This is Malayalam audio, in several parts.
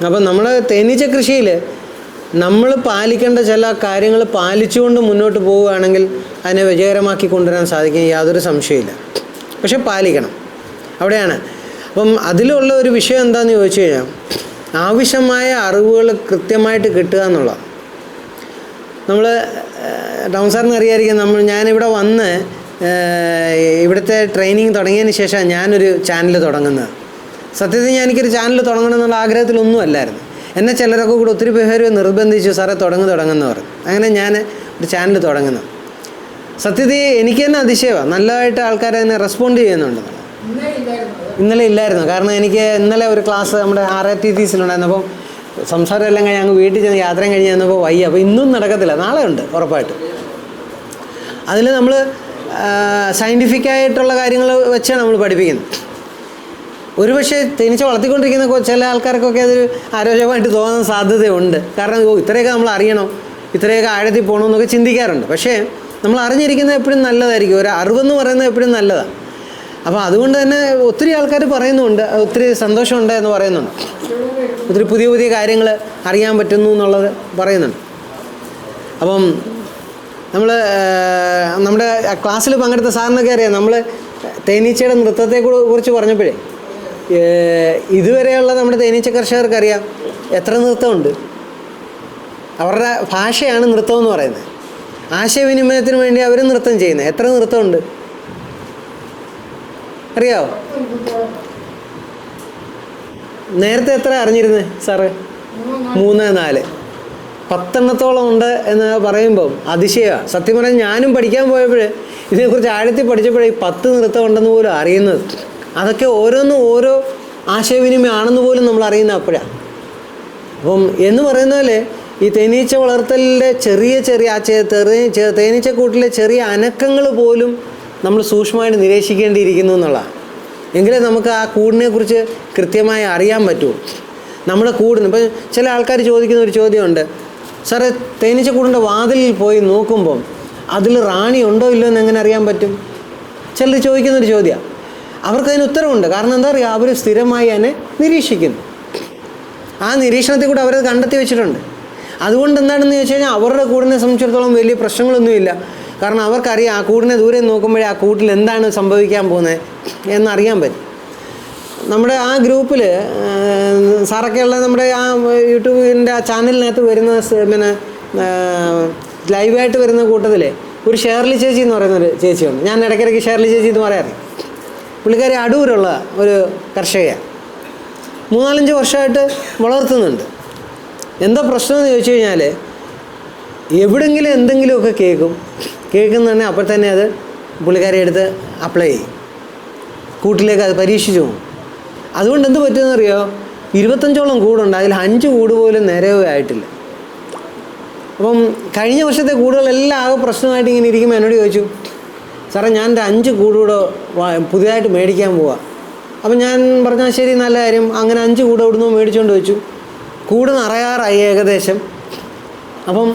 അപ്പം നമ്മൾ തേനീച്ച കൃഷിയിൽ നമ്മൾ പാലിക്കേണ്ട ചില കാര്യങ്ങൾ പാലിച്ചുകൊണ്ട് മുന്നോട്ട് പോവുകയാണെങ്കിൽ അതിനെ വിജയകരമാക്കി കൊണ്ടുവരാൻ സാധിക്കും, യാതൊരു സംശയമില്ല. പക്ഷെ പാലിക്കണം, അവിടെയാണ്. അപ്പം അതിലുള്ള ഒരു വിഷയം എന്താണെന്ന് ചോദിച്ചു കഴിഞ്ഞാൽ ആവശ്യമായ അറിവുകൾ കൃത്യമായിട്ട് കിട്ടുക എന്നുള്ളതാണ്. നമ്മൾ ടൗൺ സാറിന് അറിയാമായിരിക്കും, ഞാനിവിടെ വന്ന് ഇവിടുത്തെ ട്രെയിനിങ് തുടങ്ങിയതിന് ശേഷം ഞാനൊരു ചാനൽ തുടങ്ങുന്നത്. സത്യത്തിൽ എനിക്കൊരു ചാനൽ തുടങ്ങണം എന്നുള്ള ആഗ്രഹത്തിലൊന്നും അല്ലായിരുന്നു. എന്നെ ചിലരൊക്കെ കൂടെ ഒത്തിരി പേര് നിർബന്ധിച്ചു, സാറേ തുടങ്ങുന്ന പറഞ്ഞു. അങ്ങനെ ഞാൻ ഒരു ചാനൽ തുടങ്ങുന്നത്. സത്യത്തിൽ എനിക്ക് തന്നെ അതിശയമാണ്, നല്ലതായിട്ട് ആൾക്കാർ അതിനെ റെസ്പോണ്ട് ചെയ്യുന്നുണ്ട്. ഇന്നലെ ഇല്ലായിരുന്നു, കാരണം എനിക്ക് ഇന്നലെ ഒരു ക്ലാസ് നമ്മുടെ RITTCയിലുണ്ടായിരുന്നു. അപ്പം സംസാരം എല്ലാം കഴിഞ്ഞ് ഞങ്ങൾ വീട്ടിൽ ചെന്ന് യാത്രയും കഴിഞ്ഞ് ചെന്നപ്പോൾ വയ്യ. അപ്പോൾ ഇന്നും നടക്കത്തില്ല, നാളെ ഉണ്ട് ഉറപ്പായിട്ടും. അതിൽ നമ്മൾ സയൻറ്റിഫിക്കായിട്ടുള്ള കാര്യങ്ങൾ വെച്ചാണ് നമ്മൾ പഠിപ്പിക്കുന്നത്. ഒരുപക്ഷെ തേനീച്ച വളർത്തിക്കൊണ്ടിരിക്കുന്ന ചില ആൾക്കാർക്കൊക്കെ അതൊരു ആരോഗ്യമായിട്ട് തോന്നാൻ സാധ്യതയുണ്ട്. കാരണം ഇത്രയൊക്കെ നമ്മൾ അറിയണോ, ഇത്രയൊക്കെ ആഴത്തിൽ പോകണമെന്നൊക്കെ ചിന്തിക്കാറുണ്ട്. പക്ഷേ നമ്മൾ അറിഞ്ഞിരിക്കുന്നത് എപ്പോഴും നല്ലതായിരിക്കും, ഒരു അറിവെന്ന് പറയുന്നത് എപ്പോഴും നല്ലതാണ്. അപ്പോൾ അതുകൊണ്ട് തന്നെ ഒത്തിരി ആൾക്കാർ പറയുന്നുണ്ട്, ഒത്തിരി സന്തോഷമുണ്ട് എന്ന് പറയുന്നുണ്ട്, ഒത്തിരി പുതിയ പുതിയ കാര്യങ്ങൾ അറിയാൻ പറ്റുന്നു എന്നുള്ളത് പറയുന്നുണ്ട്. അപ്പം നമ്മൾ നമ്മുടെ ക്ലാസ്സിൽ പങ്കെടുത്ത സാറിനൊക്കെ അറിയാം, നമ്മൾ തേനീച്ചയുടെ നൃത്തത്തെ കുറിച്ച് പറഞ്ഞപ്പോഴേ ഇതുവരെയുള്ള നമ്മുടെ തേനീച്ച കർഷകർക്കറിയാം എത്ര നൃത്തമുണ്ട്. അവരുടെ ഭാഷയാണ് നൃത്തം എന്ന് പറയുന്നത്. ആശയവിനിമയത്തിന് വേണ്ടി അവർ നൃത്തം ചെയ്യുന്നത്. എത്ര നൃത്തമുണ്ട് അറിയാവോ? നേരത്തെ എത്ര അറിഞ്ഞിരുന്നത് സാറ്? 3, 4, 10 ഉണ്ട് എന്ന് പറയുമ്പം അതിശയമാണ്. സത്യം പറഞ്ഞാൽ ഞാനും പഠിക്കാൻ പോയപ്പോൾ ഇതിനെക്കുറിച്ച് ആഴത്തിൽ പഠിച്ചപ്പോഴേ 10 നൃത്തം ഉണ്ടെന്ന് പോലും അറിയുന്നത്. അതൊക്കെ ഓരോന്നും ഓരോ ആശയവിനിമയമാണെന്ന് പോലും നമ്മൾ അറിയുന്ന അപ്പോഴാണ്. അപ്പം എന്ന് പറയുന്ന പോലെ ഈ തേനീച്ച വളർത്തലിൻ്റെ ചെറിയ തേനീച്ചക്കൂട്ടിലെ ചെറിയ അനക്കങ്ങൾ പോലും നമ്മൾ സൂക്ഷ്മമായിട്ട് നിരീക്ഷിക്കേണ്ടിയിരിക്കുന്നു എന്നുള്ളതാണ്. എങ്കിലേ നമുക്ക് ആ കൂടിനെക്കുറിച്ച് കൃത്യമായി അറിയാൻ പറ്റുമോ. നമ്മുടെ കൂടിന് ഇപ്പം ചില ആൾക്കാർ ചോദിക്കുന്ന ഒരു ചോദ്യമുണ്ട്, സാറേ തേനീച്ചക്കൂടിൻ്റെ വാതിലിൽ പോയി നോക്കുമ്പം അതിൽ റാണി ഉണ്ടോ ഇല്ലയോ എന്ന് എങ്ങനെ അറിയാൻ പറ്റും? ചിലർ ചോദിക്കുന്നൊരു ചോദ്യമാണ്. അവർക്കതിന് ഉത്തരവുണ്ട്. കാരണം എന്താ പറയുക, അവർ സ്ഥിരമായി അതിനെ നിരീക്ഷിക്കുന്നു. ആ നിരീക്ഷണത്തിൽ കൂടെ അവരത് കണ്ടെത്തി വെച്ചിട്ടുണ്ട്. അതുകൊണ്ട് എന്താണെന്ന് ചോദിച്ചു കഴിഞ്ഞാൽ അവരുടെ കൂടിനെ സംബന്ധിച്ചിടത്തോളം വലിയ പ്രശ്നങ്ങളൊന്നുമില്ല. കാരണം അവർക്കറിയാം ആ കൂടിനെ ദൂരെ നോക്കുമ്പോഴേ ആ കൂട്ടിൽ എന്താണ് സംഭവിക്കാൻ പോകുന്നത് എന്നറിയാൻ പറ്റും. നമ്മുടെ ആ ഗ്രൂപ്പിൽ സാറൊക്കെയുള്ള നമ്മുടെ ആ യൂട്യൂബിൻ്റെ ആ ചാനലിനകത്ത് വരുന്ന പിന്നെ ലൈവായിട്ട് വരുന്ന കൂട്ടത്തിൽ ഒരു ഷേർലി ചേച്ചി എന്ന് പറയുന്നൊരു ചേച്ചിയുണ്ട്. ഞാൻ ഇടയ്ക്കിടയ്ക്ക് ഷേർലി ചേച്ചി എന്ന് പറയാറ്. പുള്ളിക്കാരി അടൂരുള്ള ഒരു കർഷകയാണ്. 3-4 വർഷമായിട്ട് വളർത്തുന്നുണ്ട്. എന്താ പ്രശ്നമെന്ന് ചോദിച്ചു കഴിഞ്ഞാൽ എവിടെയെങ്കിലും എന്തെങ്കിലുമൊക്കെ കേൾക്കുന്ന തന്നെ അപ്പോൾ തന്നെ അത് പുള്ളിക്കാരി എടുത്ത് അപ്ലൈ ചെയ്യും, കൂട്ടിലേക്ക് അത് പരീക്ഷിച്ചു പോകും. അതുകൊണ്ട് എന്ത് പറ്റുമെന്നറിയോ, 25ഓളം കൂടുണ്ട്, അതിൽ 5 കൂട് പോലും നിരവായിട്ടില്ല. അപ്പം കഴിഞ്ഞ വർഷത്തെ കൂടുകളെല്ലാം ആകെ പ്രശ്നമായിട്ട് ഇങ്ങനെ ഇരിക്കുമ്പോൾ എന്നോട് ചോദിച്ചു, സാറേ ഞാൻ 5 കൂടുകൂടെ പുതിയതായിട്ട് മേടിക്കാൻ പോവാം. അപ്പം ഞാൻ പറഞ്ഞാൽ ശരി, നല്ല കാര്യം. അങ്ങനെ 5 കൂട് എവിടുന്നോ മേടിച്ചുകൊണ്ട് വെച്ചു. കൂട് നിറയാറായി ഏകദേശം. അപ്പം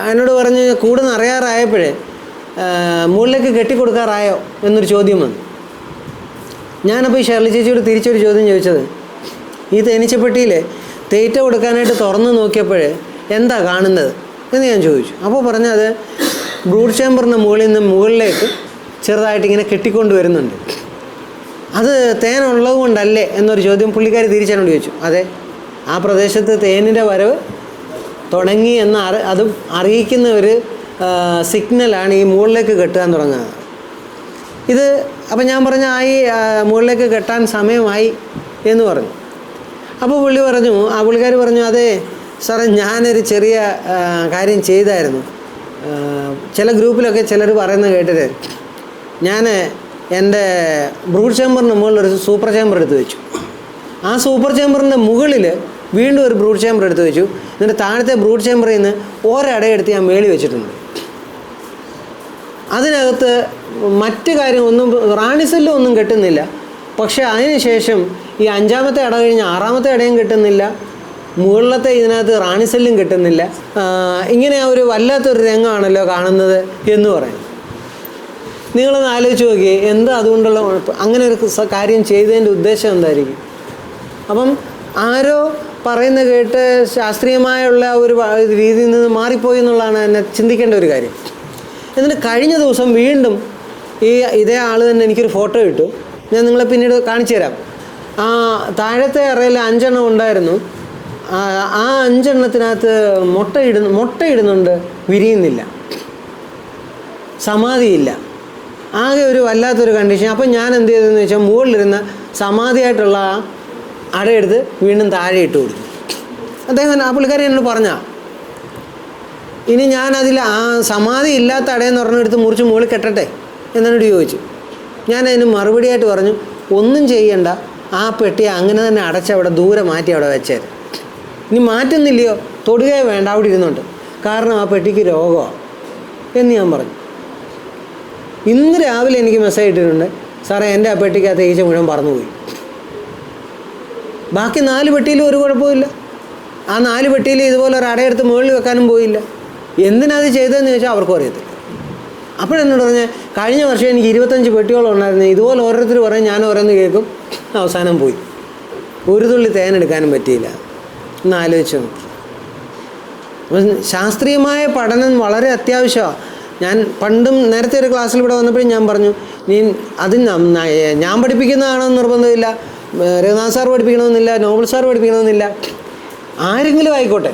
എന്നോട് പറഞ്ഞ് കൂട് നിറയാറായപ്പോഴേ മുകളിലേക്ക് കെട്ടിക്കൊടുക്കാറായോ എന്നൊരു ചോദ്യം വന്നു. ഞാനപ്പോൾ ഈ ഷേർലി ചേച്ചിയോട് തിരിച്ചൊരു ചോദ്യം ചോദിച്ചത്, ഈ തേനീച്ചപ്പെട്ടിയിൽ തീറ്റ കൊടുക്കാനായിട്ട് തുറന്ന് നോക്കിയപ്പോഴേ എന്താ കാണുന്നത് എന്ന് ഞാൻ ചോദിച്ചു. അപ്പോൾ പറഞ്ഞത് ബ്രൂഡ് ചേമ്പറിൻ്റെ മുകളിൽ നിന്ന് മുകളിലേക്ക് ചെറുതായിട്ട് ഇങ്ങനെ കെട്ടിക്കൊണ്ട് വരുന്നുണ്ട്. അത് തേനുള്ളത് കൊണ്ടല്ലേ എന്നൊരു ചോദ്യം പുള്ളിക്കാരി തിരിച്ചെന്നോട് ചോദിച്ചു. അതെ, ആ പ്രദേശത്ത് തേനിൻ്റെ വരവ് തുടങ്ങി എന്ന് അതും അറിയിക്കുന്ന ഒരു സിഗ്നലാണ് ഈ മുകളിലേക്ക് കെട്ടാൻ തുടങ്ങുന്നത്. ഇത് അപ്പം ഞാൻ പറഞ്ഞു മുകളിലേക്ക് കെട്ടാൻ സമയമായി എന്ന് പറഞ്ഞു. അപ്പോൾ പുള്ളിക്കാരി പറഞ്ഞു, അതെ സാറേ ഞാനൊരു ചെറിയ കാര്യം ചെയ്തായിരുന്നു. ചില ഗ്രൂപ്പിലൊക്കെ ചിലർ പറയുന്നത് കേട്ടിട്ട് ഞാൻ എൻ്റെ ബ്രൂഡ് ചേമ്പറിൻ്റെ മുകളിലൊരു സൂപ്പർ ചേമ്പർ എടുത്ത് വെച്ചു. ആ സൂപ്പർ ചേമ്പറിൻ്റെ മുകളിൽ വീണ്ടും ഒരു ബ്രൂഡ് ചേമ്പർ എടുത്ത് വെച്ചു. എന്നിട്ട് താഴത്തെ ബ്രൂഡ് ചേമ്പറിൽ നിന്ന് ഒരടയെടുത്ത് ഞാൻ മേളി വെച്ചിട്ടുണ്ട്. അതിനകത്ത് മറ്റ് കാര്യമൊന്നും റാണിസെല്ലും ഒന്നും കെട്ടുന്നില്ല. പക്ഷേ അതിന് ശേഷം ഈ 5ാമത്തെ അട കഴിഞ്ഞ് 6ാമത്തെ അടയും കിട്ടുന്നില്ല, മുകളിലത്തെ ഇതിനകത്ത് റാണിസെല്ലും കിട്ടുന്നില്ല. ഇങ്ങനെ ഒരു വല്ലാത്തൊരു രംഗമാണല്ലോ കാണുന്നത് എന്ന് പറയും. നിങ്ങളൊന്ന് ആലോചിച്ച് നോക്കിയേ, എന്താ അതുകൊണ്ടുള്ള അങ്ങനെ ഒരു കാര്യം ചെയ്തതിൻ്റെ ഉദ്ദേശം എന്തായിരിക്കും? അപ്പം ആരോ പറയുന്ന കേട്ട് ശാസ്ത്രീയമായുള്ള ഒരു രീതിയിൽ നിന്ന് മാറിപ്പോയി എന്നുള്ളതാണ് എന്നെ ചിന്തിക്കേണ്ട ഒരു കാര്യം. എന്നിട്ട് കഴിഞ്ഞ ദിവസം വീണ്ടും ഇതേ ആൾ തന്നെ എനിക്കൊരു ഫോട്ടോ ഇട്ടു. ഞാൻ നിങ്ങളെ പിന്നീട് കാണിച്ചു തരാം. താഴത്തെ അറയിൽ 5 എണ്ണം ഉണ്ടായിരുന്നു. ആ 5 എണ്ണത്തിനകത്ത് മുട്ടയിടുന്നുണ്ട്, വിരിയുന്നില്ല, സമാധിയില്ല, ആകെ ഒരു വല്ലാത്തൊരു കണ്ടീഷൻ. അപ്പം ഞാൻ എന്ത് ചെയ്തതെന്ന് വെച്ചാൽ മുകളിലിരുന്ന സമാധിയായിട്ടുള്ള അടയെടുത്ത് വീണ്ടും താഴെ ഇട്ട് കൊടുത്തു. ആ പുള്ളിക്കാരി എന്നോട് പറഞ്ഞാൽ ഇനി ഞാനതിൽ സമാധി ഇല്ലാത്ത അടയെന്ന് പറഞ്ഞെടുത്ത് മുറിച്ച് മുകളിൽ കെട്ടട്ടെ എന്നോട് ചോദിച്ചു. ഞാനതിന് മറുപടിയായിട്ട് പറഞ്ഞു, ഒന്നും ചെയ്യണ്ട, ആ പെട്ടി അങ്ങനെ തന്നെ അടച്ചവിടെ ദൂരെ മാറ്റി അവിടെ വെച്ചേര്. ഇനി മാറ്റുന്നില്ലയോ, തൊടുകയോ വേണ്ട, അവിടെ ഇരുന്നുണ്ട്, കാരണം ആ പെട്ടിക്ക് രോഗമാണ് എന്ന് ഞാൻ പറഞ്ഞു. ഇന്ന് രാവിലെ എനിക്ക് മെസ്സേജ് ഇട്ടിട്ടുണ്ട്, സാറേ എൻ്റെ ആ പെട്ടിക്കകത്ത് ഈച്ച മുഴുവൻ പറന്നുപോയി. ബാക്കി 4 പെട്ടിയിലും ഒരു കുഴപ്പമില്ല. ആ 4 പെട്ടിയിൽ ഇതുപോലെ ഒരു അടയെടുത്ത് മുകളിൽ വെക്കാനും പോയില്ല. എന്തിനത് ചെയ്തതെന്ന് ചോദിച്ചാൽ അവർക്കും അറിയത്തില്ല. അപ്പോഴെന്നോട് പറഞ്ഞാൽ കഴിഞ്ഞ വർഷം എനിക്ക് 25 പെട്ടിയോളം ഉണ്ടായിരുന്നു. ഇതുപോലെ ഓരോരുത്തർ പറയും, ഞാൻ ഓരോന്ന് കേൾക്കും, അവസാനം പോയി. ഒരു തുള്ളി തേനെടുക്കാനും പറ്റിയില്ല. ഒന്ന് ആലോചിച്ച് നോക്കി. അപ്പം ശാസ്ത്രീയമായ പഠനം വളരെ അത്യാവശ്യമാണ്. ഞാൻ പണ്ടും നേരത്തെ ഒരു ക്ലാസ്സിൽ ഇവിടെ വന്നപ്പോഴും ഞാൻ പറഞ്ഞു, അത് ഞാൻ പഠിപ്പിക്കുന്നതാണെന്ന് നിർബന്ധമില്ല, രഘുനാഥ് സാർ പഠിപ്പിക്കണമെന്നില്ല, നോബൽ സാർ പഠിപ്പിക്കണമെന്നില്ല, ആരെങ്കിലും ആയിക്കോട്ടെ,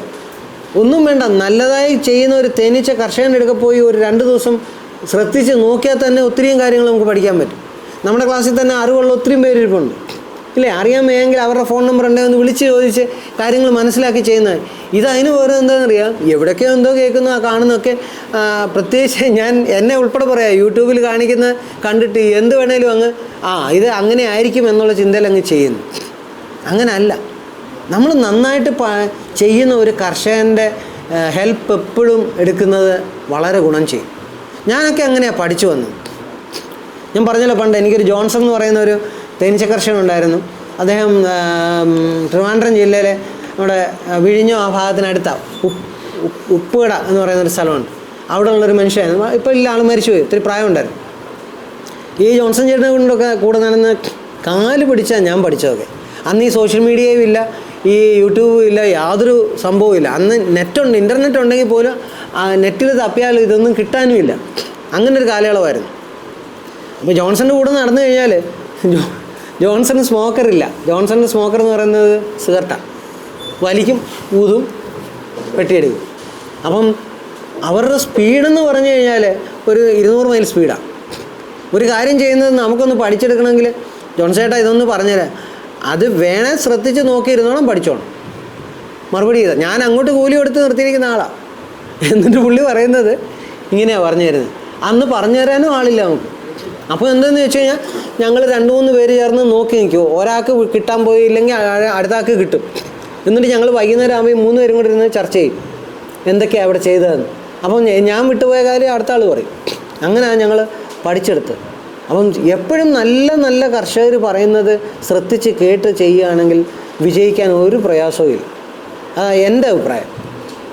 ഒന്നും വേണ്ട. നല്ലതായി ചെയ്യുന്ന ഒരു തേനീച്ച കർഷകൻ്റെ അടുക്ക പോയി ഒരു 2 ദിവസം ശ്രദ്ധിച്ച് നോക്കിയാൽ തന്നെ ഒത്തിരിയും കാര്യങ്ങൾ നമുക്ക് പഠിക്കാൻ പറ്റും. നമ്മുടെ ക്ലാസ്സിൽ തന്നെ അറിവുള്ള ഒത്തിരിയും പേരിരിപ്പുണ്ട്, ഇല്ലേ? അറിയാൻ വയ്യെങ്കിൽ അവരുടെ ഫോൺ നമ്പർ ഉണ്ടെങ്കിൽ ഒന്ന് വിളിച്ച് ചോദിച്ച് കാര്യങ്ങൾ മനസ്സിലാക്കി ചെയ്യുന്നത്. ഇതിന് വേറെ എന്താണെന്നറിയാം, എവിടെയൊക്കെയോ എന്തോ കേൾക്കുന്നു, കാണുന്നതൊക്കെ. പ്രത്യേകിച്ച് ഞാൻ എന്നെ ഉൾപ്പെടെ പറയാം, യൂട്യൂബിൽ കണ്ടിട്ട് എന്ത് വേണേലും അങ്ങ് ഇത് അങ്ങനെ ആയിരിക്കും എന്നുള്ള ചിന്തയിൽ അങ്ങ് ചെയ്യുന്നു. അങ്ങനെ അല്ല. നമ്മൾ നന്നായിട്ട് ചെയ്യുന്ന ഒരു കർഷകൻ്റെ ഹെൽപ്പ് എപ്പോഴും എടുക്കുന്നത് വളരെ ഗുണം ചെയ്യും. ഞാനൊക്കെ അങ്ങനെയാണ് പഠിച്ചു വന്നത്. ഞാൻ പറഞ്ഞല്ലോ, പണ്ട് എനിക്കൊരു ജോൺസൺ എന്ന് പറയുന്ന ഒരു തേനീച്ച കർഷകൻ ഉണ്ടായിരുന്നു. അദ്ദേഹം ട്രിവാൻഡ്രം ജില്ലയിലെ നമ്മുടെ വിഴിഞ്ഞോ ആ ഭാഗത്തിനടുത്താണ് ഉപ്പുകട എന്ന് പറയുന്നൊരു സ്ഥലമുണ്ട്. അവിടെ ഉള്ളൊരു മനുഷ്യനായിരുന്നു. ഇപ്പോൾ ഇല്ല, ആൾ മരിച്ചുപോയി, ഒത്തിരി പ്രായമുണ്ടായിരുന്നു. ഈ ജോൺസൺ ചേട്ടനെ കൊണ്ടൊക്കെ കൂടെ നടന്ന് കാല് പിടിച്ചാൽ ഞാൻ പഠിച്ചതൊക്കെ. അന്ന് ഈ സോഷ്യൽ മീഡിയയും ഇല്ല, ഈ യൂട്യൂബും ഇല്ല, യാതൊരു സംഭവവും ഇല്ല. അന്ന് നെറ്റുണ്ട്, ഇൻ്റർനെറ്റ് ഉണ്ടെങ്കിൽ പോലും നെറ്റിൽ തപ്പിയാലും ഇതൊന്നും കിട്ടാനുമില്ല. അങ്ങനെ ഒരു കാലയളവായിരുന്നു. അപ്പോൾ ജോൺസൻ്റെ കൂടെ നടന്നു കഴിഞ്ഞാൽ ജോൺസൺ സ്മോക്കറില്ല. ജോൺസൻ്റെ സ്മോക്കർ എന്ന് പറയുന്നത് സിഗരറ്റാണ്. വലിക്കും, ഊതും, വെട്ടിയെടുക്കും. അപ്പം അവരുടെ സ്പീഡെന്ന് പറഞ്ഞു കഴിഞ്ഞാൽ ഒരു 200 മൈൽ സ്പീഡാണ്. ഒരു കാര്യം ചെയ്യുന്നത് നമുക്കൊന്ന് പഠിച്ചെടുക്കണമെങ്കിൽ ജോൺസേട്ടാ ഇതൊന്ന് പറഞ്ഞുതരാം, അത് വേണേൽ ശ്രദ്ധിച്ച് നോക്കിയിരുന്നോണം, പഠിച്ചോണം. മറുപടി ചെയ്താൽ ഞാൻ അങ്ങോട്ട് കൂലി കൊടുത്ത് നിർത്തിയിരിക്കുന്ന ആളാണ്. എന്നിട്ട് പുള്ളി പറയുന്നത് ഇങ്ങനെയാണ് പറഞ്ഞു തരുന്നത്. അന്ന് പറഞ്ഞു തരാനും ആളില്ല നമുക്ക്. അപ്പോൾ എന്താണെന്ന് വെച്ച് കഴിഞ്ഞാൽ ഞങ്ങൾ 2-3 പേര് ചേർന്ന് നോക്കി നിൽക്കുമോ, ഒരാൾക്ക് കിട്ടാൻ പോയില്ലെങ്കിൽ അടുത്ത ആൾക്ക് കിട്ടും. എന്നിട്ട് ഞങ്ങൾ വൈകുന്നേരം ആകുമ്പോൾ 3 പേരും കൂടി ഇരുന്ന് ചർച്ച ചെയ്യും എന്തൊക്കെയാണ് അവിടെ ചെയ്തതെന്ന്. അപ്പം ഞാൻ വിട്ടുപോയ കാര്യം അടുത്ത ആൾ പറയും. അങ്ങനെയാണ് ഞങ്ങൾ പഠിച്ചെടുത്തത്. അപ്പം എപ്പോഴും നല്ല നല്ല കർഷകർ പറയുന്നത് ശ്രദ്ധിച്ച് കേട്ട് ചെയ്യുകയാണെങ്കിൽ വിജയിക്കാൻ ഒരു പ്രയാസവും ഇല്ല. അതാണ് എൻ്റെ അഭിപ്രായം.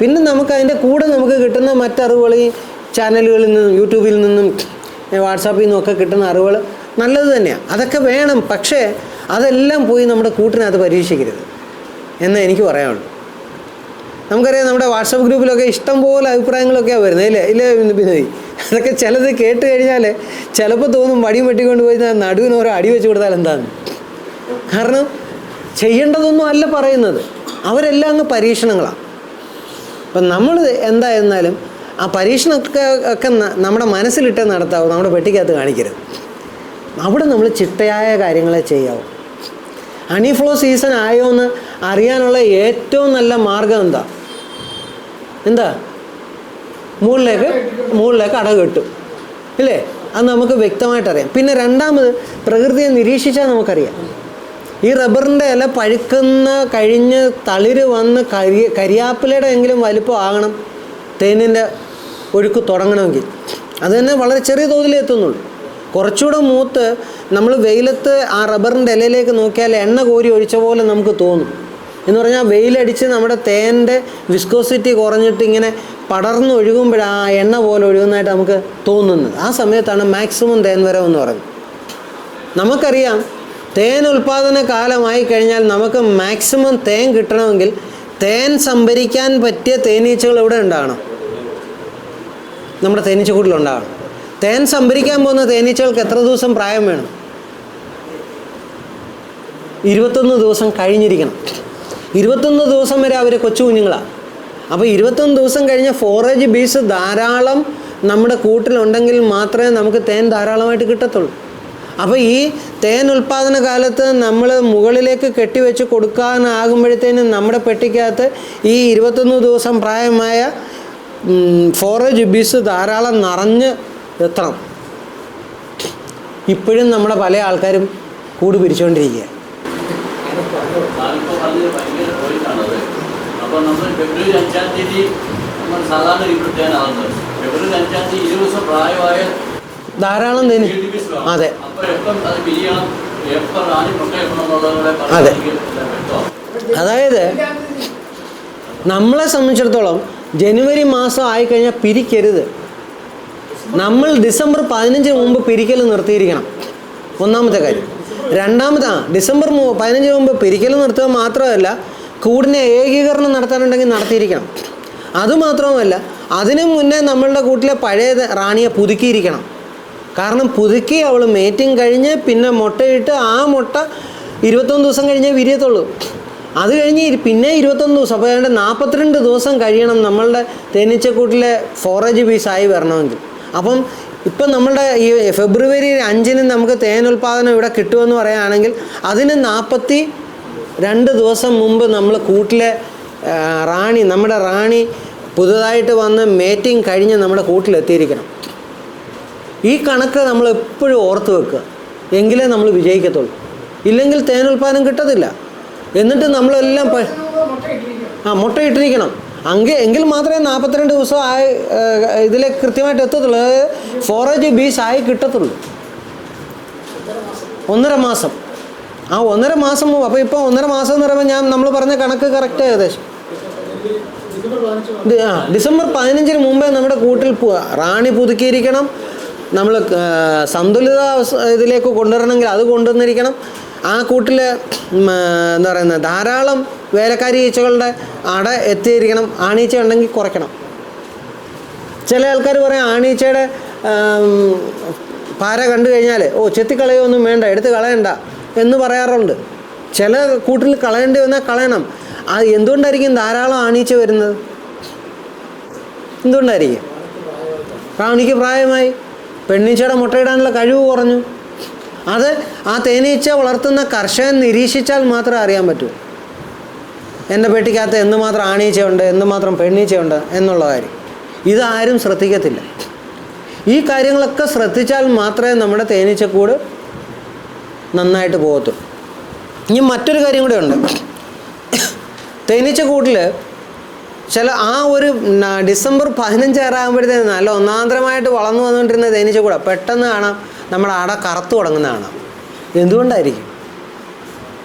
പിന്നെ നമുക്ക് അതിൻ്റെ കൂടെ നമുക്ക് കിട്ടുന്ന മറ്ററിവുകൾ ഈ ചാനലുകളിൽ നിന്നും യൂട്യൂബിൽ നിന്നും വാട്സാപ്പിൽ നിന്നൊക്കെ കിട്ടുന്ന അറിവുകൾ നല്ലത് തന്നെയാണ്, അതൊക്കെ വേണം. പക്ഷേ അതെല്ലാം പോയി നമ്മുടെ കൂട്ടിനകത്ത് പരീക്ഷിക്കരുത് എന്ന് എനിക്ക് പറയാനുള്ളൂ. നമുക്കറിയാം, നമ്മുടെ വാട്സാപ്പ് ഗ്രൂപ്പിലൊക്കെ ഇഷ്ടംപോലെ അഭിപ്രായങ്ങളൊക്കെയാണ് വരുന്നത്, ഇല്ലേ പിന്നെ അതൊക്കെ ചിലത് കേട്ട് കഴിഞ്ഞാൽ ചിലപ്പോൾ തോന്നും വടിയും വെട്ടിക്കൊണ്ട് പോയി നടുവിന് ഓരോ അടി വെച്ച് കൊടുത്താൽ എന്താണെന്ന്. കാരണം ചെയ്യേണ്ടതൊന്നും അല്ല പറയുന്നത്, അവരെല്ലാം അങ്ങ് പരീക്ഷണങ്ങളാണ്. അപ്പം നമ്മൾ എന്തായിരുന്നാലും ആ പരീക്ഷണമൊക്കെ നമ്മുടെ മനസ്സിലിട്ടേ നടത്താവും, നമ്മുടെ പെട്ടിക്കകത്ത് കാണിക്കരുത്. അവിടെ നമ്മൾ ചിട്ടയായ കാര്യങ്ങളെ ചെയ്യാവൂ. ഹണി ഫ്ലോ സീസൺ ആയോ എന്ന് അറിയാനുള്ള ഏറ്റവും നല്ല മാർഗം എന്താ മുകളിലേക്ക് അട കെട്ടും, ഇല്ലേ? അത് നമുക്ക് വ്യക്തമായിട്ടറിയാം. പിന്നെ രണ്ടാമത്, പ്രകൃതിയെ നിരീക്ഷിച്ചാൽ നമുക്കറിയാം. ഈ റബ്ബറിൻ്റെ ഇല കഴിഞ്ഞ് തളിര് വന്ന് കരിയാപ്പിലയുടെ എങ്കിലും വലിപ്പം ആകണം തേനിൻ്റെ ഒഴുക്ക് തുടങ്ങണമെങ്കിൽ. അത് തന്നെ വളരെ ചെറിയ തോതിലേ എത്തുന്നുള്ളൂ. കുറച്ചുകൂടെ മൂത്ത് നമ്മൾ വെയിലത്ത് ആ റബ്ബറിൻ്റെ ഇലയിലേക്ക് നോക്കിയാൽ എണ്ണ കോരി ഒഴിച്ച പോലെ നമുക്ക് തോന്നും. എന്ന് പറഞ്ഞാൽ വെയിലടിച്ച് നമ്മുടെ തേൻ്റെ വിസ്കോസിറ്റി കുറഞ്ഞിട്ട് ഇങ്ങനെ പടർന്ന് ഒഴുകുമ്പോഴാണ് ആ എണ്ണ പോലെ ഒഴുകുന്നതായിട്ട് നമുക്ക് തോന്നുന്നത്. ആ സമയത്താണ് മാക്സിമം തേൻ വരവ് എന്ന് പറയുന്നത്. നമുക്കറിയാം, തേൻ ഉൽപ്പാദന കാലമായി കഴിഞ്ഞാൽ നമുക്ക് മാക്സിമം തേൻ കിട്ടണമെങ്കിൽ തേൻ സംഭരിക്കാൻ പറ്റിയ തേനീച്ചകൾ എവിടെ ഉണ്ടാകണം? നമ്മുടെ തേനീച്ചക്കൂട്ടിലുണ്ടാകണം. തേൻ സംഭരിക്കാൻ പോകുന്ന തേനീച്ചകൾക്ക് എത്ര ദിവസം പ്രായം വേണം? 21 ദിവസം കഴിഞ്ഞിരിക്കണം. 21 ദിവസം വരെ അവർ കൊച്ചു കുഞ്ഞുങ്ങളാണ്. അപ്പോൾ 21 ദിവസം കഴിഞ്ഞ് ഫോറേജ് ബീസ് ധാരാളം നമ്മുടെ കൂട്ടിലുണ്ടെങ്കിൽ മാത്രമേ നമുക്ക് തേൻ ധാരാളമായിട്ട് കിട്ടത്തുള്ളൂ. അപ്പോൾ ഈ തേൻ ഉൽപ്പാദന കാലത്ത് നമ്മൾ മുകളിലേക്ക് കെട്ടിവെച്ച് കൊടുക്കാനാകുമ്പോഴത്തേനും നമ്മുടെ പെട്ടിക്കകത്ത് ഈ 21 ദിവസം പ്രായമായ ഫോറേജ് ബീസ് ധാരാളം നിറഞ്ഞ് എത്തണം. ഇപ്പോഴും നമ്മുടെ പല ആൾക്കാരും കൂട് പിരിച്ചുകൊണ്ടിരിക്കുക. അപ്പോൾ നമ്മൾ ഫെബ്രുവരി 5-ാം തീയതി നമ്മൾ സാധാരണ രീതിയാണ് ഫെബ്രുവരി 5-ാം തീയതി 20 ദിവസം പ്രായമായ ധാരാളം തേന്. അതെ, അതെ. അതായത് നമ്മളെ സംബന്ധിച്ചിടത്തോളം ജനുവരി മാസം ആയിക്കഴിഞ്ഞാൽ പിരിക്കരുത്. നമ്മൾ ഡിസംബർ 15 മുമ്പ് പിരിക്കൽ നിർത്തിയിരിക്കണം. ഒന്നാമത്തെ കാര്യം. രണ്ടാമത്തെ ഡിസംബർ 15 മുമ്പ് പിരിക്കൽ നിർത്തുക മാത്രമല്ല, കൂടിനെ ഏകീകരണം നടത്താനുണ്ടെങ്കിൽ നടത്തിയിരിക്കണം. അതുമാത്രവുമല്ല, അതിനു മുന്നേ നമ്മളുടെ കൂട്ടിലെ പഴയ റാണിയെ പുതുക്കിയിരിക്കണം. കാരണം പുതുക്കി അവൾ മേറ്റിങ് കഴിഞ്ഞ് പിന്നെ മുട്ടയിട്ട് ആ മുട്ട 21 ദിവസം കഴിഞ്ഞേ വിരിയത്തുള്ളൂ. അത് കഴിഞ്ഞ് പിന്നെ 21 ദിവസം, അപ്പോൾ ഏതാണ്ട് 42 ദിവസം കഴിയണം നമ്മളുടെ തേനീച്ചക്കൂട്ടിലെ ഫോറേജ് പീസായി വരണമെങ്കിൽ. അപ്പം ഇപ്പം നമ്മളുടെ ഈ ഫെബ്രുവരി 5-ന് നമുക്ക് തേൻ ഉൽപ്പാദനം ഇവിടെ കിട്ടുമെന്ന് പറയുകയാണെങ്കിൽ അതിന് 42 ദിവസം മുമ്പ് നമ്മൾ കൂട്ടിലെ നമ്മുടെ റാണി പുതുതായിട്ട് വന്ന് മേറ്റിങ് കഴിഞ്ഞ് നമ്മുടെ കൂട്ടിലെത്തിയിരിക്കണം. ഈ കണക്ക് നമ്മൾ എപ്പോഴും ഓർത്ത് വെക്കുക, എങ്കിലേ നമ്മൾ വിജയിക്കത്തുള്ളൂ. ഇല്ലെങ്കിൽ തേൻ ഉൽപ്പാദനം കിട്ടത്തില്ല. എന്നിട്ട് നമ്മളെല്ലാം മുട്ട ഇട്ടിരിക്കണം. എങ്കിൽ മാത്രമേ 42 ദിവസം ആയി ഇതിലേക്ക് കൃത്യമായിട്ട് എത്തത്തുള്ളൂ. ഫോറേജ് ബീസ് ആയി കിട്ടത്തുള്ളൂ. 1.5 മാസം. 1.5 മാസം മുമ്പ്. അപ്പോൾ ഇപ്പോൾ 1.5 മാസം എന്ന് പറയുമ്പോൾ നമ്മൾ പറഞ്ഞ കണക്ക് കറക്റ്റ് ഏകദേശം ഡിസംബർ 15-ന് മുമ്പേ നമ്മുടെ കൂട്ടിൽ റാണി പുതുക്കിയിരിക്കണം. നമ്മൾ സന്തുലിത ഇതിലേക്ക് കൊണ്ടുവരണമെങ്കിൽ അത് കൊണ്ടുവന്നിരിക്കണം. ആ കൂട്ടിൽ എന്താ പറയുന്നത് ധാരാളം വേലക്കാരി ഈച്ചകളുടെ അട എത്തിയിരിക്കണം. ആണീച്ച ഉണ്ടെങ്കിൽ കുറയ്ക്കണം. ചില ആൾക്കാർ പറയും ആണീച്ചയുടെ പാര കണ്ടു കഴിഞ്ഞാൽ ചെത്തിക്കളയൊന്നും വേണ്ട, എടുത്ത് കളയണ്ട എന്ന് പറയാറുണ്ട്. ചില കൂട്ടിൽ കളയേണ്ടി വന്നാൽ കളയണം. അത് എന്തുകൊണ്ടായിരിക്കും ധാരാളം ആണീച്ച വരുന്നത്? എന്തുകൊണ്ടായിരിക്കും? റാണിക്ക് പ്രായമായി, പെണ്ണീച്ചയുടെ മുട്ടയിടാനുള്ള കഴിവ് കുറഞ്ഞു. അത് ആ തേനീച്ച വളർത്തുന്ന കർഷകൻ നിരീക്ഷിച്ചാൽ മാത്രമേ അറിയാൻ പറ്റൂ. എൻ്റെ പെട്ടിക്കകത്ത് എന്തുമാത്രം ആണീച്ചയുണ്ട്, എന്തുമാത്രം പെണ്ണീച്ചയുണ്ട് എന്നുള്ള കാര്യം. ഇതാരും ശ്രദ്ധിക്കത്തില്ല. ഈ കാര്യങ്ങളൊക്കെ ശ്രദ്ധിച്ചാൽ മാത്രമേ നമ്മുടെ തേനീച്ചക്കൂട് നന്നായിട്ട് പോകത്തുള്ളൂ. ഇനി മറ്റൊരു കാര്യം കൂടെ ഉണ്ട്. തേനീച്ചക്കൂട്ടിൽ ഒരു ഡിസംബർ 15 ആകുമ്പോഴത്തേന് നല്ല ഒന്നാന്തരമായിട്ട് വളർന്നു വന്നുകൊണ്ടിരുന്ന തേനീച്ചക്കൂട പെട്ടെന്ന് കാണാം നമ്മുടെ അട കറുത്തു തുടങ്ങുന്ന കാണാം. എന്തുകൊണ്ടായിരിക്കും?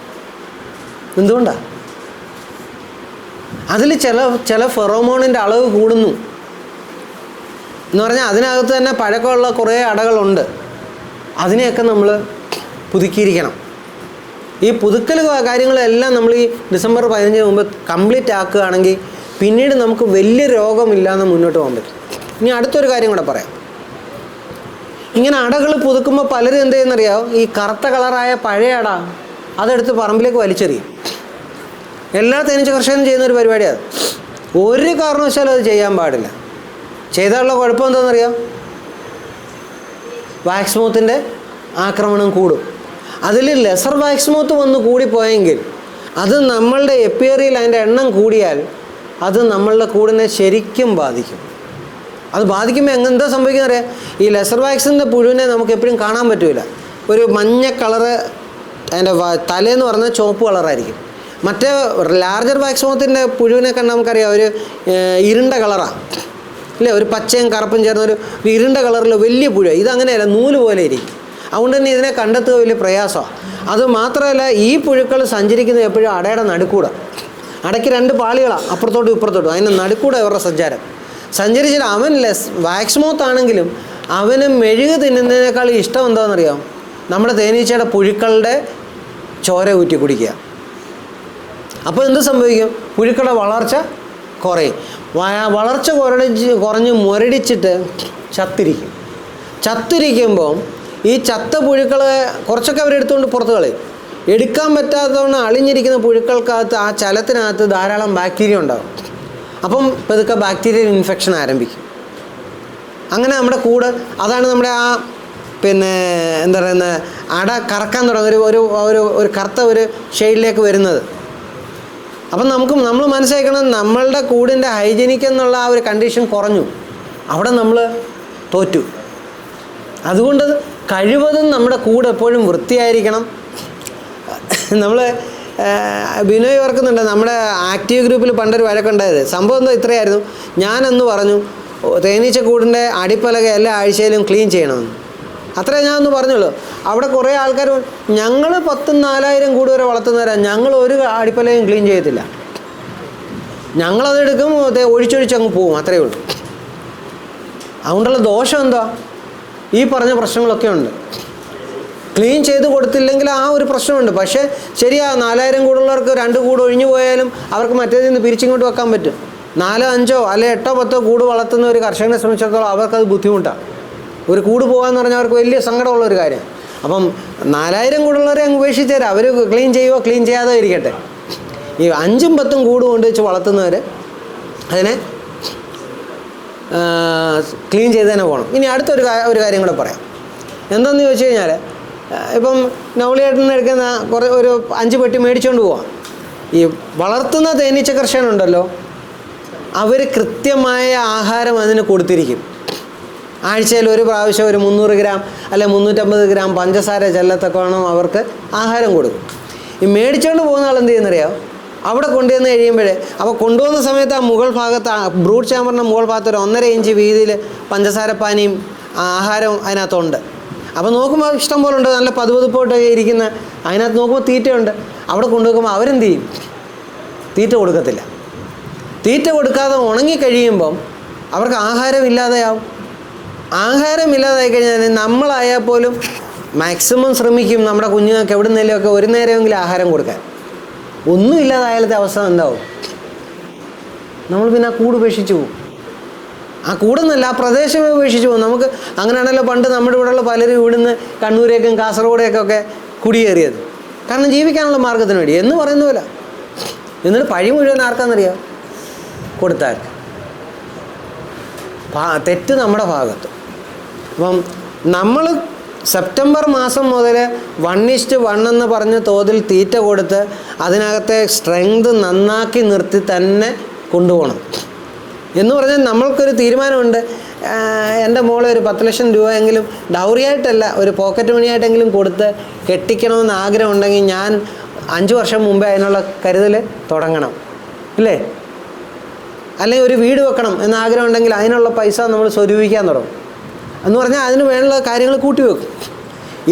എന്തുകൊണ്ടാണ്? അതിൽ ചില ഫെറോമോണിൻ്റെ അളവ് കൂടുന്നു എന്ന് പറഞ്ഞാൽ അതിനകത്ത് തന്നെ പഴക്കമുള്ള കുറേ അടകളുണ്ട്. അതിനെയൊക്കെ നമ്മൾ പുതുക്കിയിരിക്കണം. ഈ പുതുക്കൽ കാര്യങ്ങളെല്ലാം നമ്മൾ ഈ ഡിസംബർ 15 മുമ്പ് കംപ്ലീറ്റ് ആക്കുകയാണെങ്കിൽ പിന്നീട് നമുക്ക് വലിയ രോഗമില്ലാതെ മുന്നോട്ട് പോകാൻ പറ്റും. ഇനി അടുത്തൊരു കാര്യം കൂടെ പറയാം. ഇങ്ങനെ അടകൾ പുതുക്കുമ്പോൾ പലരും എന്ത് ചെയ്യുന്നറിയാമോ? ഈ കറുത്ത കളറായ പഴയ അട അതെടുത്ത് പറമ്പിലേക്ക് വലിച്ചെറിയും. എല്ലാ തേനീച്ച കർഷകനും ചെയ്യുന്ന ഒരു പരിപാടിയാണ്. ഒരു കാരണവശാലും അത് ചെയ്യാൻ പാടില്ല. ചെയ്താലുള്ള കുഴപ്പം എന്താണെന്നറിയാം? വാക്സ് മോത്തിൻ്റെ ആക്രമണം കൂടും. അതിൽ ലെസർ വാക്സ് മോത്ത് വന്ന് കൂടിപ്പോയെങ്കിൽ അത് നമ്മളുടെ എപ്പിയറിയിൽ അതിൻ്റെ എണ്ണം കൂടിയാൽ അത് നമ്മളുടെ കൂടിനെ ശരിക്കും ബാധിക്കും. അത് ബാധിക്കുമ്പോൾ എന്താ സംഭവിക്കുന്നത് അറിയാം? ഈ ലെസർ വാക്സിൻ്റെ പുഴുവിനെ നമുക്ക് എപ്പോഴും കാണാൻ പറ്റില്ല. ഒരു മഞ്ഞ കളറ്, അതിൻ്റെ തലേന്ന് പറഞ്ഞാൽ ചുവപ്പ് കളറായിരിക്കും. മറ്റേ ലാർജർ വാക്സ് മോത്തിൻ്റെ പുഴുവിനെ കണ്ടാൽ നമുക്കറിയാം ഒരു ഇരുണ്ട കളറാണ് അല്ലേ? ഒരു പച്ചയും കറുപ്പും ചേർന്ന ഒരു ഇരുണ്ട കളറിൽ വലിയ പുഴ. ഇതങ്ങനെയല്ല, നൂല് പോലെ ഇരിക്കും. അതുകൊണ്ട് തന്നെ ഇതിനെ കണ്ടെത്തുക വലിയ പ്രയാസമാണ്. അത് മാത്രമല്ല, ഈ പുഴുക്കൾ സഞ്ചരിക്കുന്നത് എപ്പോഴും അടയുടെ നടുക്കൂടെ. അടയ്ക്ക് 2 പാളികളാണ്, അപ്പുറത്തോട്ടും ഇപ്പുറത്തോട്ടും. അതിൻ്റെ നടുക്കൂടെ അവരുടെ സഞ്ചാരം. സഞ്ചരിച്ചിട്ട് അവൻ വാക്സ് മൗത്ത് ആണെങ്കിലും അവന് മെഴുക് തിന്നുന്നതിനേക്കാൾ ഇഷ്ടം എന്താണെന്നറിയാം? നമ്മുടെ തേനീച്ചയുടെ പുഴുക്കളുടെ ചോര ഊറ്റി കുടിക്കുക. അപ്പോൾ എന്ത് സംഭവിക്കും? പുഴുക്കളുടെ വളർച്ച കുറയും. വളർച്ച കുറഞ്ഞ് മുരടിച്ചിട്ട് ചത്തിരിക്കുമ്പോൾ ഈ ചത്ത പുഴുക്കളെ കുറച്ചൊക്കെ അവരെടുത്തുകൊണ്ട് പുറത്ത് കളയും. എടുക്കാൻ പറ്റാത്തതുകൊണ്ട് അളിഞ്ഞിരിക്കുന്ന പുഴുക്കൾക്കകത്ത് ആ ചലത്തിനകത്ത് ധാരാളം ബാക്ടീരിയ ഉണ്ടാകും. അപ്പം പതുക്കെ ബാക്ടീരിയൽ ഇൻഫെക്ഷൻ ആരംഭിക്കും. അങ്ങനെ നമ്മുടെ കൂട്, അതാണ് നമ്മുടെ ആ എന്താ പറയുന്നത്, അട കറക്കാൻ തുടങ്ങും, ഒരു കറുത്ത ഒരു ഷെയ്ഡിലേക്ക് വരുന്നത്. അപ്പം നമ്മൾ മനസ്സിലാക്കണം, നമ്മളുടെ കൂടിൻ്റെ ഹൈജീനിക് എന്നുള്ള ആ ഒരു കണ്ടീഷൻ കുറഞ്ഞു, അവിടെ നമ്മൾ തോറ്റു. അതുകൊണ്ട് കഴിവതും നമ്മുടെ കൂട് എപ്പോഴും വൃത്തിയായിരിക്കണം. നമ്മൾ ബിനോയ് ഓർക്കുന്നുണ്ട്, നമ്മുടെ ആക്റ്റീവ് ഗ്രൂപ്പിൽ പണ്ടൊരു വഴക്കുണ്ടായത്. സംഭവം എന്താ ഇത്രയായിരുന്നു, ഞാനന്ന് പറഞ്ഞു തേനീച്ചക്കൂടിൻ്റെ അടിപ്പലക എല്ലാ ആഴ്ചയിലും ക്ലീൻ ചെയ്യണമെന്ന്. അത്രേ ഞാനൊന്ന് പറഞ്ഞുള്ളൂ. അവിടെ കുറേ ആൾക്കാർ, ഞങ്ങൾ 10,000-4,000 കൂട് വരെ വളർത്തുന്നവരാണ്, ഞങ്ങൾ ഒരു അടിപ്പലയും ക്ലീൻ ചെയ്യത്തില്ല, ഞങ്ങളതെടുക്കും ഒഴിച്ചൊഴിച്ചങ്ങ് പോവും, അത്രയേ ഉള്ളൂ. അതുകൊണ്ടുള്ള ദോഷം എന്താ? ഈ പറഞ്ഞ പ്രശ്നങ്ങളൊക്കെ ഉണ്ട്. ക്ലീൻ ചെയ്ത് കൊടുത്തില്ലെങ്കിൽ ആ ഒരു പ്രശ്നമുണ്ട്. പക്ഷേ ശരിയാ, 4,000 കൂടുള്ളവർക്ക് 2 കൂട് ഒഴിഞ്ഞു പോയാലും അവർക്ക് മറ്റേതിൽ നിന്ന് പിരിച്ചിങ്ങോട്ട് വെക്കാൻ പറ്റും. 4, 5 അല്ലെങ്കിൽ 8, 10 കൂട് വളർത്തുന്ന ഒരു കർഷകനെ സംബന്ധിച്ചിടത്തോളം അവർക്കത് ബുദ്ധിമുട്ടാണ്. ഒരു കൂട് പോകാമെന്ന് പറഞ്ഞാൽ അവർക്ക് വലിയ സങ്കടമുള്ള ഒരു കാര്യം. അപ്പം 4,000 കൂടുള്ളവരെ അങ്ങ് ഉപേക്ഷിച്ച് തരാം, അവർ ക്ലീൻ ചെയ്യുമോ ക്ലീൻ ചെയ്യാതെ ഇരിക്കട്ടെ. ഈ 5ഉം 10ഉം കൂട് കൊണ്ട് വെച്ച് വളർത്തുന്നവർ അതിനെ ക്ലീൻ ചെയ്ത് തന്നെ പോകണം. ഇനി അടുത്തൊരു കാര്യം കൂടെ പറയാം. എന്താണെന്ന് ചോദിച്ചു കഴിഞ്ഞാൽ, ഇപ്പം നൗളിയേട്ടന് എടുക്കുന്ന ഒരു 5 പെട്ടി മേടിച്ചുകൊണ്ട് പോവാം. ഈ വളർത്തുന്ന തേനീച്ച കർഷകനുണ്ടല്ലോ, അവർ കൃത്യമായ ആഹാരം അതിന് കൊടുത്തിരിക്കും. ആഴ്ചയിൽ ഒരു പ്രാവശ്യം ഒരു 300 ഗ്രാം അല്ലെ 350 ഗ്രാം പഞ്ചസാര ചെല്ലത്തക്കോണം അവർക്ക് ആഹാരം കൊടുക്കും. ഈ മേടിച്ചുകൊണ്ട് പോകുന്ന ആൾ എന്ത് ചെയ്യുന്നറിയാമോ? അവിടെ കൊണ്ടുവന്ന് കഴിയുമ്പോഴേ, അപ്പോൾ കൊണ്ടുപോകുന്ന സമയത്ത് ആ മുകൾ ഭാഗത്ത്, ബ്രൂഡ് ചാമ്പറിൻ്റെ മുകൾ ഭാഗത്ത് ഒരു 1.5 ഇഞ്ച് വീതിയിൽ പഞ്ചസാരപ്പാനിയും ആഹാരവും അതിനകത്തുണ്ട്. അപ്പോൾ നോക്കുമ്പോൾ ഇഷ്ടം പോലെ ഉണ്ട്, നല്ല പതുപതുപ്പോട്ട് ഇരിക്കുന്ന, അതിനകത്ത് നോക്കുമ്പോൾ തീറ്റയുണ്ട്. അവിടെ കൊണ്ടുവെക്കുമ്പോൾ അവരെന്ത് ചെയ്യും? തീറ്റ കൊടുക്കത്തില്ല. തീറ്റ കൊടുക്കാതെ ഉണങ്ങിക്കഴിയുമ്പം അവർക്ക് ആഹാരം ഇല്ലാതെയാവും. ആഹാരം ഇല്ലാതായി കഴിഞ്ഞാൽ നമ്മളായാൽ പോലും മാക്സിമം ശ്രമിക്കും നമ്മുടെ കുഞ്ഞുങ്ങൾക്ക് എവിടെ നിന്നെങ്കിലുമൊക്കെ ഒരു നേരമെങ്കിലും ആഹാരം കൊടുക്കാൻ. ഒന്നും ഇല്ലാതായാലത്തെ അവസ്ഥ എന്താവും? നമ്മൾ പിന്നെ ആ കൂട് ഉപേക്ഷിച്ച് പോകും. ആ കൂടെന്നല്ല, ആ പ്രദേശമേ ഉപേക്ഷിച്ച് പോകും. നമുക്ക് അങ്ങനെയാണല്ലോ പണ്ട് നമ്മുടെ ഇവിടെയുള്ള പലരും ഇവിടുന്ന് കണ്ണൂരേക്കും കാസർഗോഡേക്കൊക്കെ കുടിയേറിയത്. കാരണം ജീവിക്കാനുള്ള മാർഗത്തിന് വേണ്ടി എന്ന് പറയുന്ന പോലെ. എന്നിട്ട് പഴി മുഴുവൻ ആർക്കാണെന്നറിയാം? കൊടുത്താർക്ക്. തെറ്റ് നമ്മുടെ ഭാഗത്ത്. അപ്പം നമ്മൾ സെപ്റ്റംബർ മാസം മുതൽ 1:1 എന്ന് പറഞ്ഞ തോതിൽ തീറ്റ കൊടുത്ത് അതിനകത്തെ സ്ട്രെങ്ത് നന്നാക്കി നിർത്തി തന്നെ കൊണ്ടുപോകണം. എന്ന് പറഞ്ഞാൽ നമ്മൾക്കൊരു തീരുമാനമുണ്ട്, എൻ്റെ മോളെ ഒരു 10 ലക്ഷം രൂപയെങ്കിലും ഡൗറിയായിട്ടല്ല, ഒരു പോക്കറ്റ് മണിയായിട്ടെങ്കിലും കൊടുത്ത് കെട്ടിക്കണമെന്ന് ആഗ്രഹമുണ്ടെങ്കിൽ ഞാൻ 5 വർഷം മുമ്പേ അതിനുള്ള കരുതൽ തുടങ്ങണം, ഇല്ലേ? അല്ലെങ്കിൽ ഒരു വീട് വെക്കണം എന്നാഗ്രഹം ഉണ്ടെങ്കിൽ അതിനുള്ള പൈസ നമ്മൾ സ്വരൂപിക്കാൻ തുടങ്ങും. എന്ന് പറഞ്ഞാൽ അതിന് വേണ്ട കാര്യങ്ങൾ കൂട്ടിവെക്കും.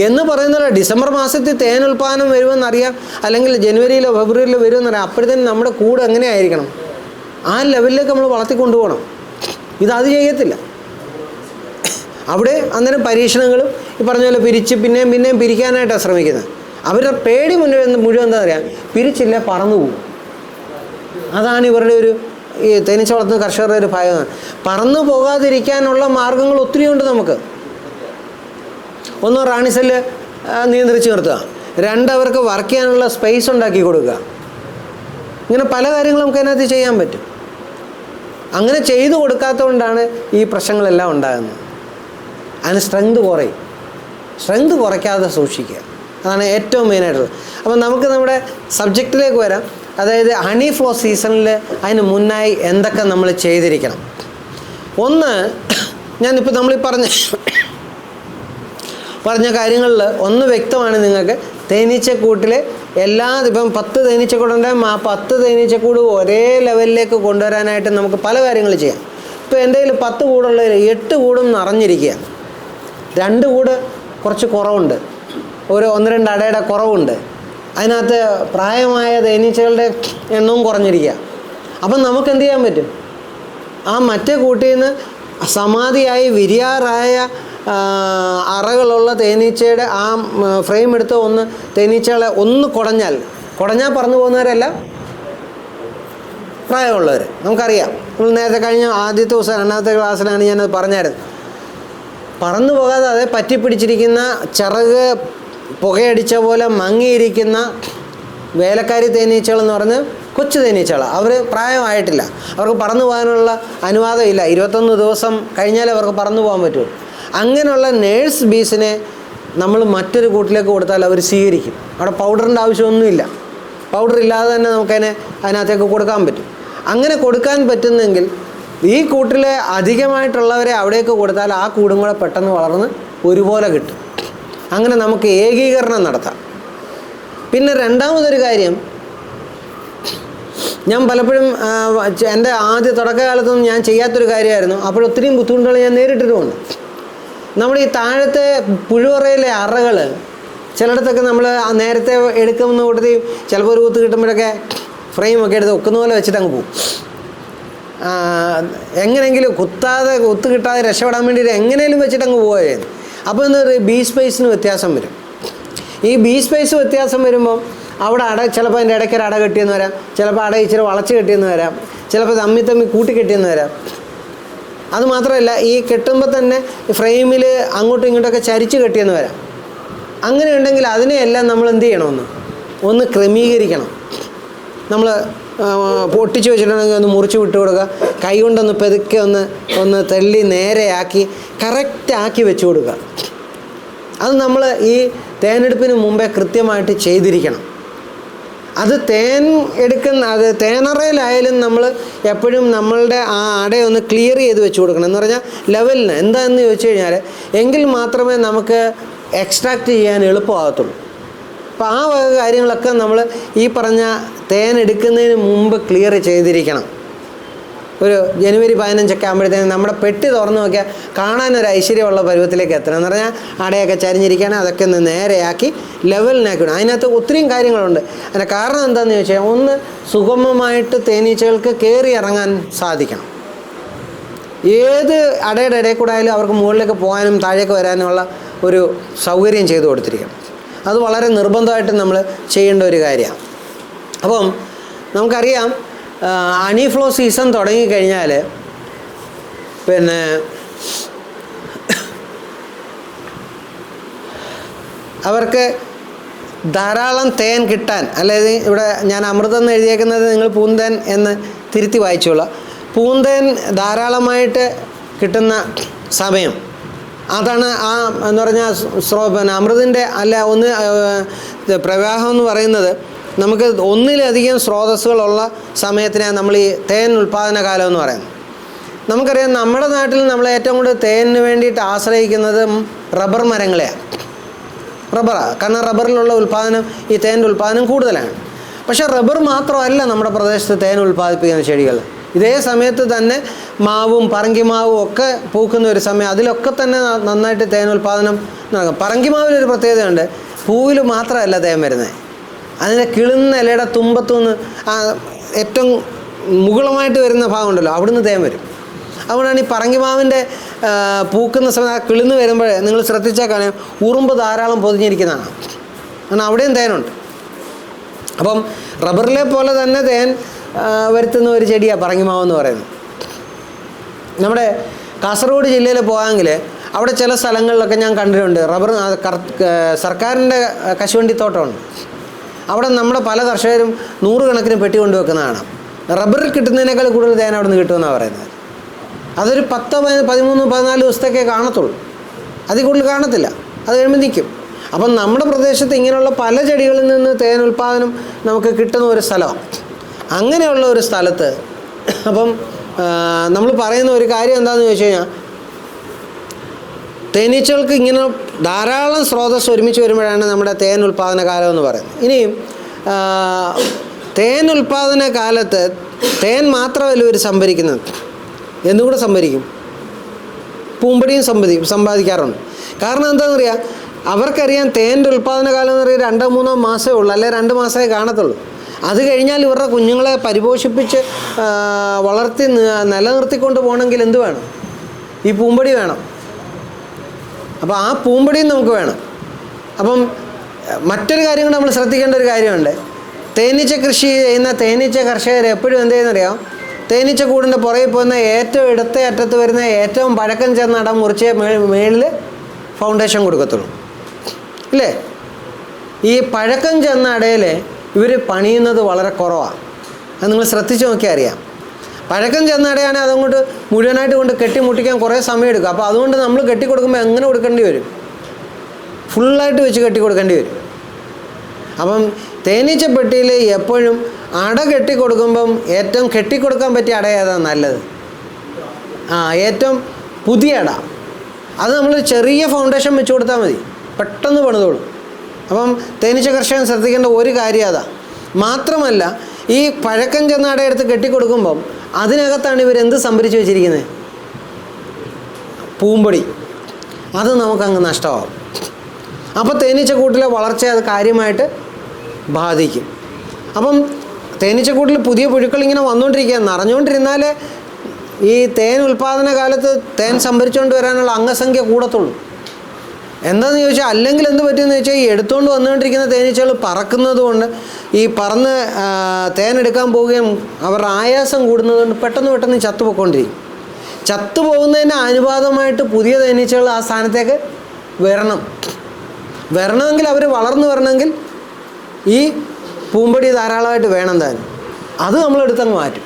എന്ന് പറയുന്നത് ഡിസംബർ മാസത്തിൽ തേൻ ഉൽപ്പാദനം വരുമെന്നറിയാം, അല്ലെങ്കിൽ ജനുവരിയിലോ ഫെബ്രുവരിയിലോ വരുമെന്നറിയാം. അപ്പോഴത്തേനും നമ്മുടെ കൂട് എങ്ങനെയായിരിക്കണം? ആ ലെവലിലേക്ക് നമ്മൾ വളർത്തിക്കൊണ്ടുപോകണം. അത് ചെയ്യത്തില്ല. അവിടെ അന്നേരം പരീക്ഷണങ്ങളും ഈ പറഞ്ഞ പോലെ പിരിച്ച് പിന്നെയും പിരിക്കാനായിട്ടാണ് ശ്രമിക്കുന്നത്. അവരുടെ പേടി മുഴുവൻ എന്താ പറയുക, പിരിച്ചില്ല പറന്നു പോകും. അതാണ് ഇവരുടെ ഈ തേനീച്ച വളർത്തുന്ന കർഷകരുടെ ഒരു ഭയമാണ്. പറന്നു പോകാതിരിക്കാനുള്ള മാർഗങ്ങൾ ഒത്തിരിയുണ്ട് നമുക്ക്. 1 റാണിസെല്ല് നിയന്ത്രിച്ച് നിർത്തുക, 2 അവർക്ക് വർക്ക് ചെയ്യാനുള്ള സ്പേസ് ഉണ്ടാക്കി കൊടുക്കുക. ഇങ്ങനെ പല കാര്യങ്ങളും നമുക്ക് അതിനകത്ത് ചെയ്യാൻ പറ്റും. അങ്ങനെ ചെയ്തു കൊടുക്കാത്തതുകൊണ്ടാണ് ഈ പ്രശ്നങ്ങളെല്ലാം ഉണ്ടാകുന്നത്. അതിന് സ്ട്രെങ്ത് കുറയും. സ്ട്രെങ്ത് കുറയ്ക്കാതെ സൂക്ഷിക്കുക, അതാണ് ഏറ്റവും മെയിനായിട്ടുള്ളത്. അപ്പം നമുക്ക് നമ്മുടെ സബ്ജക്റ്റിലേക്ക് വരാം. അതായത് ഹണി ഫ്ലോ സീസണിൽ അതിന് മുന്നായി എന്തൊക്കെ നമ്മൾ ചെയ്തിരിക്കണം. ഒന്ന്, ഞാനിപ്പോൾ നമ്മളീ പറഞ്ഞ കാര്യങ്ങളിൽ ഒന്ന് വ്യക്തമാണ് നിങ്ങൾക്ക്. തേനീച്ചക്കൂട്ടിൽ ഇപ്പം 10 തേനീച്ചക്കൂടുണ്ടെങ്കിൽ ആ 10 തേനീച്ചക്കൂട് ഒരേ ലെവലിലേക്ക് കൊണ്ടുവരാനായിട്ട് നമുക്ക് പല കാര്യങ്ങൾ ചെയ്യാം. ഇപ്പോൾ എൻ്റെ കയ്യിൽ 10 കൂടുള്ളതിൽ 8 കൂടും നിറഞ്ഞിരിക്കുക, 2 കൂട് കുറച്ച് കുറവുണ്ട്, 1-2 അടയുടെ കുറവുണ്ട്. അതിനകത്ത് പ്രായമായ തേനീച്ചകളുടെ എണ്ണവും കുറഞ്ഞിരിക്കുക. അപ്പം നമുക്ക് എന്ത് ചെയ്യാൻ പറ്റും? ആ മറ്റേ കൂട്ടിൽ നിന്ന് സമാധിയായി വിരിയാറായ അറകളുള്ള തേനീച്ചയുടെ ആ ഫ്രെയിം എടുത്ത് ഒന്ന് തേനീച്ചകളെ ഒന്ന് കുടഞ്ഞാൽ പറന്നു പോകുന്നവരല്ല പ്രായമുള്ളവർ. നമുക്കറിയാം, നമ്മൾ നേരത്തെ കഴിഞ്ഞ ആദ്യത്തെ ദിവസം 2ാമത്തെ ക്ലാസ്സിലാണ് ഞാനത് പറഞ്ഞായിരുന്നു. പറന്നു പോകാതെ അതേ പറ്റിപ്പിടിച്ചിരിക്കുന്ന ചിറക് പുകയടിച്ച പോലെ മങ്ങിയിരിക്കുന്ന വേലക്കാരി തേനീച്ചകളെന്ന് പറഞ്ഞ് കൊച്ചു തേനീച്ചകളാണ്. അവർ പ്രായമായിട്ടില്ല, അവർക്ക് പറന്നു പോകാനുള്ള അനുവാദമില്ല. 21 ദിവസം കഴിഞ്ഞാലേ അവർക്ക് പറന്നു പോകാൻ പറ്റുള്ളൂ. അങ്ങനെയുള്ള നേഴ്സ് ബീസിനെ നമ്മൾ മറ്റൊരു കൂട്ടിലേക്ക് കൊടുത്താൽ അവർ സ്വീകരിക്കും. അവിടെ പൗഡറിൻ്റെ ആവശ്യമൊന്നുമില്ല, പൗഡർ ഇല്ലാതെ തന്നെ അതിനകത്തേക്ക് കൊടുക്കാൻ പറ്റും. അങ്ങനെ കൊടുക്കാൻ പറ്റുന്നെങ്കിൽ ഈ കൂട്ടിലെ അധികമായിട്ടുള്ളവരെ അവിടേക്ക് കൊടുത്താൽ ആ കൂടും കൂടെ പെട്ടെന്ന് വളർന്ന് ഒരുപോലെ കിട്ടും. അങ്ങനെ നമുക്ക് ഏകീകരണം നടത്താം. പിന്നെ രണ്ടാമതൊരു കാര്യം, ഞാൻ പലപ്പോഴും എൻ്റെ ആദ്യ തുടക്കകാലത്തൊന്നും ഞാൻ ചെയ്യാത്തൊരു കാര്യമായിരുന്നു. അപ്പോഴൊത്തിരിയും ബുദ്ധിമുട്ടുകൾ ഞാൻ നേരിട്ടിട്ടുമുണ്ട്. നമ്മുടെ ഈ താഴത്തെ പുഴുവറയിലെ അറകൾ ചിലയിടത്തൊക്കെ നമ്മൾ നേരത്തെ എടുക്കുന്ന കൂട്ടത്തിൽ ചിലപ്പോൾ ഒരു കുത്ത് കിട്ടുമ്പോഴൊക്കെ ഫ്രെയിമൊക്കെ എടുത്ത് ഒക്കുന്ന പോലെ വെച്ചിട്ട് അങ്ങ് പോകും. എങ്ങനെയെങ്കിലും കുത്ത് കിട്ടാതെ രക്ഷപ്പെടാൻ വേണ്ടിയിട്ട് എങ്ങനെയും വെച്ചിട്ട് അങ്ങ് പോവുകയായിരുന്നു. അപ്പോൾ എന്നൊരു ബീ സ്പേസിന് വ്യത്യാസം വരും. ഈ ബീ സ്പേസ് വ്യത്യാസം വരുമ്പം അവിടെ ചിലപ്പോൾ അതിൻ്റെ ഇടയ്ക്കൊരു അട കെട്ടിയെന്ന് വരാം, ചിലപ്പോൾ ഇച്ചിരി വളച്ച് കെട്ടിയെന്ന് വരാം, ചിലപ്പോൾ തമ്മി കൂട്ടി കെട്ടിയെന്ന് വരാം. അതുമാത്രമല്ല, ഈ കെട്ടുമ്പോൾ തന്നെ ഫ്രെയിമിൽ അങ്ങോട്ടും ഇങ്ങോട്ടൊക്കെ ചരിച്ച് കെട്ടിയെന്ന് വരാം. അങ്ങനെ ഉണ്ടെങ്കിൽ അതിനെയെല്ലാം നമ്മൾ എന്ത് ചെയ്യണം, ഒന്ന് ക്രമീകരിക്കണം. നമ്മൾ പൊട്ടിച്ച് വെച്ചിട്ടുണ്ടെങ്കിൽ ഒന്ന് മുറിച്ച് വിട്ട് കൊടുക്കുക, കൈ കൊണ്ടൊന്ന് പെതുക്കെ ഒന്ന് തള്ളി നേരെയാക്കി കറക്റ്റാക്കി വെച്ച് കൊടുക്കുക. അത് നമ്മൾ ഈ തേനെടുപ്പിന് മുമ്പേ കൃത്യമായിട്ട് ചെയ്തിരിക്കണം. അത് തേനറയിലായാലും നമ്മൾ എപ്പോഴും നമ്മളുടെ ആ അടയൊന്ന് ക്ലിയർ ചെയ്ത് വെച്ച് കൊടുക്കണം. എന്ന് പറഞ്ഞാൽ ലെവലിന് എന്താണെന്ന് ചോദിച്ചു കഴിഞ്ഞാൽ എങ്കിൽ മാത്രമേ നമുക്ക് എക്സ്ട്രാക്റ്റ് ചെയ്യാൻ എളുപ്പമാകത്തുള്ളൂ. അപ്പോൾ ആ വക കാര്യങ്ങളൊക്കെ നമ്മൾ ഈ പറഞ്ഞ തേൻ എടുക്കുന്നതിന് മുമ്പ് ക്ലിയർ ചെയ്തിരിക്കണം. ഒരു ജനുവരി 15 ആകുമ്പോഴത്തേനും നമ്മുടെ പെട്ടി തുറന്ന് നോക്കിയാൽ കാണാനൊരു ഐശ്വര്യമുള്ള പരുവത്തിലേക്ക് എത്തണം. എന്ന് പറഞ്ഞാൽ അടയൊക്കെ ചരിഞ്ഞിരിക്കണം, അതൊക്കെ ഒന്ന് നേരെയാക്കി ലെവലിനാക്കി വിടണം. അതിനകത്ത് ഒത്തിരിയും കാര്യങ്ങളുണ്ട്. അതിൻ്റെ കാരണം എന്താണെന്ന് ചോദിച്ചാൽ, ഒന്ന് സുഗമമായിട്ട് തേനീച്ചകൾക്ക് കയറി ഇറങ്ങാൻ സാധിക്കണം. ഏത് അടയുടെ ഇടയിൽ കൂടെ ആയാലും അവർക്ക് മുകളിലേക്ക് പോകാനും താഴേക്ക് വരാനുമുള്ള ഒരു സൗകര്യം ചെയ്തു കൊടുത്തിരിക്കണം. അത് വളരെ നിർബന്ധമായിട്ട് നമ്മൾ ചെയ്യേണ്ട ഒരു കാര്യമാണ്. അപ്പം നമുക്കറിയാം, ഹണി ഫ്ലോ സീസൺ തുടങ്ങിക്കഴിഞ്ഞാൽ പിന്നെ അവർക്ക് ധാരാളം തേൻ കിട്ടാൻ, അതായത് ഇവിടെ ഞാൻ അമൃതം എന്ന് എഴുതിയേക്കുന്നത് നിങ്ങൾ പൂന്തേൻ എന്ന് തിരുത്തി വായിച്ചോളാം. പൂന്തേൻ ധാരാളമായിട്ട് കിട്ടുന്ന സമയം അതാണ്. ആ എന്ന് പറഞ്ഞാൽ പിന്നെ അമൃതിൻ്റെ പ്രവാഹം എന്ന് പറയുന്നത് നമുക്ക് ഒന്നിലധികം സ്രോതസ്സുകളുള്ള സമയത്തിനെ നമ്മൾ ഈ തേൻ ഉൽപ്പാദന കാലം എന്ന് പറയുന്നത്. നമുക്കറിയാം, നമ്മുടെ നാട്ടിൽ നമ്മൾ ഏറ്റവും കൂടുതൽ തേനിന് വേണ്ടിയിട്ട് ആശ്രയിക്കുന്നത് റബ്ബർ മരങ്ങളെയാണ്. റബ്ബറാണ്. കാരണം റബ്ബറിലുള്ള ഉൽപ്പാദനം, ഈ തേൻ്റെ ഉൽപ്പാദനം കൂടുതലാണ്. പക്ഷേ റബ്ബർ മാത്രമല്ല നമ്മുടെ പ്രദേശത്ത് തേൻ ഉൽപ്പാദിപ്പിക്കുന്ന ചെടികൾ. ഇതേ സമയത്ത് തന്നെ മാവും പറങ്കിമാവും ഒക്കെ പൂക്കുന്ന ഒരു സമയം, അതിലൊക്കെ തന്നെ നന്നായിട്ട് തേൻ ഉൽപ്പാദനം നടക്കും. പറങ്കിമാവിലൊരു പ്രത്യേകതയുണ്ട്, പൂവിൽ മാത്രമല്ല തേൻ വരുന്നത്, അതിൻ്റെ കിളുന്ന ഇലയുടെ തുമ്പത്തുനിന്ന് ഏറ്റവും മുകളമായിട്ട് വരുന്ന ഭാഗമുണ്ടല്ലോ, അവിടുന്ന് തേൻ വരും. അതുകൊണ്ടാണ് ഈ പറങ്കിമാവിൻ്റെ പൂക്കുന്ന സമയത്ത് ആ കിളിന്ന് വരുമ്പോൾ നിങ്ങൾ ശ്രദ്ധിച്ചാൽ കാണാം ഉറുമ്പ് ധാരാളം പൊതിഞ്ഞിരിക്കുന്നതാണ്. കാരണം അവിടെയും തേനുണ്ട്. അപ്പം റബ്ബറിലെ പോലെ തന്നെ തേൻ വരുത്തുന്ന ഒരു ചെടിയാണ് പറങ്കിമാവെന്ന് പറയുന്നത്. നമ്മുടെ കാസർഗോഡ് ജില്ലയിൽ പോകാമെങ്കിൽ അവിടെ ചില സ്ഥലങ്ങളിലൊക്കെ ഞാൻ കണ്ടിട്ടുണ്ട് റബ്ബർ സർക്കാരിൻ്റെ കശുവണ്ടിത്തോട്ടമുണ്ട്. അവിടെ നമ്മുടെ പല കർഷകരും 100 കണക്കിന് പെട്ടി കൊണ്ടുവെക്കുന്നതാണ്. റബ്ബറിൽ കിട്ടുന്നതിനേക്കാൾ കൂടുതൽ തേൻ അവിടെ നിന്ന് കിട്ടുമെന്നാണ് പറയുന്നത്. അതൊരു 10, 13, 14 ദിവസത്തേക്കേ കാണത്തുള്ളൂ, അതിൽ കൂടുതൽ കാണത്തില്ല. അത് കഴിയുമ്പോൾ നിൽക്കും. അപ്പം നമ്മുടെ പ്രദേശത്ത് ഇങ്ങനെയുള്ള പല ചെടികളിൽ നിന്ന് തേൻ ഉൽപ്പാദനം നമുക്ക് കിട്ടുന്ന ഒരു സ്ഥലമാണ്. അങ്ങനെയുള്ള ഒരു സ്ഥലത്ത് അപ്പം നമ്മൾ പറയുന്ന ഒരു കാര്യം എന്താണെന്ന് ചോദിച്ചു കഴിഞ്ഞാൽ, തേനീച്ചകൾക്ക് ഇങ്ങനെ ധാരാളം സ്രോതസ് ഒരുമിച്ച് വരുമ്പോഴാണ് നമ്മുടെ തേൻ ഉൽപ്പാദന കാലം എന്ന് പറയുന്നത്. ഇനിയും തേൻ ഉൽപ്പാദന കാലത്ത് തേൻ മാത്രമല്ല ഇവർ സംഭരിക്കുന്നത്, എന്നുകൂടെ സംഭരിക്കും, പൂമ്പടിയും സമ്പാദിക്കാറുണ്ട്. കാരണം എന്താണെന്നറിയാം, അവർക്കറിയാം തേൻ്റെ ഉൽപ്പാദന കാലം എന്ന് പറയുന്നത് 2-3 മാസമേ ഉള്ളൂ, അല്ലെങ്കിൽ 2 മാസമേ കാണത്തുള്ളൂ. അത് കഴിഞ്ഞാൽ ഇവരുടെ കുഞ്ഞുങ്ങളെ പരിപോഷിപ്പിച്ച് വളർത്തി നിലനിർത്തിക്കൊണ്ട് പോകണമെങ്കിൽ എന്ത് വേണം? ഈ പൂമ്പടി വേണം. അപ്പോൾ ആ പൂമ്പൊടിയും നമുക്ക് വേണം. അപ്പം മറ്റൊരു കാര്യം കൂടെ നമ്മൾ ശ്രദ്ധിക്കേണ്ട ഒരു കാര്യമുണ്ട്. തേനീച്ച കൃഷി ചെയ്യുന്ന തേനീച്ച കർഷകർ എപ്പോഴും എന്ത് ചെയ്യുന്നറിയാം, തേനീച്ച കൂടിൻ്റെ പുറകെ പോകുന്ന ഏറ്റവും ഇടത്തെ അറ്റത്ത് വരുന്ന ഏറ്റവും പഴക്കം ചെന്ന അടം മുറിച്ച് മേളിൽ ഫൗണ്ടേഷൻ കൊടുക്കത്തുള്ളൂ, ഇല്ലേ? ഈ പഴക്കം ചെന്ന അടയിൽ ഇവർ പണിയുന്നത് വളരെ കുറവാണ്. അത് നിങ്ങൾ ശ്രദ്ധിച്ച് നോക്കിയാൽ അറിയാം. പഴക്കം ചെന്ന അടയാണെങ്കിൽ അതങ്ങോട്ട് മുഴുവനായിട്ട് കൊണ്ട് കെട്ടിമുട്ടിക്കാൻ കുറേ സമയം എടുക്കും. അപ്പോൾ അതുകൊണ്ട് നമ്മൾ കെട്ടിക്കൊടുക്കുമ്പോൾ എങ്ങനെ കൊടുക്കേണ്ടി വരും? ഫുള്ളായിട്ട് വെച്ച് കെട്ടി കൊടുക്കേണ്ടി വരും. അപ്പം തേനീച്ചപ്പെട്ടിയിൽ എപ്പോഴും അട കെട്ടിക്കൊടുക്കുമ്പം ഏറ്റവും കെട്ടിക്കൊടുക്കാൻ പറ്റിയ അട ഏതാണ് നല്ലത്? ഏറ്റവും പുതിയ അട. അത് നമ്മൾ ചെറിയ ഫൗണ്ടേഷൻ വെച്ച് കൊടുത്താൽ മതി, പെട്ടെന്ന് പണിതോളും. അപ്പം തേനീച്ച കർഷകൻ ശ്രദ്ധിക്കേണ്ട ഒരു കാര്യം അതാ. മാത്രമല്ല, ഈ പഴക്കം ചെന്ന അട എടുത്ത് കെട്ടിക്കൊടുക്കുമ്പം അതിനകത്താണ് ഇവരെന്ത് സംഭരിച്ച് വെച്ചിരിക്കുന്നത്? പൂമ്പൊടി. അത് നമുക്കങ്ങ് നഷ്ടമാകും. അപ്പോൾ തേനീച്ചക്കൂട്ടിലെ വളർച്ചയെ അത് കാര്യമായിട്ട് ബാധിക്കും. അപ്പം തേനീച്ചക്കൂട്ടിൽ പുതിയ പുഴുക്കൾ ഇങ്ങനെ വന്നുകൊണ്ടിരിക്കുക, നിറഞ്ഞുകൊണ്ടിരുന്നാൽ ഈ തേൻ ഉൽപ്പാദന കാലത്ത് തേൻ സംഭരിച്ചുകൊണ്ട് വരാനുള്ള അംഗസംഖ്യ കൂടത്തുള്ളൂ. എന്താണെന്ന് ചോദിച്ചാൽ, അല്ലെങ്കിൽ എന്ത് പറ്റുമെന്ന് ചോദിച്ചാൽ, ഈ എടുത്തുകൊണ്ട് വന്നുകൊണ്ടിരിക്കുന്ന തേനീച്ചകൾ പറക്കുന്നത് കൊണ്ട് ഈ പറന്ന് തേൻ എടുക്കാൻ പോവുകയും അവരുടെ ആയാസം കൂടുന്നതുകൊണ്ട് പെട്ടെന്ന് ചത്തുപോയിക്കൊണ്ടിരിക്കും. ചത്തുപോകുന്നതിന് അനുപാതമായിട്ട് പുതിയ തേനീച്ചകൾ ആ സ്ഥാനത്തേക്ക് വരണമെങ്കിൽ അവർ വളർന്നു വരണമെങ്കിൽ ഈ പൂമ്പൊടി ധാരാളമായിട്ട് വേണം താനും. അത് നമ്മളെടുത്തങ്ങ് മാറ്റും.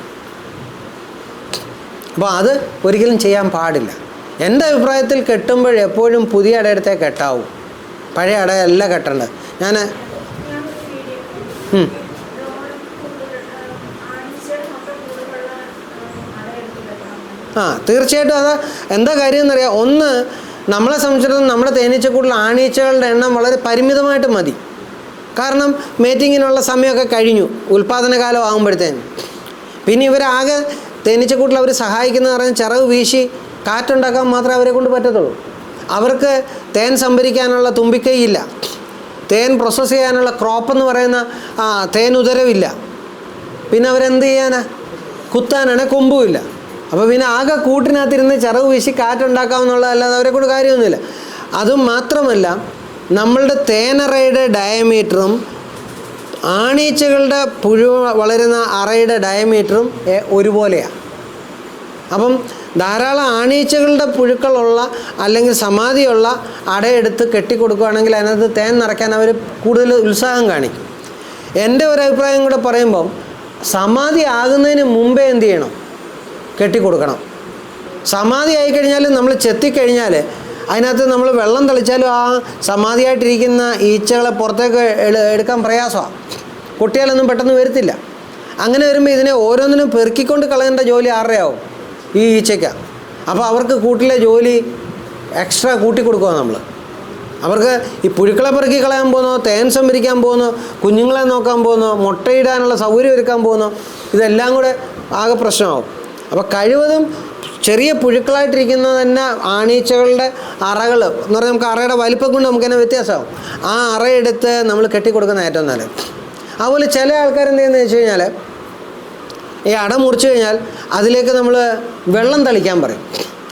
അപ്പോൾ അത് ഒരിക്കലും ചെയ്യാൻ പാടില്ല. എൻ്റെ അഭിപ്രായത്തിൽ കെട്ടുമ്പോൾ എപ്പോഴും പുതിയ അടയെടുത്തേ കെട്ടാവും, പഴയ അടയല്ല കെട്ടേണ്ടത്. ഞാൻ തീർച്ചയായിട്ടും അത് എന്താ കാര്യം എന്നറിയാം. ഒന്ന്, നമ്മളെ സംബന്ധിച്ചിടത്തോളം നമ്മുടെ തേനീച്ചക്കൂട്ടിൽ ആണീച്ചകളുടെ എണ്ണം വളരെ പരിമിതമായിട്ട് മതി. കാരണം മേറ്റിങ്ങിനുള്ള സമയമൊക്കെ കഴിഞ്ഞു, ഉൽപ്പാദന കാലം ആകുമ്പോഴത്തേന്. പിന്നെ ഇവരാകെ തേനീച്ചക്കൂട്ടിൽ അവർ സഹായിക്കുന്നതെന്ന് പറഞ്ഞാൽ ചിറക് വീശി കാറ്റുണ്ടാക്കാൻ മാത്രമേ അവരെ കൊണ്ട് പറ്റത്തുള്ളൂ. അവർക്ക് തേൻ സംഭരിക്കാനുള്ള തുമ്പിക്കൈയില്ല, തേൻ പ്രോസസ്സ് ചെയ്യാനുള്ള ക്രോപ്പ് എന്ന് പറയുന്ന തേൻ ഉദരവില്ല. പിന്നെ അവരെന്ത് ചെയ്യാനാ? കുത്താനാണ് കൊമ്പുമില്ല. അപ്പോൾ പിന്നെ ആകെ കൂട്ടിനകത്തിരുന്ന് ചിറക് വീശി കാറ്റുണ്ടാക്കാമെന്നുള്ളതല്ലാതെ അവരെ കൊണ്ട് കാര്യമൊന്നുമില്ല. അതും മാത്രമല്ല, നമ്മളുടെ തേനറയുടെ ഡയമീറ്ററും ആണീച്ചകളുടെ പുഴു വളരുന്ന അറയുടെ ഡയമീറ്ററും ഒരുപോലെയാണ്. അപ്പം ധാരാളം ആണീച്ചകളുടെ പുഴുക്കളുള്ള അല്ലെങ്കിൽ സമാധിയുള്ള അടയെടുത്ത് കെട്ടിക്കൊടുക്കുകയാണെങ്കിൽ അതിനകത്ത് തേൻ നിറയ്ക്കാൻ അവർ കൂടുതൽ ഉത്സാഹം കാണിക്കും. എൻ്റെ ഒരു അഭിപ്രായം കൂടെ പറയുമ്പം, സമാധി ആകുന്നതിന് മുമ്പേ എന്ത് ചെയ്യണം? കെട്ടിക്കൊടുക്കണം. സമാധി ആയിക്കഴിഞ്ഞാൽ, നമ്മൾ ചെത്തിക്കഴിഞ്ഞാൽ അതിനകത്ത് നമ്മൾ വെള്ളം തളിച്ചാലും ആ സമാധിയായിട്ടിരിക്കുന്ന ഈച്ചകളെ പുറത്തേക്ക് എടുക്കാൻ പ്രയാസമാണ്. കുട്ടികളൊന്നും പെട്ടെന്ന് വരത്തില്ല. അങ്ങനെ വരുമ്പോൾ ഇതിനെ ഓരോന്നിനും പെറുക്കിക്കൊണ്ട് കളയേണ്ട ജോലി ആരുടെയാവും? ഈ ഈച്ചയ്ക്കാണ്. അപ്പോൾ അവർക്ക് കൂട്ടിലെ ജോലി എക്സ്ട്രാ കൂട്ടിക്കൊടുക്കുക നമ്മൾ. അവർക്ക് ഈ പുഴുക്കളെ പെറുക്കി കളയാൻ പോകുന്നോ, തേൻ സംഭരിക്കാൻ പോകുന്നോ, കുഞ്ഞുങ്ങളെ നോക്കാൻ പോകുന്നോ, മുട്ടയിടാനുള്ള സൗകര്യം ഒരുക്കാൻ പോകുന്നോ, ഇതെല്ലാം കൂടെ ആകെ പ്രശ്നമാവും. അപ്പോൾ കഴിവതും ചെറിയ പുഴുക്കളായിട്ടിരിക്കുന്നത് തന്നെ ആണീച്ചകളുടെ അറകൾ എന്ന് പറഞ്ഞാൽ നമുക്ക് അറയുടെ വലിപ്പം കൊണ്ട് നമുക്ക് തന്നെ വ്യത്യാസമാവും. ആ അറയെടുത്ത് നമ്മൾ കെട്ടിക്കൊടുക്കുന്ന ഏറ്റവും നല്ലത്. അതുപോലെ ചില ആൾക്കാരെന്ത് ചെയ്യുന്നത് വെച്ച് കഴിഞ്ഞാൽ, ഈ അട മുറിച്ച് കഴിഞ്ഞാൽ അതിലേക്ക് നമ്മൾ വെള്ളം തളിക്കാൻ പറയും.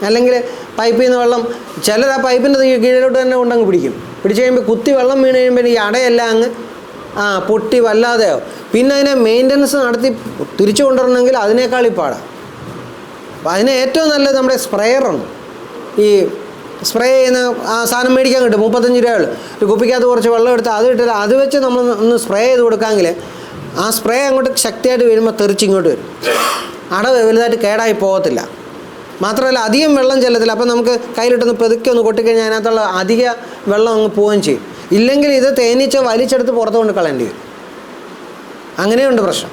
അല്ലെങ്കിൽ പൈപ്പിൽ നിന്ന് വെള്ളം, ചിലർ ആ പൈപ്പിൻ്റെ കീഴിലോട്ട് തന്നെ കൊണ്ടങ്ങ് പിടിച്ച് കഴിയുമ്പോൾ കുത്തി വെള്ളം വീണ് കഴിയുമ്പോൾ ഈ അടയെല്ലാം അങ്ങ് പൊട്ടി വല്ലാതെയാവും. പിന്നെ അതിനെ മെയിൻ്റനൻസ് നടത്തി തിരിച്ചു കൊണ്ടുവരണമെങ്കിൽ അതിനേക്കാൾ പാടാണ്. അപ്പോൾ അതിന് ഏറ്റവും നല്ലത് നമ്മുടെ സ്പ്രേയറുണ്ട്. ഈ സ്പ്രേ ചെയ്യുന്ന ആ സാധനം മേടിക്കാൻ കിട്ടും, 35 രൂപയുള്ളൂ. ഒരു കുപ്പിക്കകത്ത് കുറച്ച് വെള്ളം എടുത്ത് അത് ഇട്ടിട്ട് അത് വെച്ച് നമ്മൾ ഒന്ന് സ്പ്രേ ചെയ്ത് കൊടുക്കാമെങ്കിൽ ആ സ്പ്രേ അങ്ങോട്ട് ശക്തിയായിട്ട് വീഴുമ്പോൾ തെറിച്ചിങ്ങോട്ട് വരും. അട വലുതായിട്ട് കേടായി പോകത്തില്ല. മാത്രമല്ല അധികം വെള്ളം ചെല്ലത്തില്ല. അപ്പം നമുക്ക് കയ്യിലിട്ടൊന്ന് പെതുക്കി ഒന്ന് കൊട്ടിക്കഴിഞ്ഞാൽ അതിനകത്തുള്ള അധിക വെള്ളം അങ്ങ് പോവുകയും ചെയ്യും. ഇല്ലെങ്കിൽ ഇത് തേനീച്ച വലിച്ചെടുത്ത് പുറത്ത് കൊണ്ട് കളയേണ്ടി വരും. അങ്ങനെയുണ്ട് പ്രശ്നം.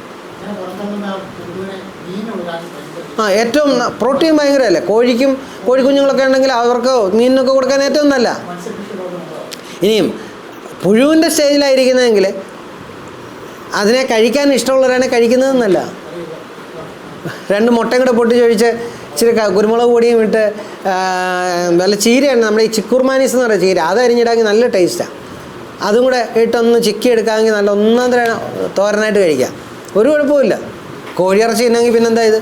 ഏറ്റവും പ്രോട്ടീൻ ഭയങ്കരമല്ലേ കോഴിക്കും. കോഴിക്കുഞ്ഞുങ്ങളൊക്കെ ഉണ്ടെങ്കിൽ അവർക്ക് മീനിനൊക്കെ കൊടുക്കാൻ ഏറ്റവും നല്ല. ഇനിയും പുഴുവിൻ്റെ സ്റ്റേജിലായിരിക്കുന്നതെങ്കിൽ അതിനെ കഴിക്കാൻ ഇഷ്ടമുള്ളവരാണ് കഴിക്കുന്നതെന്നല്ല. 2 മുട്ടയും കൂടെ പൊട്ടിച്ചൊഴിച്ച് ഇച്ചിരി കുരുമുളക് പൊടിയും ഇട്ട് നല്ല ചീരയാണ്, നമ്മുടെ ഈ ചിക്കുർമാനീസ് എന്ന് പറയുന്ന ചീര, അത് അരിഞ്ഞിടാമെങ്കിൽ നല്ല ടേസ്റ്റാണ്. അതും കൂടെ ഇട്ടൊന്ന് ചിക്കി എടുക്കാമെങ്കിൽ നല്ല ഒന്നാം തരം തോരനായിട്ട് കഴിക്കാം, ഒരു കുഴപ്പമില്ല. കോഴിയിറച്ചി ഉണ്ടെങ്കിൽ പിന്നെന്താ ഇത്,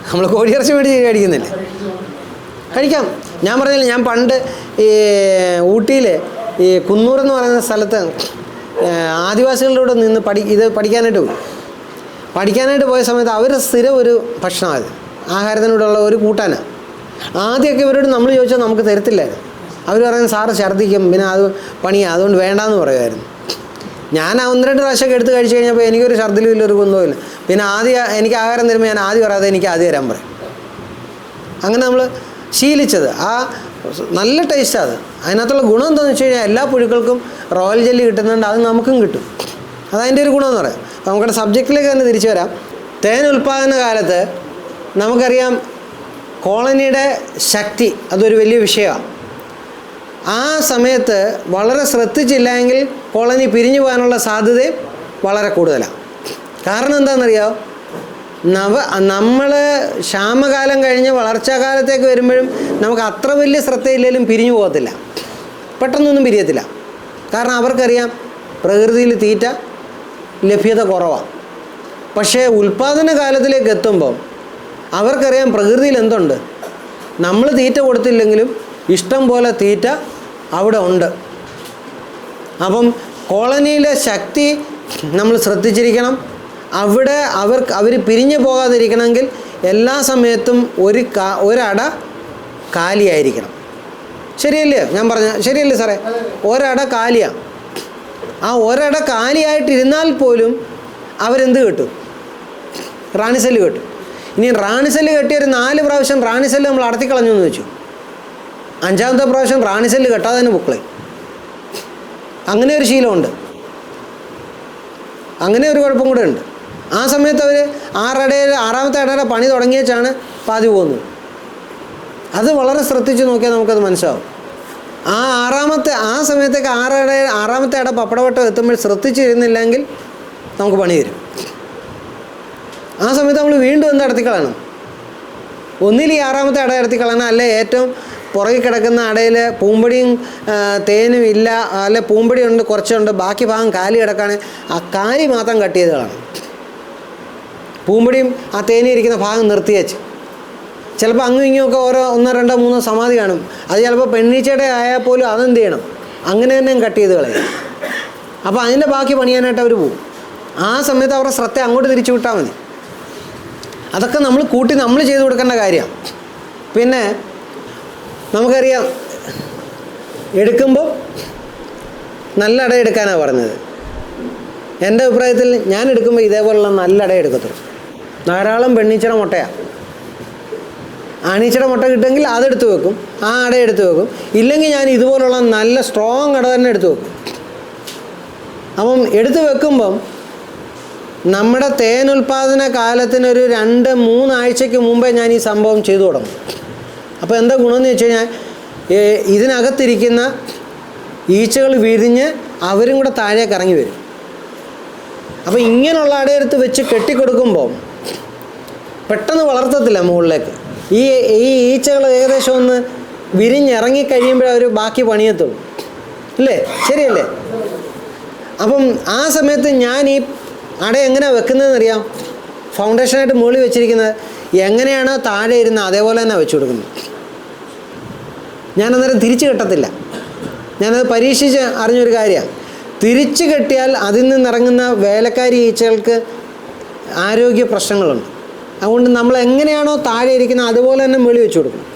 നമ്മൾ കോഴിയിറച്ചി മേടിച്ച് കഴിക്കുന്നില്ലേ? കഴിക്കാം. ഞാൻ പറഞ്ഞില്ല, ഞാൻ പണ്ട് ഈ ഊട്ടിയിൽ ഈ കുന്നൂർ എന്ന് പറയുന്ന സ്ഥലത്ത് ആദിവാസികളുടെ കൂടെ നിന്ന് പഠിക്കാനായിട്ട് പോയ സമയത്ത് അവർ സ്ഥിരം ഒരു ഭക്ഷണമാണ് ആഹാരത്തിനോടുള്ള ഒരു കൂട്ടാനാണ്. ആദ്യമൊക്കെ ഇവരോട് നമ്മൾ ചോദിച്ചാൽ നമുക്ക് തരത്തില്ലായിരുന്നു. അവർ പറയുന്നത് സാറ് ഛർദ്ദിക്കും, പിന്നെ അത് പണിയാണ്, അതുകൊണ്ട് വേണ്ടാന്ന് പറയുമായിരുന്നു. ഞാൻ 1-2 പ്രാവശ്യമൊക്കെ എടുത്ത് കഴിച്ച് കഴിഞ്ഞപ്പോൾ എനിക്കൊരു ഛർദ്ദിലും ഇല്ല, ഒരു കുന്തവും ഇല്ല. പിന്നെ എനിക്ക് ആഹാരം തരുമ്പോൾ ഞാൻ ആദ്യം പറയാതെ എനിക്ക് ആദ്യം തരാൻ പറയും. അങ്ങനെ നമ്മൾ ശീലിച്ചത്. നല്ല ടേസ്റ്റാണ് അത്. അതിനകത്തുള്ള ഗുണം എന്താണെന്ന് വെച്ച് കഴിഞ്ഞാൽ എല്ലാ പുഴുക്കൾക്കും റോയൽ ജെല്ലി കിട്ടുന്നുണ്ട്, അത് നമുക്കും കിട്ടും. അതതിൻ്റെ ഒരു ഗുണമെന്ന് പറയാം. അപ്പോൾ നമ്മുടെ സബ്ജക്റ്റിലേക്ക് തന്നെ തിരിച്ചു വരാം. തേൻ ഉൽപ്പാദന കാലത്ത് നമുക്കറിയാം കോളനിയുടെ ശക്തി അതൊരു വലിയ വിഷയമാണ്. ആ സമയത്ത് വളരെ ശ്രദ്ധിച്ചില്ലെങ്കിൽ കോളനി പിരിഞ്ഞു പോകാനുള്ള സാധ്യതയും വളരെ കൂടുതലാണ്. കാരണം എന്താണെന്നറിയാമോ? നമ്മൾ ക്ഷാമകാലം കഴിഞ്ഞ് വളർച്ചാകാലത്തേക്ക് വരുമ്പോഴും നമുക്ക് അത്ര വലിയ ശ്രദ്ധയില്ലെങ്കിലും പിരിഞ്ഞു പോകത്തില്ല, പെട്ടെന്നൊന്നും പിരിയത്തില്ല. കാരണം അവർക്കറിയാം പ്രകൃതിയിൽ തീറ്റ ലഭ്യത കുറവാണ്. പക്ഷേ ഉൽപ്പാദന കാലത്തിലേക്ക് എത്തുമ്പോൾ അവർക്കറിയാം പ്രകൃതിയിൽ എന്തുണ്ട്, നമ്മൾ തീറ്റ കൊടുത്തില്ലെങ്കിലും ഇഷ്ടം പോലെ തീറ്റ അവിടെ ഉണ്ട്. അപ്പം കോളനിയിലെ ശക്തി നമ്മൾ ശ്രദ്ധിച്ചിരിക്കണം. അവിടെ അവർ പിരിഞ്ഞു പോകാതിരിക്കണമെങ്കിൽ എല്ലാ സമയത്തും ഒരട കാലിയായിരിക്കണം. ശരിയല്ലേ ഞാൻ പറഞ്ഞ? ശരിയല്ലേ സാറേ? ഒരട കാലിയാണ്. ആ ഒരട കാലിയായിട്ടിരുന്നാൽ പോലും അവരെന്ത് കിട്ടും? റാണിസെല്ല് കിട്ടും. ഇനി റാണിസെല്ല് കെട്ടിയൊരു 4 പ്രാവശ്യം റാണിസെല്ല് നമ്മൾ അടത്തിക്കളഞ്ഞു എന്ന് വെച്ചു, 5-ാമത്തെ പ്രാവശ്യം റാണിസെല്ല് കെട്ടാതെ തന്നെ പൊക്കളെ. അങ്ങനെ ഒരു ശീലമുണ്ട്, അങ്ങനെ ഒരു കുഴപ്പം കൂടെ ഉണ്ട്. ആ സമയത്ത് അവർ 6ാമത്തെ അടയുടെ പണി തുടങ്ങിയേച്ചാണ് പാതി പോകുന്നത്. അത് വളരെ ശ്രദ്ധിച്ച് നോക്കിയാൽ നമുക്കത് മനസ്സിലാവും. ആ സമയത്തേക്ക് 6ാമത്തെ അട പപ്പടവട്ടം എത്തുമ്പോൾ ശ്രദ്ധിച്ചിരുന്നില്ലെങ്കിൽ നമുക്ക് പണി തരും. ആ സമയത്ത് നമ്മൾ വീണ്ടും എന്ത് അടത്തിക്കളയണം? ഒന്നിൽ ഈ 6ാമത്തെ അട അടത്തിക്കളയണം, അല്ലെ ഏറ്റവും പുറകിൽ കിടക്കുന്ന അടയിൽ പൂമ്പൊടിയും തേനും ഇല്ല, അല്ലെ പൂമ്പൊടി ഉണ്ട് കുറച്ചുണ്ട്, ബാക്കി ഭാഗം കാലി കിടക്കുകയാണ്, ആ കാലി മാത്രം കട്ട് ചെയ്ത് കളയണം. പൂമ്പൊടിയും ആ തേനും ഇരിക്കുന്ന ഭാഗം നിർത്തിയേച്ച്. ചിലപ്പോൾ അങ്ങും ഇങ്ങുമൊക്കെ 1, 2, 3 സമാധി കാണും. അത് ചിലപ്പോൾ പെണ്ണീച്ചയുടെ ആയാൽ പോലും അതെന്ത് ചെയ്യണം? അങ്ങനെ തന്നെ കട്ട് ചെയ്ത് കളയും. അപ്പോൾ അതിൻ്റെ ബാക്കി പണിയാനായിട്ട് അവർ പോകും. ആ സമയത്ത് അവരുടെ ശ്രദ്ധ അങ്ങോട്ട് തിരിച്ചു വിട്ടാൽ മതി. അതൊക്കെ നമ്മൾ ചെയ്തു കൊടുക്കേണ്ട കാര്യമാണ്. പിന്നെ നമുക്കറിയാം എടുക്കുമ്പോൾ നല്ല അട എടുക്കാനാണ് പറഞ്ഞത്. എൻ്റെ അഭിപ്രായത്തിൽ ഞാൻ എടുക്കുമ്പോൾ ഇതേപോലുള്ള നല്ല അട എടുക്കത്തുള്ളൂ. ധാരാളം പെണ്ണീച്ചയുടെ മുട്ടയാണ്. ആണീച്ചയുടെ മുട്ട കിട്ടുമെങ്കിൽ അതെടുത്ത് വെക്കും, ആ അട എടുത്ത് വെക്കും. ഇല്ലെങ്കിൽ ഞാൻ ഇതുപോലുള്ള നല്ല സ്ട്രോങ് അട തന്നെ എടുത്ത് വെക്കും. അപ്പം എടുത്ത് വെക്കുമ്പം നമ്മുടെ തേൻ ഉൽപ്പാദന കാലത്തിനൊരു 2-3 ആഴ്ചയ്ക്ക് മുമ്പേ ഞാൻ ഈ സംഭവം ചെയ്തു തുടങ്ങും. അപ്പോൾ എന്താ ഗുണമെന്ന് വെച്ച് കഴിഞ്ഞാൽ ഇതിനകത്തിരിക്കുന്ന ഈച്ചകൾ വിരിഞ്ഞ് അവരും കൂടെ താഴേക്ക് ഇറങ്ങി വരും. അപ്പോൾ ഇങ്ങനെയുള്ള അടയെടുത്ത് വെച്ച് കെട്ടിക്കൊടുക്കുമ്പോൾ പെട്ടെന്ന് വളർത്തത്തില്ല മുകളിലേക്ക്. ഈ ഈച്ചകൾ ഏകദേശം ഒന്ന് വിരിഞ്ഞിറങ്ങിക്കഴിയുമ്പോഴേ അവർ ബാക്കി പണിയത്തുള്ളൂ, അല്ലേ? ശരിയല്ലേ? അപ്പം ആ സമയത്ത് ഞാൻ ഈ അട എങ്ങനെയാണ് വെക്കുന്നതെന്ന് അറിയാം. ഫൗണ്ടേഷനായിട്ട് മുകളിൽ വെച്ചിരിക്കുന്നത് എങ്ങനെയാണോ താഴെ ഇരുന്നത് അതേപോലെ തന്നെ വെച്ച് കൊടുക്കുന്നത്. ഞാനന്നേരം തിരിച്ച് കെട്ടത്തില്ല. ഞാനത് പരീക്ഷിച്ച് അറിഞ്ഞൊരു കാര്യമാണ്. തിരിച്ച് കെട്ടിയാൽ അതിൽ നിന്നിറങ്ങുന്ന വേലക്കാരി ഈച്ചകൾക്ക് ആരോഗ്യ പ്രശ്നങ്ങളുണ്ട്. അതുകൊണ്ട് നമ്മൾ എങ്ങനെയാണോ താഴെ ഇരിക്കുന്നത് അതുപോലെ തന്നെ മുകളിൽ വെച്ച് കൊടുക്കണം.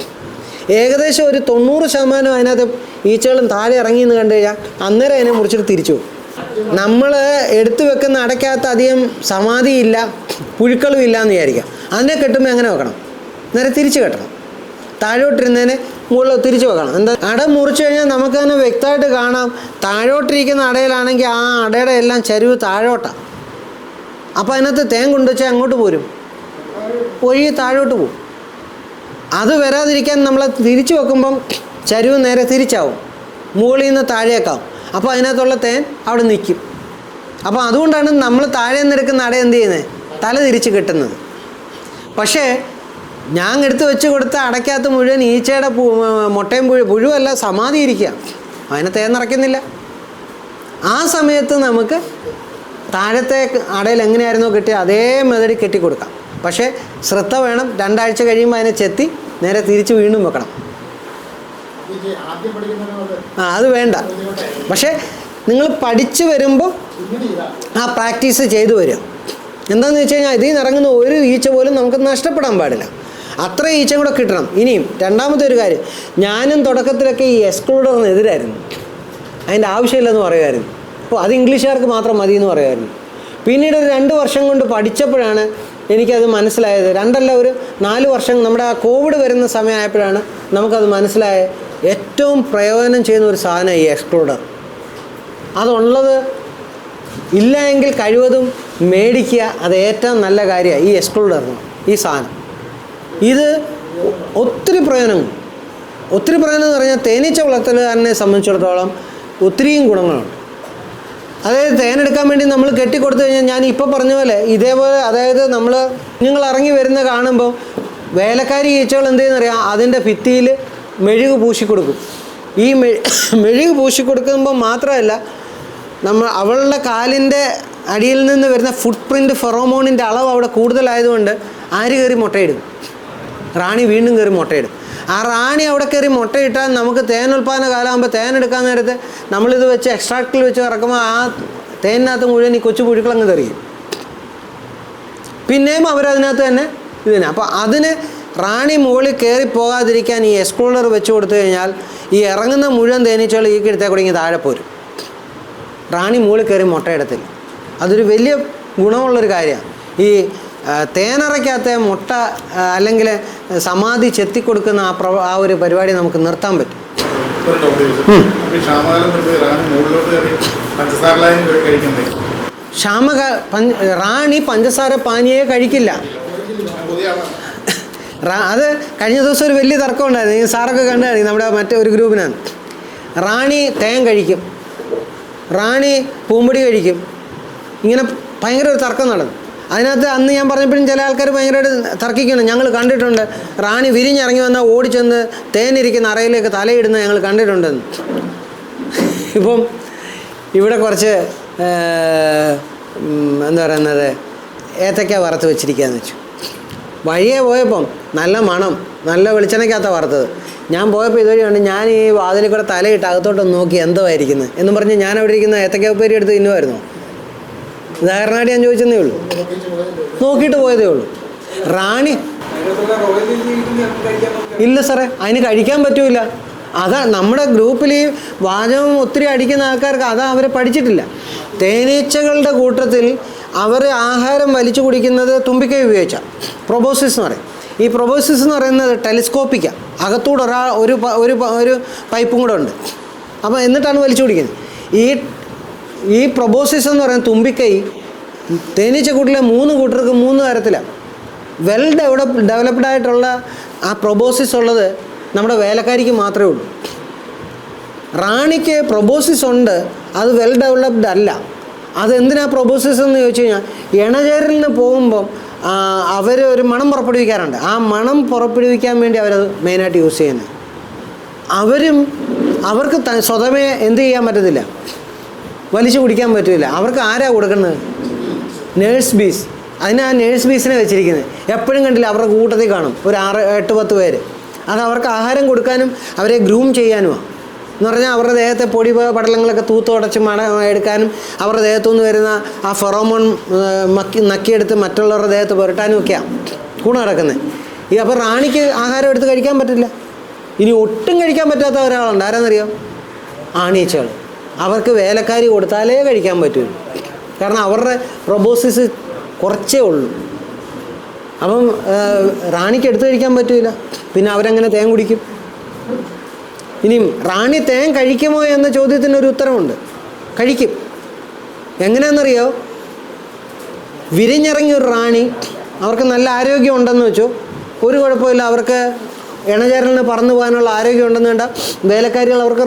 ഏകദേശം ഒരു 90% അതിനകത്ത് ഈച്ചകളും താഴെ ഇറങ്ങിയെന്ന് കണ്ടു കഴിഞ്ഞാൽ അന്നേരം അതിനെ മുറിച്ചിട്ട് തിരിച്ചു പോകും. നമ്മൾ എടുത്തു വെക്കുന്ന അടയ്ക്കകത്ത് അധികം സമാധിയില്ല, പുഴുക്കളും ഇല്ല എന്ന് വിചാരിക്കാം. അതിനെ കെട്ടുമ്പോൾ എങ്ങനെ വെക്കണം? നേരെ തിരിച്ച് കെട്ടണം. താഴോട്ടിരുന്നതിനെ മുകളിൽ തിരിച്ച് വെക്കണം. എന്താ, അട മുറിച്ച് കഴിഞ്ഞാൽ നമുക്ക് തന്നെ വ്യക്തമായിട്ട് കാണാം. താഴോട്ടിരിക്കുന്ന അടയിലാണെങ്കിൽ ആ അടയുടെ എല്ലാം ചരിവ് താഴോട്ടാണ്. അപ്പോൾ അതിനകത്ത് തേൻ കൊണ്ടുവച്ചാൽ അങ്ങോട്ട് പോരും, ഒഴുകി താഴോട്ട് പോകും. അത് വരാതിരിക്കാൻ നമ്മൾ തിരിച്ചു വെക്കുമ്പം ചരിവ് നേരെ തിരിച്ചാവും, മുകളിൽ നിന്ന് താഴേക്കാവും. അപ്പോൾ അതിനകത്തുള്ള തേൻ അവിടെ നിൽക്കും. അപ്പോൾ അതുകൊണ്ടാണ് നമ്മൾ താഴെ നിന്നെടുക്കുന്ന അട എന്ത് ചെയ്യുന്നത്? തല തിരിച്ച് കിട്ടുന്നത്. പക്ഷേ ഞാൻ എടുത്ത് വെച്ച് കൊടുത്ത അടയ്ക്കകത്ത് മുഴുവൻ ഈച്ചയുടെ മുട്ടയും പുഴുവല്ല സമാധി ഇരിക്കുക, അതിനെ തേൻ നിറയ്ക്കുന്നില്ല. ആ സമയത്ത് നമുക്ക് താഴത്തെ അടയിൽ എങ്ങനെയായിരുന്നോ കെട്ടി അതേ മെതടി കെട്ടിക്കൊടുക്കാം. പക്ഷേ ശ്രദ്ധ വേണം. 2 ആഴ്ച കഴിയുമ്പോൾ അതിനെ ചെത്തി നേരെ തിരിച്ച് വീണ്ടും വെക്കണം. അത് വേണ്ട. പക്ഷേ നിങ്ങൾ പഠിച്ചു വരുമ്പോൾ ആ പ്രാക്ടീസ് ചെയ്തു വരും. എന്താണെന്ന് വെച്ച് കഴിഞ്ഞാൽ ഇതിൽ നിന്ന് ഇറങ്ങുന്ന ഒരു ഈച്ച പോലും നമുക്ക് നഷ്ടപ്പെടാൻ പാടില്ല. അത്ര ഈച്ച കൂടെ കിട്ടണം. ഇനിയും രണ്ടാമത്തെ ഒരു കാര്യം, ഞാനും തുടക്കത്തിലൊക്കെ ഈ എക്സ്ക്ലൂഡറിന് എതിരായിരുന്നു. അതിൻ്റെ ആവശ്യമില്ലെന്ന് പറയുമായിരുന്നു. അപ്പോൾ അത് ഇംഗ്ലീഷുകാർക്ക് മാത്രം മതി എന്ന് പറയുമായിരുന്നു. പിന്നീട് ഒരു 2 വർഷം കൊണ്ട് പഠിച്ചപ്പോഴാണ് എനിക്കത് മനസ്സിലായത്. 2 അല്ല, ഒരു 4 വർഷം നമ്മുടെ ആ കോവിഡ് വരുന്ന സമയമായപ്പോഴാണ് നമുക്കത് മനസ്സിലായത്. ഏറ്റവും പ്രയോജനം ചെയ്യുന്ന ഒരു സാധനം ഈ എക്സ്ക്ലൂഡർ. അതുള്ളത് ഇല്ല എങ്കിൽ കഴിവതും മേടിക്കുക. അത് ഏറ്റവും നല്ല കാര്യമാണ് ഈ എക്സ്ക്ലൂഡറിന്, ഈ സാധനം. ഇത് ഒത്തിരി പ്രയോജനം എന്ന് പറഞ്ഞാൽ തേനീച്ച വളർത്തലുകാരനെ സംബന്ധിച്ചിടത്തോളം ഒത്തിരിയും ഗുണങ്ങളുണ്ട്. അതായത് തേനെടുക്കാൻ വേണ്ടി നമ്മൾ കെട്ടിക്കൊടുത്തു കഴിഞ്ഞാൽ ഞാൻ ഇപ്പോൾ പറഞ്ഞ പോലെ ഇതേപോലെ, അതായത് നിങ്ങൾ ഇറങ്ങി വരുന്ന കാണുമ്പോൾ വേലക്കാരി ഈച്ചകൾ എന്ത് ചെയ്യുന്നറിയാം, അതിൻ്റെ ഭിത്തിയിൽ മെഴുക് പൂശിക്കൊടുക്കും. ഈ മെഴുക് പൂശിക്കൊടുക്കുമ്പോൾ മാത്രമല്ല, അവളുടെ കാലിൻ്റെ അടിയിൽ നിന്ന് വരുന്ന ഫുട് പ്രിൻ്റ് ഫെറോമോണിൻ്റെ അളവ് അവിടെ കൂടുതലായതുകൊണ്ട് ആര് കയറി മുട്ടയിടും? റാണി വീണ്ടും കയറി മുട്ടയിടും. ആ റാണി അവിടെ കയറി മുട്ടയിട്ടാൽ നമുക്ക് തേൻ ഉൽപ്പാദന കാലമാകുമ്പോൾ തേൻ എടുക്കാൻ നേരത്ത് നമ്മളിത് വെച്ച് എക്സ്ട്രാക്റ്റിൽ വെച്ച് ഇറക്കുമ്പോൾ ആ തേനിനകത്ത് മുഴുവൻ ഈ കൊച്ചു പുഴുക്കളങ്ങ് തെറിയും. പിന്നെയും അവരതിനകത്ത് തന്നെ ഇതിനെ. അപ്പോൾ അതിന് റാണി മുകളിൽ കയറി പോകാതിരിക്കാൻ ഈ എക്സ്ക്ലൂഡർ വെച്ച് കൊടുത്തു കഴിഞ്ഞാൽ ഈ ഇറങ്ങുന്ന മുഴുവൻ തേനീച്ചകൾ ഈ കിടത്തേ കുടുങ്ങി താഴെ പോരും. റാണി മുകളിൽ കയറി മുട്ടയിടത്തില്ല. അതൊരു വലിയ ഗുണമുള്ളൊരു കാര്യമാണ്. ഈ തേനറയ്ക്കകത്തെ മുട്ട അല്ലെങ്കിൽ സമാധി ചെത്തിക്കൊടുക്കുന്ന ആ ഒരു പരിപാടി നമുക്ക് നിർത്താൻ പറ്റും. റാണി പഞ്ചസാര പാനീയേ കഴിക്കില്ല. അത് കഴിഞ്ഞ ദിവസം ഒരു വലിയ തർക്കം ഉണ്ടായിരുന്നു. ഈ സാറൊക്കെ കണ്ടാണ്, നമ്മുടെ മറ്റേ ഒരു ഗ്രൂപ്പിനാണ്. റാണി തേൻ കഴിക്കും, റാണി പൂമ്പൊടി കഴിക്കും. ഇങ്ങനെ ഭയങ്കര ഒരു തർക്കം നടന്നു. അതിനകത്ത് അന്ന് ഞാൻ പറഞ്ഞപ്പോഴും ചില ആൾക്കാർ ഭയങ്കരമായിട്ട് തർക്കിക്കണം. ഞങ്ങൾ കണ്ടിട്ടുണ്ട് റാണി വിരിഞ്ഞിറങ്ങി വന്നാൽ ഓടിച്ചെന്ന് തേനിരിക്കുന്ന അറയിലേക്ക് തലയിടുന്നത് ഞങ്ങൾ കണ്ടിട്ടുണ്ടെന്ന്. ഇപ്പം ഇവിടെ കുറച്ച് എന്താ പറയുന്നത്, ഏത്തക്ക വറുത്ത് വെച്ചിരിക്കുകയെന്ന് വെച്ചു. വഴിയെ പോയപ്പം നല്ല മണം, നല്ല വെളിച്ചെണ്ണയ്ക്കകത്താണ് വറുത്തത്. ഞാൻ പോയപ്പോൾ ഇതുവഴി കണ്ട് ഞാൻ ഈ വാതിലിൽ കൂടെ തലയിട്ട് അകത്തോട്ടൊന്ന് നോക്കി എന്തോ ആയിരിക്കുന്നത് എന്നും പറഞ്ഞ് ഞാൻ അവിടെ ഇരിക്കുന്ന ഏത്തക്ക ഉപ്പേരി എടുത്ത് തിന്നുമായിരുന്നു. ഉദാഹരണമായിട്ട് ഞാൻ ചോദിച്ചതേ ഉള്ളൂ, നോക്കിയിട്ട് പോയതേ ഉള്ളൂ. റാണി ഇല്ല സാറേ, അതിന് കഴിക്കാൻ പറ്റൂല. അതാ നമ്മുടെ ഗ്രൂപ്പിൽ ഈ വാചകം ഒത്തിരി അടിക്കുന്ന ആൾക്കാർക്ക് അതാ അവരെ പഠിച്ചിട്ടില്ല. തേനീച്ചകളുടെ കൂട്ടത്തിൽ അവർ ആഹാരം വലിച്ചു കുടിക്കുന്നത് തുമ്പിക്കൈ ഉപയോഗിച്ചാൽ പ്രൊബോസിസ് എന്ന് പറയും. ഈ പ്രൊബോസിസ് എന്ന് പറയുന്നത് ടെലിസ്കോപ്പിക്കാണ്. അകത്തൂടെ ഒരു പൈപ്പും കൂടെ ഉണ്ട്. അപ്പോൾ എന്നിട്ടാണ് വലിച്ചു കുടിക്കുന്നത്. ഈ പ്രൊബോസിസ് എന്ന് പറയുന്ന തുമ്പിക്കൈ തേനീച്ചക്കൂട്ടിലെ 3 കൂട്ടർക്ക് 3 തരത്തിലാണ്. വെൽ ഡെവലപ്ഡ് ആയിട്ടുള്ള ആ പ്രൊബോസിസ് ഉള്ളത് നമ്മുടെ വേലക്കാരിക്ക് മാത്രമേ ഉള്ളൂ. റാണിക്ക് പ്രൊബോസിസ് ഉണ്ട്, അത് വെൽ ഡെവലപ്ഡ് അല്ല. അതെന്തിനാ പ്രൊബോസിസ് എന്ന് ചോദിച്ചു കഴിഞ്ഞാൽ, ഇണചേരലിന് പോകുമ്പം അവർ ഒരു മണം പുറപ്പെടുവിക്കാറുണ്ട്. ആ മണം പുറപ്പെടുവിക്കാൻ വേണ്ടി അവരത് മെയിനായിട്ട് യൂസ് ചെയ്യുന്നത്. അവർക്ക് സ്വതമേ എന്ത് ചെയ്യാൻ പറ്റത്തില്ല, വലിച്ചു കുടിക്കാൻ പറ്റില്ല. അവർക്ക് ആരാ കൊടുക്കുന്നത്? നേഴ്സ് ബീസ്. അതിന് ആ നേഴ്സ് ബീസിനെ വെച്ചിരിക്കുന്നത്. എപ്പോഴും കണ്ടില്ല, അവരുടെ കൂട്ടത്തിൽ കാണും ഒരു 6-8-10 പേര്. അത് അവർക്ക് ആഹാരം കൊടുക്കാനും അവരെ ഗ്രൂം ചെയ്യാനുമാണ്. എന്ന് പറഞ്ഞാൽ അവരുടെ ദേഹത്തെ പൊടി പടലങ്ങളൊക്കെ തൂത്തുടച്ച് എടുക്കാനും അവരുടെ ദേഹത്തുനിന്ന് വരുന്ന ആ ഫെറോമോൺ നക്കിയെടുത്ത് മറ്റുള്ളവരുടെ ദേഹത്ത് പുരട്ടാനും ഒക്കെയാണ് കൂടെ നടക്കുന്നത്. അപ്പോൾ റാണിക്ക് ആഹാരം എടുത്ത് കഴിക്കാൻ പറ്റില്ല. ഇനി ഒട്ടും കഴിക്കാൻ പറ്റാത്ത ഒരാളുണ്ട്, ആരാന്നറിയാം? ആണീച്ചകൾ. അവർക്ക് വേലക്കാരി കൊടുത്താലേ കഴിക്കാൻ പറ്റുള്ളൂ. കാരണം അവരുടെ പ്രൊബോസിസ് കുറച്ചേ ഉള്ളൂ. അപ്പം റാണിക്ക് എടുത്ത് കഴിക്കാൻ പറ്റില്ല. പിന്നെ അവരെങ്ങനെ തേൻ കുടിക്കും? ഇനിയും റാണി തേൻ കഴിക്കുമോ എന്ന ചോദ്യത്തിനൊരു ഉത്തരമുണ്ട്. കഴിക്കും. എങ്ങനെയാണെന്നറിയോ? വിരിഞ്ഞിറങ്ങിയൊരു റാണി, അവർക്ക് നല്ല ആരോഗ്യം ഉണ്ടെന്ന് വെച്ചോ, ഒരു കുഴപ്പമില്ല, അവർക്ക് ഇണചേരലിന് പറന്നു പോകാനുള്ള ആരോഗ്യം ഉണ്ടെന്ന് വേണ്ട, വേലക്കാരികൾ അവർക്ക്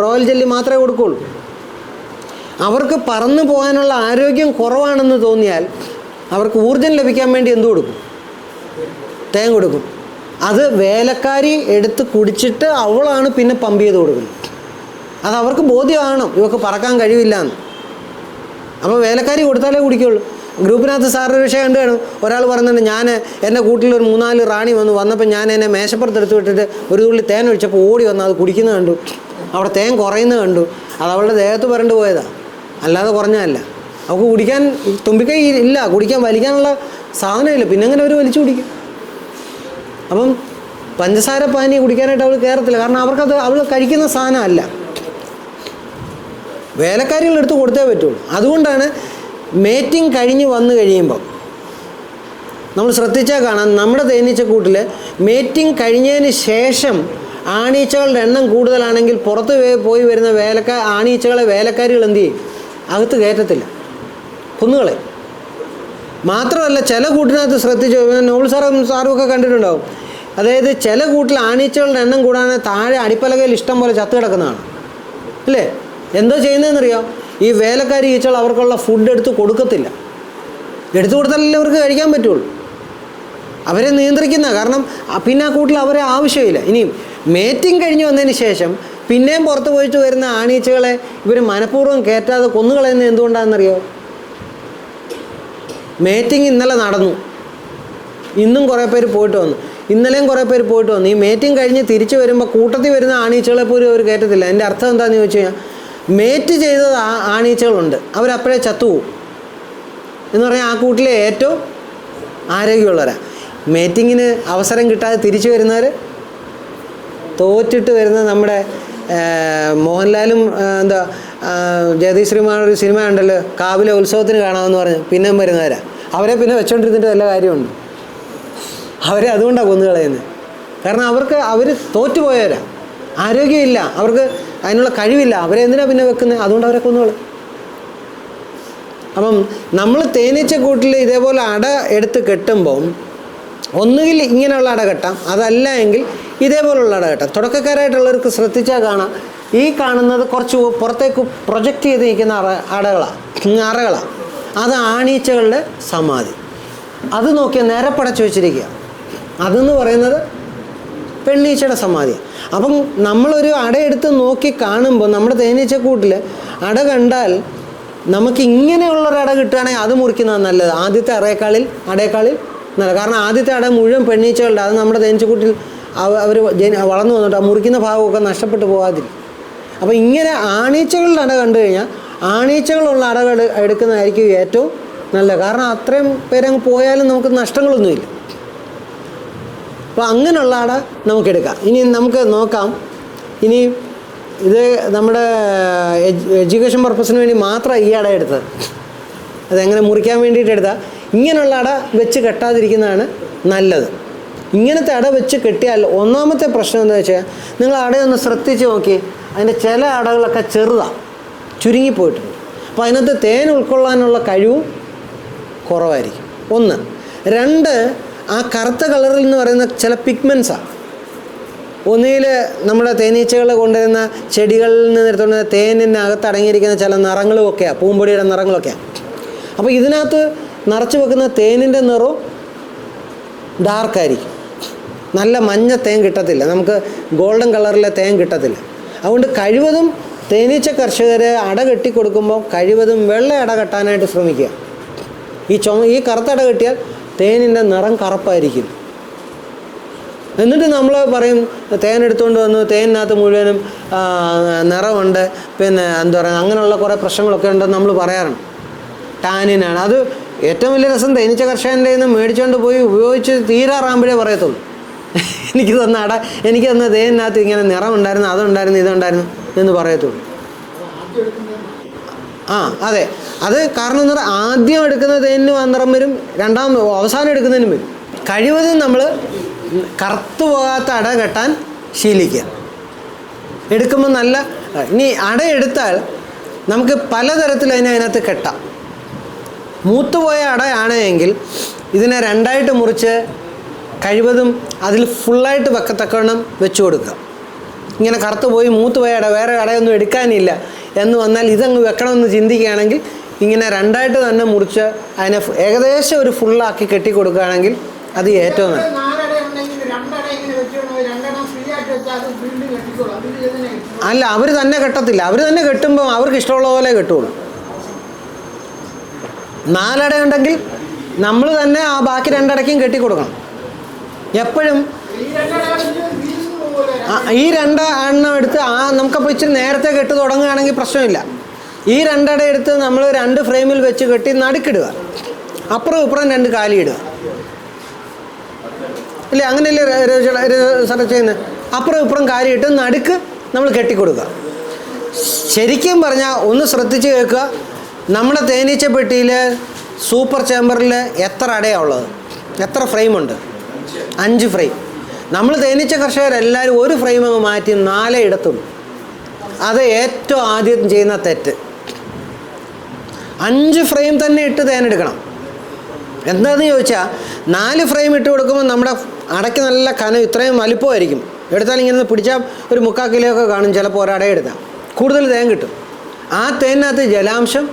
റോയൽ ജെല്ലി മാത്രമേ കൊടുക്കുകയുള്ളൂ. അവർക്ക് പറന്നു പോകാനുള്ള ആരോഗ്യം കുറവാണെന്ന് തോന്നിയാൽ അവർക്ക് ഊർജം ലഭിക്കാൻ വേണ്ടി എന്ത് കൊടുക്കും? തേൻ കൊടുക്കും. അത് വേലക്കാരി എടുത്ത് കുടിച്ചിട്ട് അവളാണ് പിന്നെ പമ്പ് ചെയ്ത് കൊടുക്കുന്നത്. അത് അവർക്ക് ബോധ്യമാകണം ഇവർക്ക് പറക്കാൻ കഴിവില്ല എന്ന്. അപ്പോൾ വേലക്കാരി കൊടുത്താലേ കുടിക്കുകയുള്ളൂ. ഗ്രൂപ്പിനകത്ത് സാറിൻ്റെ വിഷയം കണ്ടു കാണും. ഒരാൾ പറയുന്നുണ്ട്, ഞാൻ എൻ്റെ കൂട്ടിലൊരു 3-4 റാണി വന്നപ്പോൾ ഞാൻ എന്നെ മേശപ്പുറത്തെടുത്ത് വിട്ടിട്ട് ഒരു തുള്ളി തേൻ ഒഴിച്ചപ്പോൾ ഓടി വന്ന് അത് കുടിക്കുന്നത് കണ്ടു. അവിടെ തേൻ കുറയുന്നത് കണ്ടു. അത് അവളുടെ ദേഹത്ത് പുരണ്ട് പോയതാണ്, അല്ലാതെ കുറഞ്ഞതല്ല. അവൾക്ക് കുടിക്കാൻ തുമ്പിക്കൈ ഇല്ല, കുടിക്കാൻ വലിക്കാനുള്ള സാധനമില്ല, പിന്നെ അങ്ങനെ അവർ വലിച്ചു കുടിക്കും. അപ്പം പഞ്ചസാര പാനി കുടിക്കാനായിട്ട് അവൾ കയറത്തില്ല, കാരണം അവർക്കത് അവൾ കഴിക്കുന്ന സാധനമല്ല. വേലക്കാരികളെടുത്ത് കൊടുത്തേ പറ്റുള്ളൂ. അതുകൊണ്ടാണ് മേറ്റിംഗ് കഴിഞ്ഞ് വന്നു കഴിയുമ്പോൾ നമ്മൾ ശ്രദ്ധിച്ചാൽ കാണാം, നമ്മുടെ തേനീച്ചക്കൂട്ടിൽ മേറ്റിംഗ് കഴിഞ്ഞതിന് ശേഷം ആണീച്ചകളുടെ എണ്ണം കൂടുതലാണെങ്കിൽ പുറത്ത് പോയി വരുന്ന ആണീച്ചകളെ വേലക്കാരികൾ എന്ത് ചെയ്യും? അകത്ത് കയറ്റത്തില്ല, കുന്നുകളെ. മാത്രമല്ല, ചില കൂട്ടിനകത്ത് ശ്രദ്ധിച്ചു, നോബിൾ സാറും ഒക്കെ കണ്ടിട്ടുണ്ടാവും. അതായത് ചില കൂട്ടിൽ ആണീച്ചകളുടെ എണ്ണം കൂടാതെ താഴെ അടിപ്പലകയിൽ ഇഷ്ടം പോലെ ചത്ത് കിടക്കുന്നതാണ്, അല്ലേ? എന്തോ ചെയ്യുന്നതെന്നറിയോ? ഈ വേലക്കാരി ഈച്ചകൾ അവർക്കുള്ള ഫുഡ് എടുത്ത് കൊടുക്കത്തില്ല. എടുത്തു കൊടുത്താലല്ലേ അവർക്ക് കഴിക്കാൻ പറ്റുള്ളൂ. അവരെ നിയന്ത്രിക്കുന്ന, കാരണം പിന്നെ ആ കൂട്ടിൽ അവരെ ആവശ്യമില്ല. ഇനിയും മേറ്റിംഗ് കഴിഞ്ഞ് വന്നതിന് ശേഷം പിന്നെയും പുറത്ത് പോയിട്ട് വരുന്ന ആണീച്ചകളെ ഇവർ മനഃപൂർവ്വം കയറ്റാതെ കൊന്നുകളയുന്നത് എന്തുകൊണ്ടാണെന്നറിയോ? മേറ്റിംഗ് ഇന്നലെ നടന്നു, ഇന്നും കുറേ പേര് പോയിട്ട് വന്നു, ഇന്നലെയും കുറേ പേര് പോയിട്ട് വന്നു. ഈ മേറ്റിംഗ് കഴിഞ്ഞ് തിരിച്ചു വരുമ്പോൾ കൂട്ടത്തിൽ വരുന്ന ആണീച്ചകളെ പോലും അവർ കയറ്റത്തില്ല. എൻ്റെ അർത്ഥം എന്താണെന്ന് ചോദിച്ചു കഴിഞ്ഞാൽ, മേറ്റ് ചെയ്തത് ആണീച്ചകളുണ്ട്, അവരപ്പോഴേ ചത്തുപോകും. എന്ന് പറഞ്ഞാൽ ആ കൂട്ടിലെ ഏറ്റവും ആരോഗ്യമുള്ളവരാണ്. മേറ്റിങ്ങിന് അവസരം കിട്ടാതെ തിരിച്ചു വരുന്നവർ, തോറ്റിട്ട് വരുന്ന നമ്മുടെ മോഹൻലാലും ജഗദീഷ് ശ്രീമാൻ ഒരു സിനിമ ഉണ്ടല്ലോ, കാവിലെ ഉത്സവത്തിന് കാണാമെന്ന് പറഞ്ഞ് പിന്നെ വരുന്നവരാണ്. അവരെ പിന്നെ വെച്ചോണ്ടിരുന്നിട്ട് വല്ല കാര്യമുണ്ട്? അവരെ അതുകൊണ്ടാണ് കൊന്നുകളയുന്നത്. കാരണം അവർ തോറ്റുപോയവരാണ്, ആരോഗ്യമില്ല, അവർക്ക് അതിനുള്ള കഴിവില്ല. അവരെ എന്തിനാണ് പിന്നെ വെക്കുന്നത്? അതുകൊണ്ട് അവരെ കൊന്നുകളയും. അപ്പം നമ്മൾ തേനീച്ചക്കൂട്ടിൽ ഇതേപോലെ അട എടുത്ത് കെട്ടുമ്പം ഒന്നുകിൽ ഇങ്ങനെയുള്ള അട കെട്ടാം, അതല്ല എങ്കിൽ ഇതേപോലുള്ള അട കെട്ടാം. തുടക്കക്കാരായിട്ടുള്ളവർക്ക് ശ്രദ്ധിച്ചാൽ കാണാം, ഈ കാണുന്നത് കുറച്ച് പുറത്തേക്ക് പ്രൊജക്റ്റ് ചെയ്ത് നിൽക്കുന്ന അറകളാണ്. അത് ആണീച്ചകളുടെ സമാധി. അത് നോക്കിയാൽ നിരപ്പടച്ച് വെച്ചിരിക്കുക. അതെന്ന് പറയുന്നത് പെണ്ണീച്ചയുടെ സമാധിയാണ്. അപ്പം നമ്മളൊരു അടയെടുത്ത് നോക്കി കാണുമ്പോൾ നമ്മുടെ തേനീച്ചക്കൂട്ടിൽ അട കണ്ടാൽ നമുക്ക് ഇങ്ങനെയുള്ളൊരട കിട്ടുകയാണെങ്കിൽ അത് മുറിക്കുന്നതാണ് നല്ലത്, ആദ്യത്തെ അടയേക്കാളിൽ നല്ല. കാരണം ആദ്യത്തെ അട മുഴുവൻ പെണ്ണീച്ചകളുടെ, അത് നമ്മുടെ തേനീച്ചക്കൂട്ടിൽ അവർ വളർന്നു വന്നിട്ട് ആ മുറിക്കുന്ന ഭാഗമൊക്കെ നഷ്ടപ്പെട്ടു പോകാതിരിക്കും. അപ്പോൾ ഇങ്ങനെ ആണീച്ചകളുടെ അട കണ്ടു കഴിഞ്ഞാൽ ആണീച്ചകളുള്ള അടകൾ എടുക്കുന്നതായിരിക്കും ഏറ്റവും നല്ലത്. കാരണം അത്രയും പേരങ്ങ് പോയാലും നമുക്ക് നഷ്ടങ്ങളൊന്നുമില്ല. അപ്പോൾ അങ്ങനെയുള്ള അട നമുക്കെടുക്കാം. ഇനി നമുക്ക് നോക്കാം, ഇനി ഇത് നമ്മുടെ എഡ്യൂക്കേഷൻ പർപ്പസിന് വേണ്ടി മാത്രം ഈ അട എടുത്തത്. അതെങ്ങനെ മുറിക്കാൻ വേണ്ടിയിട്ട് എടുത്താൽ ഇങ്ങനെയുള്ള അട വെച്ച് കെട്ടാതിരിക്കുന്നതാണ് നല്ലത്. ഇങ്ങനത്തെ അട വെച്ച് കെട്ടിയാൽ ഒന്നാമത്തെ പ്രശ്നം എന്താ വെച്ചാൽ, നിങ്ങൾ അടയൊന്ന് ശ്രദ്ധിച്ച് നോക്കി, അതിൻ്റെ ചില അടകളൊക്കെ ചെറുതാണ്, ചുരുങ്ങിപ്പോയിട്ടുണ്ട്. അപ്പോൾ അതിനകത്ത് തേൻ ഉൾക്കൊള്ളാനുള്ള കഴിവും കുറവായിരിക്കും. 1. 2, ആ കറുത്ത കളറിൽ എന്ന് പറയുന്ന ചില പിഗ്മെൻസാണ്. ഒന്നുകിൽ നമ്മുടെ തേനീച്ചകൾ കൊണ്ടുവരുന്ന ചെടികളിൽ നിന്ന് എടുത്തുകൊണ്ട് തേനിനകത്ത് അടങ്ങിയിരിക്കുന്ന ചില നിറങ്ങളുമൊക്കെയാണ്, പൂമ്പൊടിയുടെ നിറങ്ങളൊക്കെയാണ്. അപ്പോൾ ഇതിനകത്ത് നിറച്ച് വെക്കുന്ന തേനിൻ്റെ നിറവും ഡാർക്കായിരിക്കും, നല്ല മഞ്ഞ തേൻ കിട്ടത്തില്ല, നമുക്ക് ഗോൾഡൻ കളറിലെ തേൻ കിട്ടത്തില്ല. അതുകൊണ്ട് കഴിവതും തേനീച്ച കർഷകരെ അട കെട്ടിക്കൊടുക്കുമ്പോൾ കഴിവതും വെള്ള അട കെട്ടാനായിട്ട് ശ്രമിക്കുക. ഈ കറുത്ത അട കെട്ടിയാൽ തേനിൻ്റെ നിറം കറുപ്പായിരിക്കും. എന്നിട്ട് നമ്മൾ പറയും തേൻ എടുത്തുകൊണ്ട് വന്നു, തേനിനകത്ത് മുഴുവനും നിറമുണ്ട്, പിന്നെ എന്താ പറയുക, അങ്ങനെയുള്ള കുറേ പ്രശ്നങ്ങളൊക്കെ ഉണ്ടെന്ന് നമ്മൾ പറയാറുണ്ട്. ടാനിനാണ് അത് ഏറ്റവും വലിയ രസം. തേനീച്ച കർഷകൻ്റെ നിന്ന് മേടിച്ചുകൊണ്ട് പോയി ഉപയോഗിച്ച് തീരാറാകുമ്പോഴേ പറയത്തുള്ളൂ, എനിക്ക് തന്ന തേനിനകത്ത് ഇങ്ങനെ നിറമുണ്ടായിരുന്നു, അതുണ്ടായിരുന്നു, ഇതുണ്ടായിരുന്നു എന്ന് പറയത്തുള്ളൂ. അതെ, അത് കാരണം എന്താ പറയുക, ആദ്യം എടുക്കുന്ന തേനിനും ആ നിറം വരും, അവസാനം എടുക്കുന്നതിനും വരും. കഴിവതും നമ്മൾ കറുത്തു പോകാത്ത അട കെട്ടാൻ ശീലിക്കുക. എടുക്കുമ്പോൾ നല്ല, ഇനി അട എടുത്താൽ നമുക്ക് പലതരത്തിൽ അതിനകത്ത് കെട്ടാം. മൂത്തുപോയ അടയാണെങ്കിൽ ഇതിനെ 2ആയിട്ട് മുറിച്ച് കഴിവതും അതിൽ ഫുള്ളായിട്ട് വെക്കത്തക്കവണ്ണം വെച്ച് കൊടുക്കുക. ഇങ്ങനെ കറുത്തു പോയി മൂത്തുപോയ അട, വേറെ അടയൊന്നും എടുക്കാനില്ല എന്ന് വന്നാൽ ഇതങ്ങ് വെക്കണമെന്ന് ചിന്തിക്കുകയാണെങ്കിൽ ഇങ്ങനെ 2ആയിട്ട് തന്നെ മുറിച്ച് അതിനെ ഏകദേശം ഒരു ഫുള്ളാക്കി കെട്ടിക്കൊടുക്കുകയാണെങ്കിൽ അത് ഏറ്റവും നല്ല. അല്ല, അവർ തന്നെ കെട്ടത്തില്ല. അവർ തന്നെ കെട്ടുമ്പോൾ അവർക്ക് ഇഷ്ടമുള്ള പോലെ കെട്ടുള്ളൂ. 4 അട ഉണ്ടെങ്കിൽ നമ്മൾ തന്നെ ആ ബാക്കി 2 അടയ്ക്കും കെട്ടിക്കൊടുക്കണം. എപ്പോഴും ഈ 2 എണ്ണം എടുത്ത് നമുക്കപ്പോൾ ഇച്ചിരി നേരത്തെ കെട്ട് തുടങ്ങുകയാണെങ്കിൽ പ്രശ്നമില്ല. ഈ 2 അട എടുത്ത് നമ്മൾ 2 ഫ്രെയിമിൽ വെച്ച് കെട്ടി നടുക്കിടുക, അപ്പുറം ഇപ്പുറം 2 കാലിയിടുക. ഇല്ലേ, അങ്ങനെയല്ലേ സാറേ ചെയ്യുന്നത്? അപ്പുറം ഇപ്പുറം കാലിയിട്ട് നടുക്ക് നമ്മൾ കെട്ടിക്കൊടുക്കുക. ശരിക്കും പറഞ്ഞാൽ ഒന്ന് ശ്രദ്ധിച്ച് കേൾക്കുക, നമ്മുടെ തേനീച്ച പെട്ടിയിൽ സൂപ്പർ ചേമ്പറിൽ എത്ര അടയാണ് ഉള്ളത്? എത്ര ഫ്രെയിമുണ്ട്? 5 ഫ്രെയിം. നമ്മൾ തേനീച്ച കർഷകരെല്ലാവരും ഒരു ഫ്രെയിം അങ്ങ് മാറ്റി 4 ഇടത്തുള്ളൂ. അത് ഏറ്റവും ആദ്യം ചെയ്യുന്ന തെറ്റ്. 5 ഫ്രെയിം തന്നെ ഇട്ട് തേനെടുക്കണം. എന്താണെന്ന് ചോദിച്ചാൽ 4 ഫ്രെയിം ഇട്ട് കൊടുക്കുമ്പോൾ നമ്മുടെ അടയ്ക്ക് നല്ല കനം ഇത്രയും വലിപ്പമായിരിക്കും. എടുത്താൽ ഇങ്ങനെ പിടിച്ചാൽ ഒരു 3/4 കിലോ ഒക്കെ കാണും. ചിലപ്പോൾ ഒരട എടുത്താൽ കൂടുതൽ തേൻ കിട്ടും. ആ തേനിനകത്ത് ജലാംശം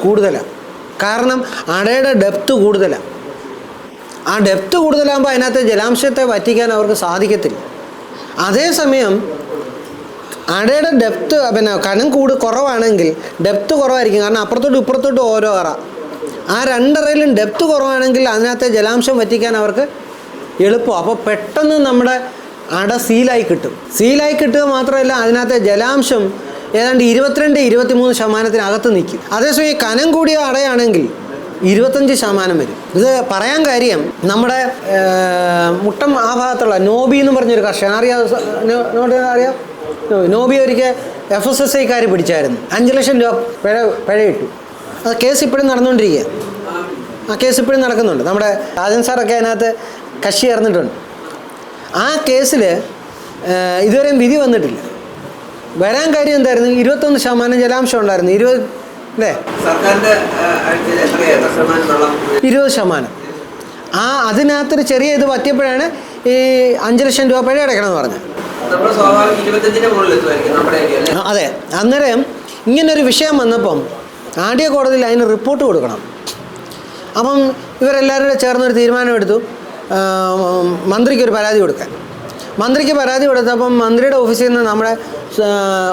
കൂടുതലാണ്. കാരണം അടയുടെ ഡെപ്ത് കൂടുതലാണ്. ആ ഡെപ്ത് കൂടുതലാകുമ്പോൾ അതിനകത്ത് ജലാംശത്തെ വറ്റിക്കാൻ അവർക്ക് സാധിക്കത്തില്ല. അതേസമയം അടയുടെ ഡെപ്ത് കനം കുറവാണെങ്കിൽ ഡെപ്ത് കുറവായിരിക്കും. കാരണം അപ്പുറത്തോട്ടും ഇപ്പുറത്തോട്ടും ഓരോ അറ. ആ 2 അറയിലും ഡെപ്ത് കുറവാണെങ്കിൽ അതിനകത്തെ ജലാംശം വറ്റിക്കാൻ അവർക്ക് എളുപ്പമാണ്. അപ്പോൾ പെട്ടെന്ന് നമ്മുടെ അട സീലായി കിട്ടും. സീലായി കിട്ടുക മാത്രമല്ല, അതിനകത്തെ ജലാംശം ഏതാണ്ട് 22-23% നിൽക്കും. അതേസമയം കനം കൂടിയ അടയാണെങ്കിൽ 25% വരും. ഇത് പറയാൻ കാര്യം, നമ്മുടെ മുട്ടം ആ ഭാഗത്തുള്ള നോബി എന്ന് പറഞ്ഞൊരു കർഷകൻ അറിയാം. നോബി ഒരിക്കൽ FSSAക്കാർ പിടിച്ചായിരുന്നു. 5 ലക്ഷം രൂപ പിഴയിട്ടു. അത് കേസ് ഇപ്പോഴും നടന്നുകൊണ്ടിരിക്കുക. ആ കേസ് ഇപ്പോഴും നടക്കുന്നുണ്ട്. നമ്മുടെ രാജൻ സാറൊക്കെ അതിനകത്ത് കക്ഷി ചേർന്നിട്ടുണ്ട്. ആ കേസിൽ ഇതുവരെയും വിധി വന്നിട്ടില്ല. വരാൻ കാര്യം എന്തായിരുന്നു? 21% ജലാംശം ഉണ്ടായിരുന്നു. 20%. അതിനകത്തൊരു ചെറിയ ഇത് പറ്റിയപ്പോഴാണ് ഈ 5 ലക്ഷം രൂപ പിഴ അടയ്ക്കണമെന്ന് പറഞ്ഞത്. അതെ. അന്നേരം ഇങ്ങനൊരു വിഷയം വന്നപ്പം ആദ്യ കോടതിയിൽ അതിന് റിപ്പോർട്ട് കൊടുക്കണം. അപ്പം ഇവരെല്ലാവരും കൂടെ ചേർന്നൊരു തീരുമാനമെടുത്തു, മന്ത്രിക്കൊരു പരാതി കൊടുക്കാൻ. മന്ത്രിക്ക് പരാതി കൊടുത്തപ്പം മന്ത്രിയുടെ ഓഫീസിൽ നിന്ന് നമ്മുടെ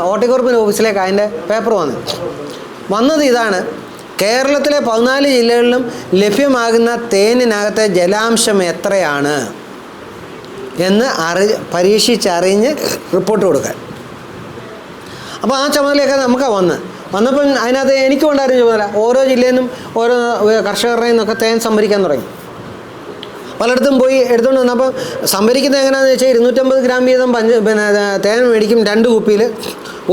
ഹോർട്ടികോർപ്പിൻ്റെ ഓഫീസിലേക്ക് അതിൻ്റെ പേപ്പർ വന്നത് ഇതാണ്: കേരളത്തിലെ 14 ജില്ലകളിലും ലഭ്യമാകുന്ന തേനിനകത്തെ ജലാംശം എത്രയാണ് എന്ന് പരീക്ഷിച്ചറിഞ്ഞ് റിപ്പോർട്ട് കൊടുക്കാൻ. അപ്പോൾ ആ ചുമതലയൊക്കെ നമുക്ക് വന്നപ്പം അതിനകത്ത് എനിക്കും ഉണ്ടായിരുന്ന ചുമതല. ഓരോ ജില്ലയിൽ നിന്നും ഓരോ കർഷകരുടെ നിന്നൊക്കെ തേൻ സംഭരിക്കാൻ തുടങ്ങി. പലയിടത്തും പോയി എടുത്തുകൊണ്ട് വന്നപ്പോൾ സംഭരിക്കുന്നത് എങ്ങനെയാണെന്ന് വെച്ചാൽ 250 ഗ്രാം വീതം തേൻ മേടിക്കും 2 കുപ്പിയിൽ.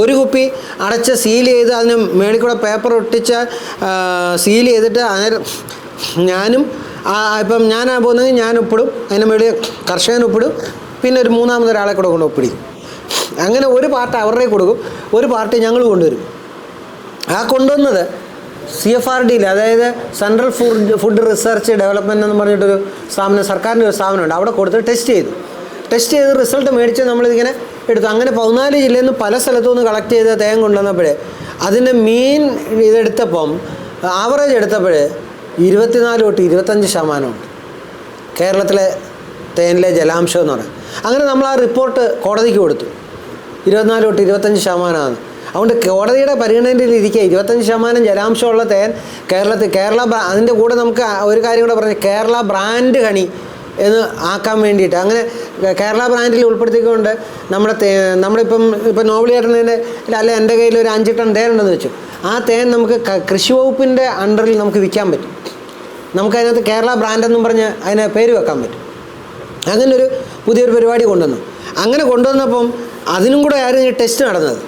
ഒരു കുപ്പി അടച്ച് സീൽ ചെയ്ത് അതിന് മേളിൽ കൂടെ പേപ്പർ ഒട്ടിച്ച് സീൽ ചെയ്തിട്ട് ഞാനും ഇപ്പം ഞാനാണ് പോകുന്നതെങ്കിൽ ഞാൻ ഒപ്പിടും, അതിന് മേളിൽ കർഷകൻ ഒപ്പിടും, പിന്നെ ഒരു 3-മതൊരാളെ കൂടെ കൊണ്ട് ഒപ്പിടിക്കും. അങ്ങനെ ഒരു പാർട്ട് അവരുടെ കൊടുക്കും, ഒരു പാർട്ട് ഞങ്ങൾ കൊണ്ടുവരും. ആ കൊണ്ടുവന്നത് CFRDയിൽ, അതായത് സെൻട്രൽ ഫുഡ് റിസർച്ച് ഡെവലപ്മെൻറ്റ് എന്ന് പറഞ്ഞിട്ടൊരു സ്ഥാപനം, സർക്കാരിൻ്റെ ഒരു സ്ഥാപനമുണ്ട്. അവിടെ കൊടുത്ത് ടെസ്റ്റ് ചെയ്ത് റിസൾട്ട് മേടിച്ച് നമ്മളിങ്ങനെ എടുത്തു. അങ്ങനെ 14 ജില്ലയിൽ നിന്ന് പല സ്ഥലത്തു നിന്ന് കളക്ട് ചെയ്ത തേൻ കൊണ്ടുവന്നപ്പോൾ അതിൻ്റെ മീൻ ഇതെടുത്തപ്പം ആവറേജ് എടുത്തപ്പോൾ 24-25% ഉണ്ട് കേരളത്തിലെ തേനിലെ ജലാംശം എന്ന് പറയുന്നത്. അങ്ങനെ നമ്മൾ ആ റിപ്പോർട്ട് കോടതിക്ക് കൊടുത്തു. 24-25% അതുകൊണ്ട് കോടതിയുടെ പരിഗണനയിലിരിക്കുക 25% ജലാംശമുള്ള തേൻ അതിൻ്റെ കൂടെ നമുക്ക് ഒരു കാര്യം കൂടെ പറഞ്ഞു, കേരള ബ്രാൻഡ് ഹണി എന്ന് ആക്കാൻ വേണ്ടിയിട്ട്. അങ്ങനെ കേരള ബ്രാൻഡിൽ ഉൾപ്പെടുത്തിക്കൊണ്ട് നമ്മളിപ്പം നോബിളിയേട്ടൻ്റെ അല്ല എൻ്റെ കയ്യിൽ ഒരു 5 ടൺ തേൻ ഉണ്ടെന്ന് വെച്ചു. ആ തേൻ നമുക്ക് കൃഷി വകുപ്പിൻ്റെ അണ്ടറിൽ നമുക്ക് വിൽക്കാൻ പറ്റും. നമുക്കതിനകത്ത് കേരള ബ്രാൻഡെന്നും പറഞ്ഞ് അതിന് പേര് വെക്കാൻ പറ്റും. അങ്ങനൊരു പുതിയൊരു പരിപാടി കൊണ്ടുവന്നു. അങ്ങനെ കൊണ്ടുവന്നപ്പം അതിനും കൂടെ ആയിരുന്നു ഈ ടെസ്റ്റ് നടന്നത്.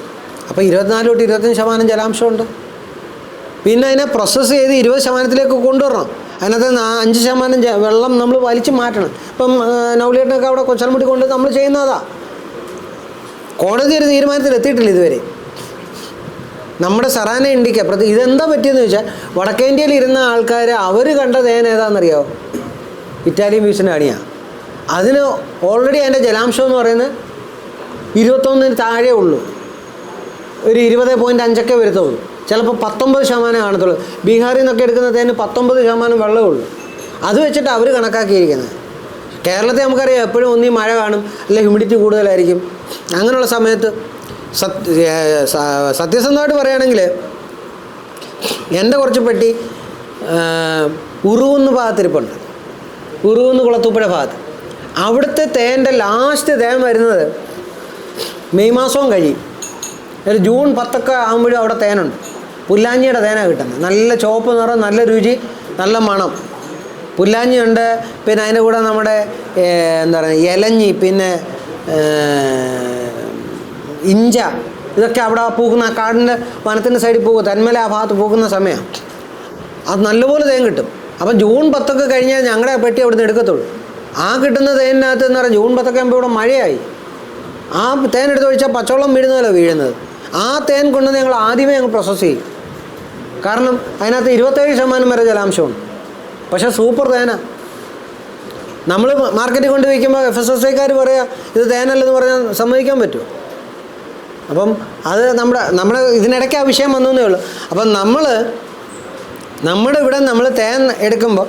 അപ്പോൾ 24-25% ജലാംശമുണ്ട്. പിന്നെ അതിനെ പ്രോസസ്സ് ചെയ്ത് 20%-ലേക്ക് കൊണ്ടുവരണം. അതിനകത്ത് 5% വെള്ളം നമ്മൾ വലിച്ചു മാറ്റണം. ഇപ്പം നൗലിയേട്ടനൊക്കെ അവിടെ കൊച്ചൽമുടി കൊണ്ട് നമ്മൾ ചെയ്യുന്നതാ. കോടതി ഒരു തീരുമാനത്തിൽ എത്തിയിട്ടില്ല ഇതുവരെ. നമ്മുടെ സറാന ഇന്ത്യക്ക് ഇതെന്താ പറ്റിയെന്ന് ചോദിച്ചാൽ, വടക്കേ ഇന്ത്യയിൽ ഇരുന്ന ആൾക്കാർ അവർ കണ്ട തേൻ ഏതാണെന്നറിയാമോ? ഇറ്റാലിയൻ വീസിൻ്റെ അണിയാണ്. അതിന് ഓൾറെഡി അതിൻ്റെ ജലാംശം എന്ന് പറയുന്നത് 21 താഴെ ഉള്ളൂ. ഒരു 20.5 വരത്തുള്ളൂ. ചിലപ്പോൾ 19% കാണത്തുള്ളൂ. ബീഹാറിൽ നിന്നൊക്കെ എടുക്കുന്ന തേന് 19% വെള്ളമേ ഉള്ളൂ. അത് വെച്ചിട്ട് അവർ കണക്കാക്കിയിരിക്കുന്നത്. കേരളത്തെ നമുക്കറിയാം, എപ്പോഴും ഒന്നീ മഴ കാണും, അല്ലെ ഹ്യൂമിഡിറ്റി കൂടുതലായിരിക്കും. അങ്ങനെയുള്ള സമയത്ത് സത്യസന്ധമായിട്ട് പറയുകയാണെങ്കിൽ എൻ്റെ കുറച്ച് പെട്ടി ഉറുവെന്ന് ഭാഗത്തിരിപ്പുണ്ട്, ഉറുവെന്ന് കുളത്തൂപ്പുഴ ഭാഗത്ത്. അവിടുത്തെ തേൻ്റെ ലാസ്റ്റ് തേൻ വരുന്നത് മെയ് മാസവും കഴിയും. ഒരു ജൂൺ 10 ആകുമ്പോഴും അവിടെ തേനുണ്ട്. പുല്ലാഞ്ഞിയുടെ തേനാണ് കിട്ടുന്നത്. നല്ല ചുവപ്പ് നിറം, നല്ല രുചി, നല്ല മണം. പുല്ലാഞ്ഞിയുണ്ട്. പിന്നെ അതിൻ്റെ കൂടെ നമ്മുടെ എന്താ പറയുക ഇലഞ്ഞി, പിന്നെ ഇഞ്ച, ഇതൊക്കെ അവിടെ പൂക്കുന്ന കാടിൻ്റെ വനത്തിൻ്റെ സൈഡിൽ പോകും. തെന്മല ആ ഭാഗത്ത് പൂക്കുന്ന സമയമാണ്. അത് നല്ലപോലെ തേൻ കിട്ടും. അപ്പം ജൂൺ 10 കഴിഞ്ഞാൽ ഞങ്ങളുടെ പെട്ടി അവിടെ നിന്ന് എടുക്കത്തുള്ളൂ. ആ കിട്ടുന്ന തേനിനകത്ത് എന്ന് പറഞ്ഞാൽ ജൂൺ 10 ആകുമ്പോൾ ഇവിടെ മഴയായി. ആ തേൻ എടുത്ത് ഒഴിച്ചാൽ പച്ചവെള്ളം വീഴുന്നതല്ലോ വീഴുന്നത്. ആ തേൻ കൊണ്ട് ഞങ്ങൾ ആദ്യമേ ഞങ്ങൾ പ്രോസസ്സ് ചെയ്യും. കാരണം അതിനകത്ത് 27% വരെ ജലാംശമുണ്ട്. പക്ഷേ സൂപ്പർ തേനാണ്. നമ്മൾ മാർക്കറ്റിൽ കൊണ്ട് വയ്ക്കുമ്പോൾ FSSAക്കാർ പറയുക ഇത് തേനല്ലെന്ന് പറഞ്ഞാൽ സമ്മതിക്കാൻ പറ്റുമോ? അപ്പം അത് നമ്മുടെ ഇതിനിടയ്ക്ക് ആ വിഷയം വന്നേ ഉള്ളൂ. അപ്പം നമ്മുടെ ഇവിടെ നമ്മൾ തേൻ എടുക്കുമ്പോൾ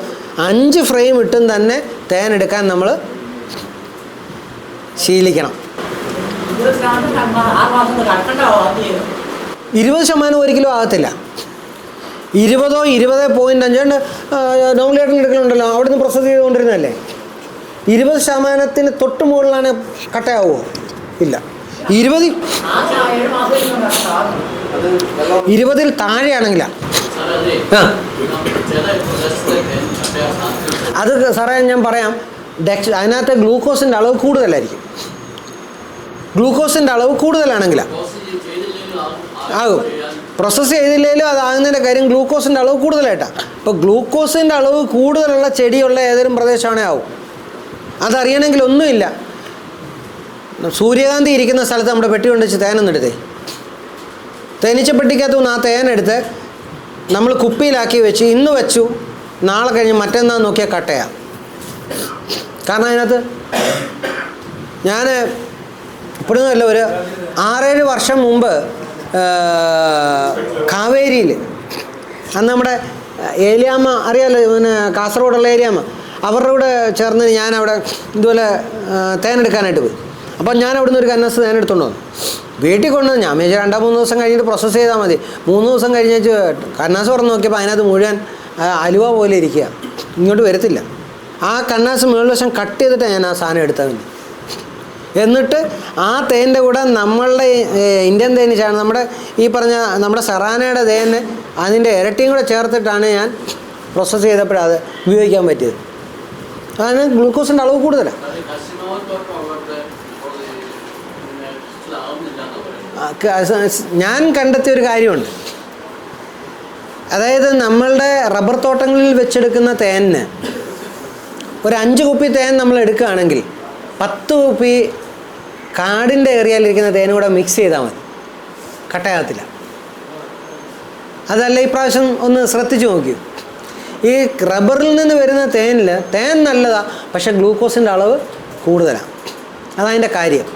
5 ഫ്രെയിം ഇട്ടും തന്നെ തേൻ എടുക്കാൻ നമ്മൾ ശീലിക്കണം. 20% ഒരിക്കലും ആകത്തില്ല. 20 20.5 നോമിലേറ്റർ എടുക്കലുണ്ടല്ലോ, അവിടെ നിന്ന് പ്രോസസ്സ് ചെയ്തുകൊണ്ടിരുന്നതല്ലേ. 20% തൊട്ട് മുകളിലാണ് കട്ടയാവുമോ? ഇല്ല. 20 താഴെയാണെങ്കിലാ. അത് സാറേ ഞാൻ പറയാം. അതിനകത്ത് ഗ്ലൂക്കോസിൻ്റെ അളവ് കൂടുതലായിരിക്കും. ഗ്ലൂക്കോസിൻ്റെ അളവ് കൂടുതലാണെങ്കിലാണ് ആകും. പ്രോസസ്സ് ചെയ്തില്ലെങ്കിലും അതാകുന്നതിൻ്റെ കാര്യം ഗ്ലൂക്കോസിൻ്റെ അളവ് കൂടുതലായിട്ടാണ്. ഇപ്പോൾ ഗ്ലൂക്കോസിൻ്റെ അളവ് കൂടുതലുള്ള ചെടിയുള്ള ഏതെങ്കിലും പ്രദേശമാണെങ്കിൽ ആവും. അതറിയണമെങ്കിൽ ഒന്നുമില്ല. സൂര്യകാന്തി ഇരിക്കുന്ന സ്ഥലത്ത് നമ്മുടെ പെട്ടി കൊണ്ടുവച്ച് തേനൊന്നെടുത്തേ. തേനീച്ചപ്പെട്ടിക്കകത്തു നിന്ന് ആ തേനെടുത്ത് നമ്മൾ കുപ്പിയിലാക്കി വെച്ച് ഇന്ന് വെച്ചു, നാളെ കഴിഞ്ഞ് മറ്റന്നാൾ നോക്കിയാൽ കട്ടയാണ്. കാരണം അതിനകത്ത് ഞാൻ ഇപ്പോഴൊന്നുമല്ല, ഒരു 6-7 വർഷം മുമ്പ് കാവേരിയിൽ അന്ന് നമ്മുടെ ഏലിയാമ്മ അറിയാമല്ലോ, പിന്നെ കാസർഗോഡുള്ള ഏലിയാമ്മ, അവരുടെ കൂടെ ചേർന്ന് ഞാനവിടെ ഇതുപോലെ തേനെടുക്കാനായിട്ട് പോയി. അപ്പം ഞാൻ അവിടെ നിന്ന് ഒരു കന്നാസ് തേനെടുത്തുകൊണ്ട് വന്നു. വീട്ടിൽ കൊണ്ടുവന്ന് ഞാൻ വിചാരിച്ചു 2-3 ദിവസം കഴിഞ്ഞിട്ട് പ്രോസസ്സ് ചെയ്താൽ മതി. 3 ദിവസം കഴിഞ്ഞേച്ച് കന്നാസ് തുറന്ന് നോക്കിയപ്പോൾ അതിനകത്ത് മുഴുവൻ അലുവ പോലെ ഇരിക്കുക, ഇങ്ങോട്ട് വരത്തില്ല. ആ കന്നാസ് മുകളിൽ വശം കട്ട് ചെയ്തിട്ടാണ് ഞാൻ ആ സാധനം എടുത്തത്. എന്നിട്ട് ആ തേൻ്റെ കൂടെ നമ്മളുടെ ഇന്ത്യൻ തേനീച്ചാണ് നമ്മുടെ ഈ പറഞ്ഞ നമ്മുടെ സെറാനയുടെ തേന് അതിൻ്റെ ഇരട്ടിയും കൂടെ ചേർത്തിട്ടാണ് ഞാൻ പ്രോസസ്സ് ചെയ്തപ്പോഴത് ഉപയോഗിക്കാൻ പറ്റിയത്. അതാണ് ഗ്ലൂക്കോസിൻ്റെ അളവ് കൂടുതലാണ്. ഞാൻ കണ്ടെത്തിയൊരു കാര്യമുണ്ട്. അതായത് നമ്മളുടെ റബ്ബർ തോട്ടങ്ങളിൽ വെച്ചെടുക്കുന്ന തേനിന് ഒരു 5 കുപ്പി തേൻ നമ്മൾ എടുക്കുകയാണെങ്കിൽ 10 കുപ്പി കാടിൻ്റെ ഏരിയയിലിരിക്കുന്ന തേനും കൂടെ മിക്സ് ചെയ്താൽ മതി, കട്ടയാകത്തില്ല. അതല്ല ഈ പ്രാവശ്യം ഒന്ന് ശ്രദ്ധിച്ചു നോക്കൂ. ഈ റബ്ബറിൽ നിന്ന് വരുന്ന തേനിൽ തേൻ നല്ലതാണ്, പക്ഷേ ഗ്ലൂക്കോസിൻ്റെ അളവ് കൂടുതലാണ്. അതതിൻ്റെ കാര്യം.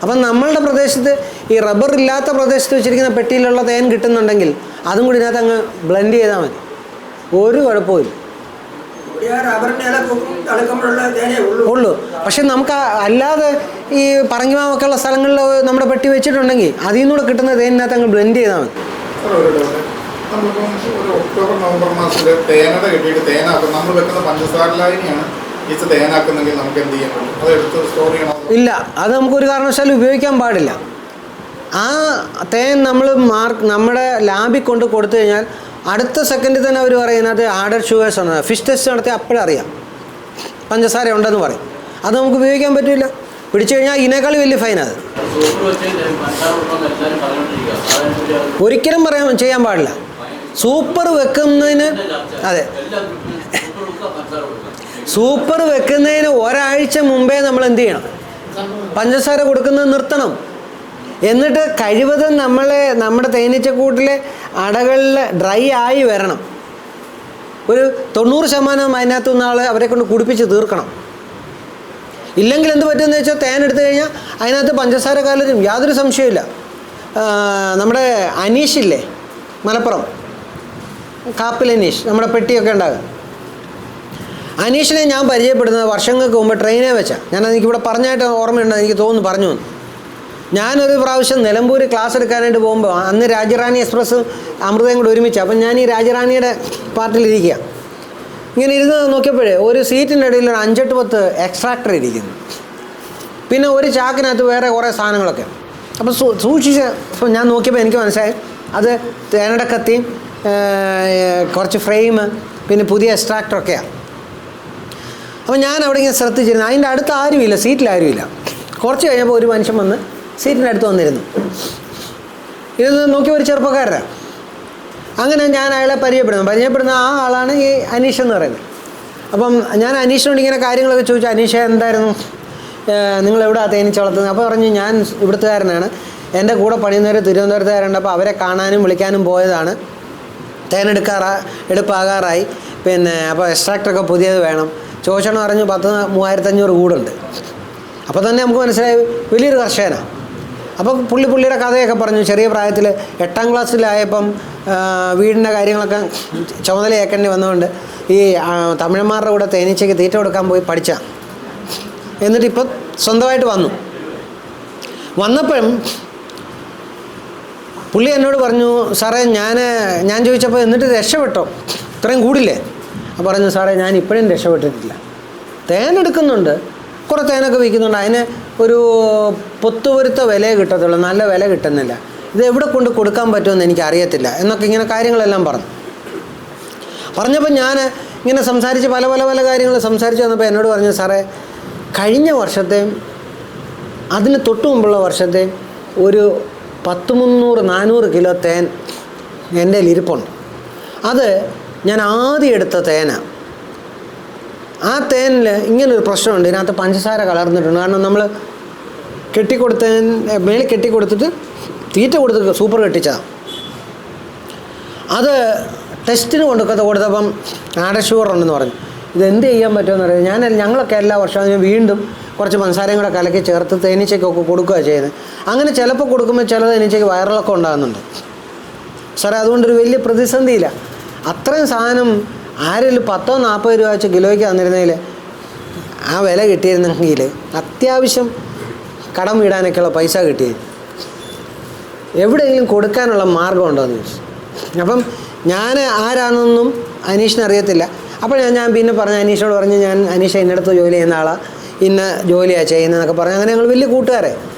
അപ്പം നമ്മളുടെ പ്രദേശത്ത് ഈ റബ്ബർ ഇല്ലാത്ത പ്രദേശത്ത് വെച്ചിരിക്കുന്ന പെട്ടിയിലുള്ള തേൻ കിട്ടുന്നുണ്ടെങ്കിൽ അതും കൂടി ഇതിനകത്ത് അങ്ങ് ബ്ലെൻഡ് ചെയ്താൽ മതി, ഒരു കുഴപ്പമില്ല. ഉള്ളൂ. പക്ഷെ നമുക്ക് അല്ലാതെ ഈ പറങ്കിമാവൊക്കെയുള്ള സ്ഥലങ്ങളിൽ നമ്മുടെ പെട്ടി വെച്ചിട്ടുണ്ടെങ്കിൽ അതിൽ നിന്നൂടെ കിട്ടുന്ന തേനിനകത്ത് അങ്ങ് ബ്ലെൻഡ് ചെയ്താൽ മതി. നമ്മളിപ്പം ഒരു ഒക്ടോബർ നവംബർ മാസത്തിൽ തേനട കിട്ടിയിട്ട് തേനാക്കും, നമ്മൾ വെക്കുന്ന പഞ്ചസാരലായനിയാണ് ഈ തേനാക്കുന്നെങ്കിൽ നമുക്ക് എന്ത് ചെയ്യാൻ പറ്റും? അത് എടുത്ത് സ്റ്റോർ ചെയ്യണം? ഇല്ല, അത് നമുക്കൊരു കാരണവശാലും ഉപയോഗിക്കാൻ പാടില്ല. ആ തേൻ നമ്മൾ നമ്മുടെ ലാബിൽ കൊണ്ട് കൊടുത്തു കഴിഞ്ഞാൽ അടുത്ത സെക്കൻഡിൽ തന്നെ അവർ പറയുന്നത് ആഡഡ് ഷുഗേഴ്സ് ആണ്. ഫിഷ് ടെസ്റ്റ് നടത്തി അപ്പോഴറിയാം പഞ്ചസാര ഉണ്ടെന്ന് പറയും. അത് നമുക്ക് ഉപയോഗിക്കാൻ പറ്റില്ല. പിടിച്ചു കഴിഞ്ഞാൽ ഇതിനേക്കാൾ വലിയ ഫൈനാണ്. ഒരിക്കലും ചെയ്യാൻ പാടില്ല. സൂപ്പർ വെക്കുന്നതിന്, അതെ, സൂപ്പർ വെക്കുന്നതിന് ഒരാഴ്ച മുമ്പേ നമ്മൾ എന്ത് ചെയ്യണം? പഞ്ചസാര കൊടുക്കുന്നത് നിർത്തണം. എന്നിട്ട് കഴിവതും നമ്മുടെ തേനീച്ചക്കൂട്ടിലെ അടകളിൽ ഡ്രൈ ആയി വരണം. ഒരു 90% അതിനകത്ത് നാളെ അവരെ കൊണ്ട് കുടിപ്പിച്ച് തീർക്കണം. ഇല്ലെങ്കിൽ എന്ത് പറ്റുമെന്ന് വെച്ചാൽ തേൻ എടുത്തു കഴിഞ്ഞാൽ അതിനകത്ത് പഞ്ചസാര കലരും, യാതൊരു സംശയമില്ല. നമ്മുടെ അനീഷില്ലേ, മലപ്പുറം കാപ്പിൽ അനീഷ്, നമ്മുടെ പെട്ടിയൊക്കെ ഉണ്ടാകും. അനീഷിനെ ഞാൻ പരിചയപ്പെടുന്നത് വർഷങ്ങൾക്ക് മുമ്പ് ട്രെയിനേ വെച്ചാൽ. എനിക്കിവിടെ പറഞ്ഞായിട്ട് ഓർമ്മയുണ്ട്, എനിക്ക് തോന്നുന്നു പറഞ്ഞു. ഞാനൊരു പ്രാവശ്യം നിലമ്പൂർ ക്ലാസ് എടുക്കാനായിട്ട് പോകുമ്പോൾ അന്ന് രാജറാണി എക്സ്പ്രസ്സും അമൃതയും കൂടെ ഒരുമിച്ച്. അപ്പം ഞാൻ ഈ രാജറാണിയുടെ പാർട്ടിലിരിക്കുക. ഇങ്ങനെ ഇരുന്ന് നോക്കിയപ്പോഴേ ഒരു സീറ്റിൻ്റെ ഇടയിൽ ഒരു 5-10 എക്സ്ട്രാക്ടർ ഇരിക്കുന്നു. പിന്നെ ഒരു ചാക്കിനകത്ത് വേറെ കുറേ സാധനങ്ങളൊക്കെ. അപ്പോൾ സൂക്ഷിച്ച് അപ്പോൾ ഞാൻ നോക്കിയപ്പോൾ എനിക്ക് മനസ്സിലായി അത് തേനയുടെ കത്തിയും കുറച്ച് ഫ്രെയിം പിന്നെ പുതിയ എക്സ്ട്രാക്ടറൊക്കെയാണ്. അപ്പോൾ ഞാൻ അവിടെ ഇങ്ങനെ ശ്രദ്ധിച്ചിരുന്നു. അതിൻ്റെ അടുത്ത് ആരുമില്ല, സീറ്റിൽ ആരുമില്ല. കുറച്ച് കഴിഞ്ഞപ്പോൾ ഒരു മനുഷ്യൻ വന്ന് സീറ്റിൻ്റെ അടുത്ത് വന്നിരുന്നു. ഇരുന്ന് നോക്കി ഒരു ചെറുപ്പക്കാരനാണ്. അങ്ങനെ ഞാൻ അയാളെ പരിചയപ്പെടുന്ന ആ ആളാണ് ഈ അനീഷ് എന്ന് പറയുന്നത്. അപ്പം ഞാൻ അനീഷിനോട് ഇങ്ങനെ കാര്യങ്ങളൊക്കെ ചോദിച്ചു. അനീഷ എന്തായിരുന്നു, നിങ്ങളെവിടെയാണ് തേനീച്ച വളർത്തുന്നത്? അപ്പോൾ പറഞ്ഞു ഞാൻ ഇവിടുത്തുകാരനാണ്, എൻ്റെ കൂടെ പണിയുന്നവർ തിരുവനന്തപുരത്തുകാരുണ്ട്, അപ്പോൾ അവരെ കാണാനും വിളിക്കാനും പോയതാണ്. എടുപ്പാകാറായി, പിന്നെ അപ്പോൾ എക്സ്ട്രാക്ടറൊക്കെ പുതിയത് വേണം. ചോദിച്ചോണ്ട് പറഞ്ഞു 10,000-3,500 കൂടുണ്ട്. അപ്പോൾ തന്നെ നമുക്ക് മനസ്സിലായി വലിയൊരു കർഷകനാണ്. അപ്പം പുള്ളിയുടെ കഥയൊക്കെ പറഞ്ഞു. ചെറിയ പ്രായത്തിൽ 8ാം ക്ലാസ്സിലായപ്പം വീടിൻ്റെ കാര്യങ്ങളൊക്കെ ചുമതലയേക്കേണ്ടി വന്നതുകൊണ്ട് ഈ തമിഴന്മാരുടെ കൂടെ തേനീച്ചയ്ക്ക് തീറ്റ കൊടുക്കാൻ പോയി പഠിച്ച. എന്നിട്ട് ഇപ്പം സ്വന്തമായിട്ട് വന്നപ്പോഴും പുള്ളി എന്നോട് പറഞ്ഞു, സാറേ ഞാൻ ചോദിച്ചപ്പോൾ എന്നിട്ട് രക്ഷപ്പെട്ടോ, ഇത്രയും കൂടില്ലേ? അപ്പോൾ പറഞ്ഞു, സാറേ ഞാൻ ഇപ്പോഴും രക്ഷപ്പെട്ടിട്ടില്ല. തേനെടുക്കുന്നുണ്ട്, കുറേ തേനൊക്കെ വിൽക്കുന്നുണ്ട്, അതിന് ഒരു പൊത്തുപൊരുത്ത വിലയെ കിട്ടത്തുള്ളൂ, നല്ല വില കിട്ടുന്നില്ല, ഇത് എവിടെ കൊണ്ട് കൊടുക്കാൻ പറ്റുമെന്ന് എനിക്കറിയത്തില്ല എന്നൊക്കെ ഇങ്ങനെ കാര്യങ്ങളെല്ലാം പറഞ്ഞപ്പോൾ ഞാൻ ഇങ്ങനെ സംസാരിച്ച് പല കാര്യങ്ങൾ സംസാരിച്ച് വന്നപ്പോൾ എന്നോട് പറഞ്ഞു, സാറേ കഴിഞ്ഞ വർഷത്തെയും അതിന് തൊട്ട് മുമ്പുള്ള വർഷത്തെയും ഒരു 300-400 കിലോ തേൻ എൻ്റെ ഇരിപ്പുണ്ട്. അത് ഞാൻ ആദ്യം എടുത്ത തേനാണ്. ആ തേനിൽ ഇങ്ങനൊരു പ്രശ്നമുണ്ട്, ഇതിനകത്ത് പഞ്ചസാര കലർന്നിട്ടുണ്ട്. കാരണം നമ്മൾ മേളിൽ കെട്ടിക്കൊടുത്തിട്ട് തീറ്റ കൊടുത്ത് സൂപ്പർ കെട്ടിച്ചതാണ്. അത് ടെസ്റ്റിന് കൊടുത്തപ്പം ആഡ് ഷുഗർ ഉണ്ടെന്ന് പറഞ്ഞു. ഇതെന്ത് ചെയ്യാൻ പറ്റുമെന്ന് അറിയാം. ഞങ്ങളൊക്കെ എല്ലാ വർഷവും വീണ്ടും കുറച്ച് പഞ്ചസാരയും കൂടെ കലക്കി ചേർത്ത് തേനീച്ചയ്ക്കൊക്കെ കൊടുക്കുക ചെയ്യുന്നത്. അങ്ങനെ ചിലപ്പോൾ കൊടുക്കുമ്പോൾ ചില തേനീച്ചയ്ക്ക് വയറിളക്കം ഉണ്ടാകുന്നുണ്ട്. സാറേ അതുകൊണ്ടൊരു വലിയ പ്രതിസന്ധിയില്ല. അത്രയും സാധനം ആരെങ്കിലും 10-40 രൂപ വെച്ച് കിലോയ്ക്ക് തന്നിരുന്നതിൽ ആ വില കിട്ടിയിരുന്നെങ്കിൽ അത്യാവശ്യം കടം വീടാനൊക്കെയുള്ള പൈസ കിട്ടിയത്. എവിടെയെങ്കിലും കൊടുക്കാനുള്ള മാർഗമുണ്ടോ എന്ന് ചോദിച്ചു. അപ്പം ഞാൻ ആരാണെന്നും അനീഷിന് അറിയത്തില്ല. അപ്പോൾ ഞാൻ പിന്നെ പറഞ്ഞു, അനീഷിനോട് പറഞ്ഞു, ഞാൻ അനീഷ ഇന്നടത്ത് ജോലി ചെയ്യുന്ന ആളാണ്, ഇന്ന ജോലിയാണ് ചെയ്യുന്നതെന്നൊക്കെ പറഞ്ഞു. അങ്ങനെ ഞങ്ങൾ വലിയ കൂട്ടുകാരെ.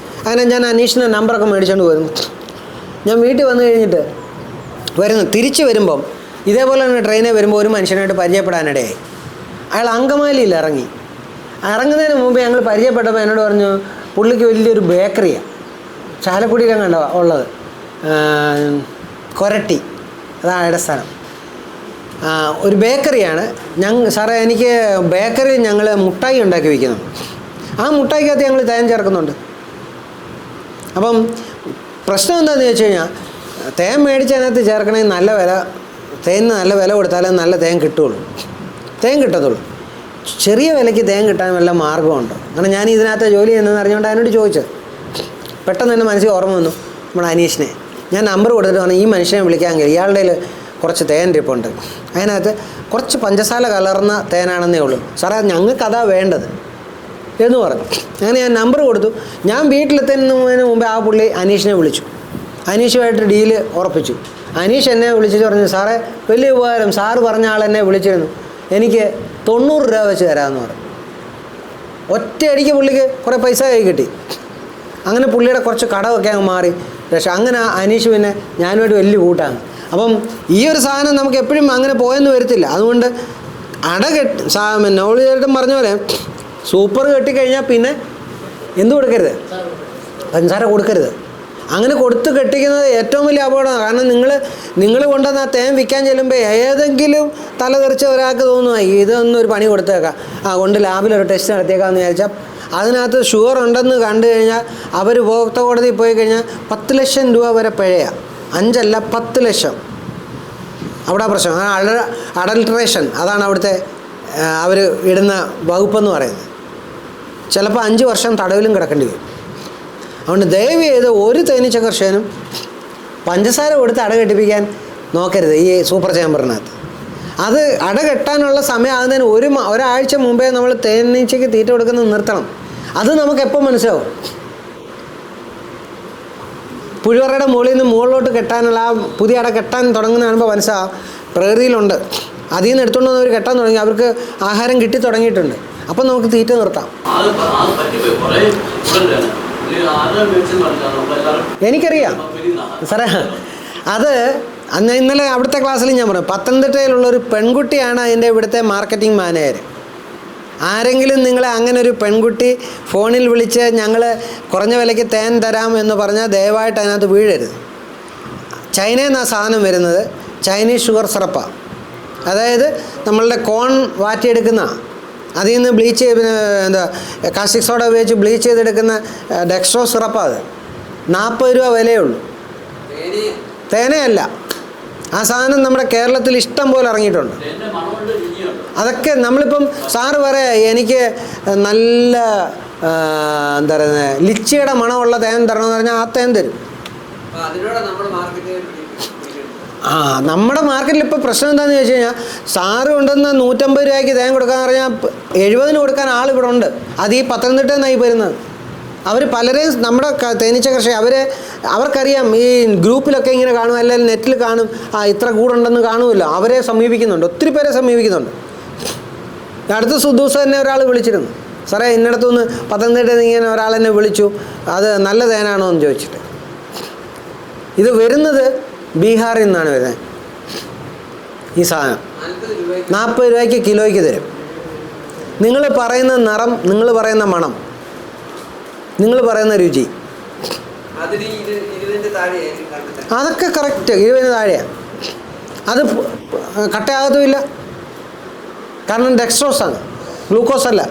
അങ്ങനെ ഞാൻ അനീഷിൻ്റെ നമ്പറൊക്കെ മേടിച്ചുകൊണ്ട് വരുന്നു. ഞാൻ വീട്ടിൽ വന്നു കഴിഞ്ഞിട്ട് തിരിച്ച് വരുമ്പം ഇതേപോലെ തന്നെ ട്രെയിനിൽ വരുമ്പോൾ ഒരു മനുഷ്യനായിട്ട് പരിചയപ്പെടാനിടയായി. അയാൾ അങ്കമാലിയിൽ ഇറങ്ങുന്നതിന് മുമ്പ് ഞങ്ങൾ പരിചയപ്പെട്ടപ്പോൾ എന്നോട് പറഞ്ഞു, പുള്ളിക്ക് വലിയൊരു ബേക്കറിയാണ് ചാലക്കുടിയിലും കണ്ട ഉള്ളത്, കൊരട്ടി, അതാണ് അയാളുടെ സ്ഥലം. ഒരു ബേക്കറിയാണ്. സാറേ എനിക്ക് ബേക്കറി ഞങ്ങൾ മുട്ടായി ഉണ്ടാക്കി വയ്ക്കുന്നു. ആ മുട്ടായിക്കകത്ത് ഞങ്ങൾ തേൻ ചേർക്കുന്നുണ്ട്. അപ്പം പ്രശ്നം എന്താണെന്ന് ചോദിച്ചു കഴിഞ്ഞാൽ, തേൻ മേടിച്ചതിനകത്ത് ചേർക്കണമെങ്കിൽ നല്ല വില, തേനിന് നല്ല വില കൊടുത്താലേ നല്ല തേൻ കിട്ടത്തുള്ളൂ. ചെറിയ വിലയ്ക്ക് തേൻ കിട്ടാൻ വല്ല മാർഗമുണ്ടോ? കാരണം ഞാൻ ഇതിനകത്ത് ജോലി ചെയ്യുന്നതെന്ന് അറിഞ്ഞുകൊണ്ട് അതിനോട് ചോദിച്ചത്. പെട്ടെന്ന് തന്നെ മനസ്സിൽ ഓർമ്മ വന്നു നമ്മുടെ അനീഷിനെ. ഞാൻ നമ്പർ കൊടുത്തിട്ട് പറഞ്ഞു, ഈ മനുഷ്യനെ വിളിക്കാൻ കഴിയും, ഇയാളുടെ കയ്യിൽ കുറച്ച് തേൻ ഇരിപ്പുണ്ട്, അതിനകത്ത് കുറച്ച് പഞ്ചസാര കലർന്ന തേനാണെന്നേ ഉള്ളൂ, സാറേ ഞങ്ങൾക്കതാ വേണ്ടത് എന്ന് പറഞ്ഞു. അങ്ങനെ ഞാൻ നമ്പർ കൊടുത്തു. ഞാൻ വീട്ടിലെത്തുന്നതിന് മുമ്പേ ആ പുള്ളി അനീഷിനെ വിളിച്ചു. അനീഷുമായിട്ട് ഡീല് ഉറപ്പിച്ചു. അനീഷ് എന്നെ വിളിച്ചിട്ട് പറഞ്ഞു, സാറേ വലിയ ഉപകാരം, സാറ് പറഞ്ഞ ആൾ എന്നെ വിളിച്ചിരുന്നു, എനിക്ക് 90 രൂപ വെച്ച് തരാമെന്ന് പറഞ്ഞു. ഒറ്റയടിക്ക് പുള്ളിക്ക് കുറേ പൈസ കൈ കിട്ടി. അങ്ങനെ പുള്ളിയുടെ കുറച്ച് കടമൊക്കെ അങ്ങ് മാറി. പക്ഷേ അങ്ങനെ അനീഷ് പിന്നെ ഞാനുമായിട്ട് വലിയ കൂട്ടാണ്. അപ്പം ഈ ഒരു സാധനം നമുക്ക് എപ്പോഴും അങ്ങനെ പോയെന്ന് വരത്തില്ല. അതുകൊണ്ട് നോളിചേട്ടൻ പറഞ്ഞ പോലെ സൂപ്പർ കെട്ടിക്കഴിഞ്ഞാൽ പിന്നെ എന്ത് കൊടുക്കരുത്, പഞ്ചസാര കൊടുക്കരുത്. അങ്ങനെ കൊടുത്ത് കെട്ടിക്കുന്നത് ഏറ്റവും വലിയ അപകടമാണ്. കാരണം നിങ്ങൾ കൊണ്ടുവന്ന് ആ തേൻ വിൽക്കാൻ ചെല്ലുമ്പോൾ ഏതെങ്കിലും തലതെറിച്ച ഒരാൾക്ക് തോന്നുമായി ഇതൊന്നൊരു പണി കൊടുത്തേക്കാം, കൊണ്ട് ലാബിലൊരു ടെസ്റ്റ് നടത്തിയേക്കാമെന്ന് വിചാരിച്ചാൽ അതിനകത്ത് ഷുഗർ ഉണ്ടെന്ന് കണ്ടു കഴിഞ്ഞാൽ അവർ ഉപഭോക്തൃ കോടതിയിൽ പോയി കഴിഞ്ഞാൽ 10 ലക്ഷം രൂപ വരെ പിഴയാണ്. 5 അല്ല 10 ലക്ഷം. അവിടെ പ്രശ്നം അഡൾട്രേഷൻ, അതാണ് അവിടുത്തെ അവർ ഇടുന്ന വകുപ്പെന്ന് പറയുന്നത്. ചിലപ്പോൾ 5 വർഷം തടവിലും കിടക്കേണ്ടി വരും. അതുകൊണ്ട് ദയവ് ചെയ്ത് ഒരു തേനീച്ച കർഷകനും പഞ്ചസാര കൊടുത്ത് അടകെട്ടിപ്പിക്കാൻ നോക്കരുത് ഈ സൂപ്പർ ചേമ്പറിനകത്ത്. അത് അടകെട്ടാനുള്ള സമയം ആകുന്നതിന് ഒരാഴ്ച മുമ്പേ നമ്മൾ തേനീച്ചയ്ക്ക് തീറ്റ കൊടുക്കുന്നത് നിർത്തണം. അത് നമുക്ക് എപ്പോൾ മനസ്സിലാവും? പുഴുവറയുടെ മുകളിൽ നിന്ന് മുകളിലോട്ട് കെട്ടാനുള്ള ആ പുതിയ അട കെട്ടാൻ തുടങ്ങുന്ന കാണുമ്പോൾ മനസ്സിലാവും പ്രകൃതിയിലുണ്ട്. അതിൽ നിന്ന് എടുത്തുകൊണ്ട് വന്നവർ കെട്ടാൻ തുടങ്ങി, അവർക്ക് ആഹാരം കിട്ടി തുടങ്ങിയിട്ടുണ്ട്. അപ്പം നമുക്ക് തീറ്റ നിർത്താം. എനിക്കറിയാം സാറേ, അത് ഇന്നലെ അവിടുത്തെ ക്ലാസ്സിൽ ഞാൻ പറഞ്ഞു, പത്തനംതിട്ടയിലുള്ളൊരു പെൺകുട്ടിയാണ് അതിൻ്റെ ഇവിടുത്തെ മാർക്കറ്റിംഗ് മാനേജർ. ആരെങ്കിലും നിങ്ങളെ അങ്ങനെ ഒരു പെൺകുട്ടി ഫോണിൽ വിളിച്ച് ഞങ്ങൾ കുറഞ്ഞ വിലയ്ക്ക് തേൻ തരാം എന്ന് പറഞ്ഞാൽ ദയവായിട്ട് അതിനകത്ത് വീഴരുത്. ചൈനയിൽ നിന്നാണ് സാധനം വരുന്നത്. ചൈനീസ് ഷുഗർ സിറപ്പാണ്. അതായത് നമ്മളുടെ കോൺ വാറ്റിയെടുക്കുന്ന, അതിൽ നിന്ന് ബ്ലീച്ച് എന്താ കാസ്റ്റിക് സോഡ ഉപയോഗിച്ച് ബ്ലീച്ച് ചെയ്തെടുക്കുന്ന ഡെക്സ്ട്രോ സിറപ്പാണ്. അത് 40 രൂപ വിലയേ ഉള്ളൂ. തേനയല്ല. ആ സാധനം നമ്മുടെ കേരളത്തിൽ ഇഷ്ടം പോലെ ഇറങ്ങിയിട്ടുണ്ട്. അതൊക്കെ നമ്മളിപ്പം സാറ് പറയാ എനിക്ക് നല്ല എന്താ പറയുന്നത് ലിച്ചിയുടെ മണമുള്ള തേൻ തരണമെന്ന് പറഞ്ഞാൽ ആ തേൻ തരും. നമ്മുടെ മാർക്കറ്റിൽ ഇപ്പോൾ പ്രശ്നം എന്താണെന്ന് ചോദിച്ചു കഴിഞ്ഞാൽ, സാറ് കൊണ്ടുവന്ന് 150 രൂപയ്ക്ക് തേൻ കൊടുക്കാന്ന് പറഞ്ഞാൽ 70 കൊടുക്കാൻ ആളിവിടെ ഉണ്ട്. അത് ഈ പത്തനംതിട്ടയിൽ നിന്നായി വരുന്നത്. അവർ പലരെയും നമ്മുടെ തേനീച്ച കർഷകർ അവർക്കറിയാം, ഈ ഗ്രൂപ്പിലൊക്കെ ഇങ്ങനെ കാണും, അല്ലെങ്കിൽ നെറ്റിൽ കാണും, ഇത്ര കൂടുണ്ടെന്ന് കാണുമല്ലോ. അവരെ സമീപിക്കുന്നുണ്ട്, ഒത്തിരി പേരെ സമീപിക്കുന്നുണ്ട്. അടുത്ത ദിവസം തന്നെ ഒരാൾ വിളിച്ചിരുന്നു, സാറേ ഇന്നിടത്തുനിന്ന് പത്തനംതിട്ടയിൽ ഇങ്ങനെ ഒരാളെന്നെ വിളിച്ചു, അത് നല്ല തേനാണോ എന്ന് ചോദിച്ചിട്ട്. ഇത് വരുന്നത് ബീഹാറിൽ നിന്നാണ് വരുന്നത്. ഈ സാധനം 40 രൂപയ്ക്ക് കിലോയ്ക്ക് തരും. നിങ്ങൾ പറയുന്ന നിറം, നിങ്ങൾ പറയുന്ന മണം, നിങ്ങൾ പറയുന്ന രുചി, അതൊക്കെ കറക്റ്റ് 20 താഴെയാണ്. അത് കട്ടയാകത്തുമില്ല. കാരണം ഡെക്സ്ട്രോസാണ്, ഗ്ലൂക്കോസ് അല്ല.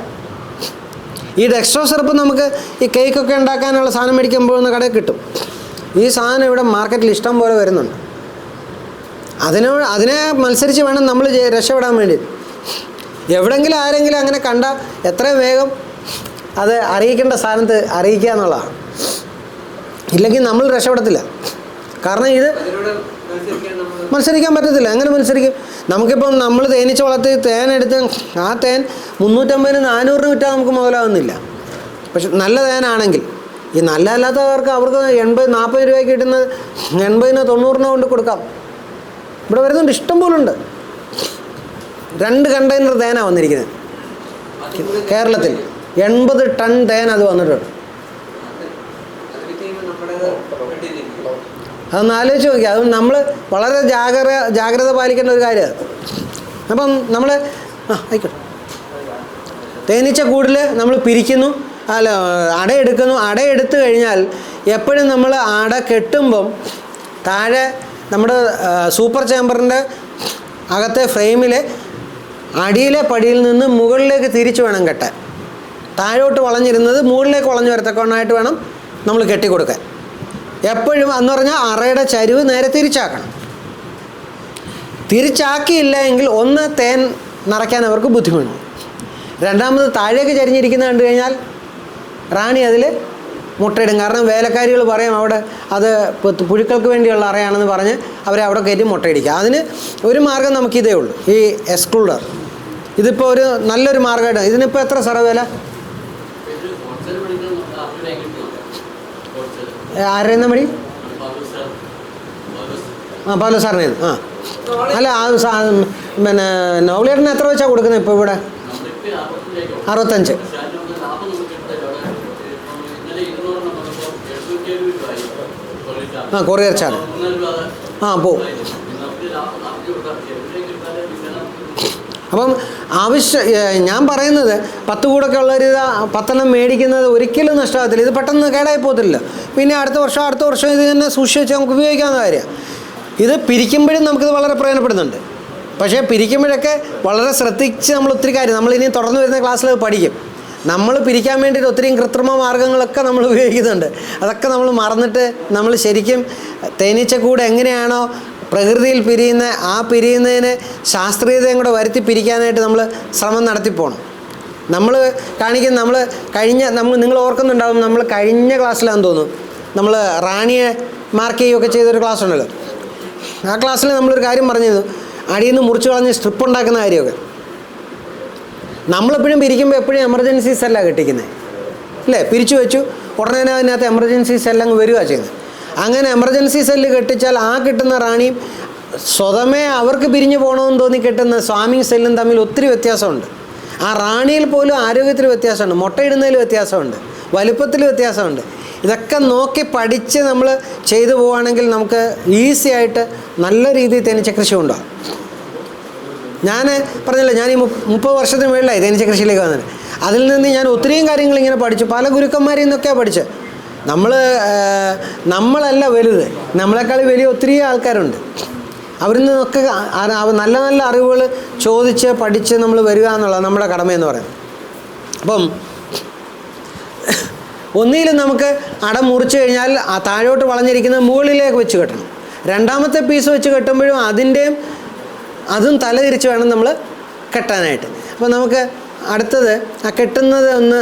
ഈ ഡെക്സ്ട്രോസ് സിറപ്പ് നമുക്ക് ഈ കേക്കൊക്കെ ഉണ്ടാക്കാനുള്ള സാധനം മേടിക്കാൻ പോകുന്ന കടയിൽ കിട്ടും. ഈ സാധനം ഇവിടെ മാർക്കറ്റിൽ ഇഷ്ടം പോലെ വരുന്നുണ്ട്. അതിനെ മത്സരിച്ച് വേണം നമ്മൾ രക്ഷപ്പെടാൻ വേണ്ടി. എവിടെയെങ്കിലും ആരെങ്കിലും അങ്ങനെ കണ്ട എത്രയും വേഗം അത് അറിയിക്കേണ്ട സ്ഥാനത്ത് അറിയിക്കുക എന്നുള്ളതാണ്. ഇല്ലെങ്കിൽ നമ്മൾ രക്ഷപ്പെടത്തില്ല. കാരണം ഇത് മത്സരിക്കാൻ പറ്റത്തില്ല. എങ്ങനെ മത്സരിക്കും? നമുക്കിപ്പം നമ്മൾ തേനീച്ച വളർത്തി തേനെടുത്ത് ആ തേൻ 350-400 വിറ്റാൽ നമുക്ക് മുതലാവുന്നില്ല. പക്ഷെ നല്ല തേനാണെങ്കിൽ, ഈ നല്ല അല്ലാത്തവർക്ക് അവർക്ക് 80-40 രൂപയ്ക്ക് കിട്ടുന്നത് 80-90 കൊണ്ട് കൊടുക്കാം. ഇവിടെ വരുന്നുണ്ട്, ഇഷ്ടം പോലെ ഉണ്ട്. 2 കണ്ടെയ്നർ തേനാണ് വന്നിരിക്കുന്നത് കേരളത്തിൽ. 80 ടൺ തേൻ അത് വന്നിട്ടുണ്ട്. അതൊന്ന് ആലോചിച്ച് നോക്കി. അത് നമ്മൾ വളരെ ജാഗ്രത പാലിക്കേണ്ട ഒരു കാര്യമാണ്. അപ്പം നമ്മൾ ആയിക്കോട്ടെ, തേനീച്ച കൂടിൽ നമ്മൾ പിരിക്കുന്നു, അല്ല അടയെടുക്കുന്നു. അടയെടുത്ത് കഴിഞ്ഞാൽ എപ്പോഴും നമ്മൾ അട കെട്ടുമ്പം താഴെ നമ്മുടെ സൂപ്പർ ചേമ്പറിൻ്റെ അകത്തെ ഫ്രെയിമിൽ അടിയിലെ പടിയിൽ നിന്ന് മുകളിലേക്ക് തിരിച്ച് വേണം കെട്ടാൻ. താഴോട്ട് വളഞ്ഞിരുന്നത് മുകളിലേക്ക് വളഞ്ഞു വരത്തക്കൊണ്ടായിട്ട് വേണം നമ്മൾ കെട്ടിക്കൊടുക്കാൻ. എപ്പോഴും എന്ന് പറഞ്ഞാൽ അറയുടെ ചരിവ് നേരെ തിരിച്ചാക്കണം. തിരിച്ചാക്കിയില്ല എങ്കിൽ ഒന്ന് തേൻ നിറയ്ക്കാൻ അവർക്ക് ബുദ്ധിമുട്ടുണ്ട്. രണ്ടാമത് താഴേക്ക് ചരിഞ്ഞിരിക്കുന്ന കണ്ടു കഴിഞ്ഞാൽ റാണി അതിൽ മുട്ടയിടും. കാരണം വേലക്കാരികൾ പറയും അവിടെ അത് പുഴുക്കൾക്ക് വേണ്ടിയുള്ള അറയാണെന്ന് പറഞ്ഞ് അവരെ അവിടെ കയറ്റി മുട്ടയിടിക്കുക. അതിന് ഒരു മാർഗ്ഗം നമുക്കിതേ ഉള്ളൂ, ഈ എക്സ്ക്ലൂഡർ. ഇതിപ്പോൾ ഒരു നല്ലൊരു മാർഗ്ഗമായിട്ട്. ഇതിനിപ്പോൾ എത്ര സാറേ വില? ആരുടെ മടി? പൗലോ സാറിന്. അല്ല പിന്നെ നൗലിയേട്ടന് എത്ര വെച്ചാണ് കൊടുക്കുന്നത് ഇപ്പോൾ ഇവിടെ? 65. കൊറിയർ ചാർജ് പോവും. അപ്പം ഞാൻ പറയുന്നത് 10 കൂടൊക്കെ ഉള്ളൊരു 10 മേടിക്കുന്നത് ഒരിക്കലും നഷ്ടമാകത്തില്ല. ഇത് പെട്ടെന്ന് കേടായി പോകത്തില്ല. പിന്നെ അടുത്ത വർഷം ഇത് തന്നെ സൂക്ഷിച്ച് നമുക്ക് ഉപയോഗിക്കാവുന്ന കാര്യമാണ്. ഇത് പിരിക്കുമ്പോഴും നമുക്കിത് വളരെ പ്രയോജനപ്പെടുന്നുണ്ട്. പക്ഷേ പിരിക്കുമ്പോഴൊക്കെ വളരെ ശ്രദ്ധിച്ച് നമ്മൾ ഒത്തിരി കാര്യം നമ്മളിനി തുടർന്ന് വരുന്ന ക്ലാസ്സിൽ പഠിക്കും. നമ്മൾ പിരിക്കാൻ വേണ്ടിയിട്ട് ഒത്തിരി കൃത്രിമ മാർഗ്ഗങ്ങളൊക്കെ നമ്മൾ ഉപയോഗിക്കുന്നുണ്ട്. അതൊക്കെ നമ്മൾ മറന്നിട്ട് നമ്മൾ ശരിക്കും തേനീച്ചക്കൂട് എങ്ങനെയാണോ പ്രകൃതിയിൽ പിരിയുന്ന ആ പിരിയുന്നതിന് ശാസ്ത്രീയതയും കൂടെ വരുത്തി പിരിക്കാനായിട്ട് നമ്മൾ ശ്രമം നടത്തിപ്പോണം. നമ്മൾ നിങ്ങൾ ഓർക്കുന്നുണ്ടാവും, നമ്മൾ കഴിഞ്ഞ ക്ലാസ്സിലാണെന്ന് തോന്നുന്നു നമ്മൾ റാണിയെ മാർക്ക് ചെയ്യുകയൊക്കെ ചെയ്തൊരു ക്ലാസ് ഉണ്ടല്ലോ. ആ ക്ലാസ്സിൽ നമ്മളൊരു കാര്യം പറഞ്ഞിരുന്നു, അടിയിൽ നിന്ന് മുറിച്ച് കളഞ്ഞ് സ്ട്രിപ്പ് ഉണ്ടാക്കുന്ന കാര്യമൊക്കെ. നമ്മളെപ്പോഴും പിരിക്കുമ്പോൾ എപ്പോഴും എമർജൻസി സെല്ലാണ് കെട്ടിക്കുന്നത്, അല്ലേ? പിരിച്ചു വെച്ചു ഉടനെ തന്നെ അതിനകത്ത് എമർജൻസി സെല്ലങ്ങ് വരിക ചെയ്യുന്നത്. അങ്ങനെ എമർജൻസി സെല്ല് കെട്ടിച്ചാൽ ആ കിട്ടുന്ന റാണിയും സ്വതമേ അവർക്ക് പിരിഞ്ഞു പോകണമെന്ന് തോന്നി കിട്ടുന്ന സ്വാമിങ് സെല്ലും തമ്മിൽ ഒത്തിരി വ്യത്യാസമുണ്ട്. ആ റാണിയിൽ പോലും ആരോഗ്യത്തിൽ വ്യത്യാസമുണ്ട്, മുട്ടയിടുന്നതിൽ വ്യത്യാസമുണ്ട്, വലുപ്പത്തിൽ വ്യത്യാസമുണ്ട്. ഇതൊക്കെ നോക്കി പഠിച്ച് നമ്മൾ ചെയ്തു പോവുകയാണെങ്കിൽ നമുക്ക് ഈസി ആയിട്ട് നല്ല രീതിയിൽ തേനീച്ച കൃഷി ഉണ്ടാകും. ഞാൻ പറഞ്ഞില്ല, ഞാൻ ഈ 30 വർഷത്തിന് മുകളിലായി തേനീച്ച കൃഷിയിലേക്ക് വന്നത്. അതിൽ നിന്ന് ഞാൻ ഒത്തിരിയും കാര്യങ്ങൾ ഇങ്ങനെ പഠിച്ചു, പല ഗുരുക്കന്മാരിൽ നിന്നൊക്കെയാണ് പഠിച്ചത്. നമ്മളല്ല വലുത്, നമ്മളെക്കാൾ വലിയ ഒത്തിരി ആൾക്കാരുണ്ട്. അവരിൽ നിന്നൊക്കെ നല്ല നല്ല അറിവുകൾ ചോദിച്ച് പഠിച്ച് നമ്മൾ വരിക എന്നുള്ളത് നമ്മുടെ കടമയെന്ന് പറയുന്നത്. അപ്പം ഒന്നിലും നമുക്ക് അട മുറിച്ച് കഴിഞ്ഞാൽ ആ താഴോട്ട് വളഞ്ഞിരിക്കുന്നത് മുകളിലേക്ക് വെച്ച് കെട്ടണം. രണ്ടാമത്തെ പീസ് വെച്ച് കെട്ടുമ്പോഴും അതും തലതിരിച്ച് വേണം നമ്മൾ കെട്ടാനായിട്ട്. അപ്പോൾ നമുക്ക് അടുത്തത് ആ കെട്ടുന്നത് ഒന്ന്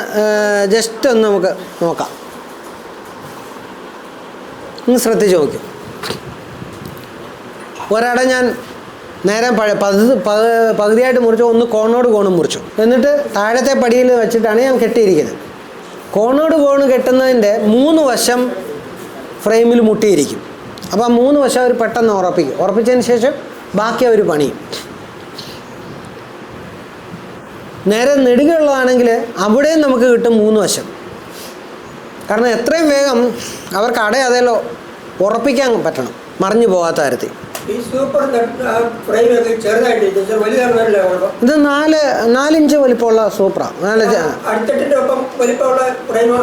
ജസ്റ്റ് ഒന്ന് നമുക്ക് നോക്കാം. ഒന്ന് ശ്രദ്ധിച്ച് നോക്കി. ഒരട ഞാൻ നേരെ പകുതിയായിട്ട് മുറിച്ചു, ഒന്ന് കോണോട് കോണും മുറിച്ചു. എന്നിട്ട് താഴത്തെ പടിയിൽ വെച്ചിട്ടാണ് ഞാൻ കെട്ടിയിരിക്കുന്നത്. കോണോട് കോണ് കെട്ടുന്നതിൻ്റെ 3 വശം ഫ്രെയിമിൽ മുട്ടിയിരിക്കും. അപ്പോൾ ആ 3 വശം അവർ പെട്ടെന്ന് ഉറപ്പിച്ചതിന് ശേഷം ബാക്കി അവർ പണിയും. നേരെ നെടുകയുള്ളതാണെങ്കിൽ അവിടെയും നമുക്ക് കിട്ടും 3 വശം. കാരണം എത്രയും വേഗം അവർക്ക് അട അതേലോ ഉറപ്പിക്കാൻ പറ്റണം, മറിഞ്ഞു പോകാത്ത തരത്തിൽ. ഇത് 4 ഇഞ്ച് വലിപ്പമുള്ള സൂപ്പറാണ്.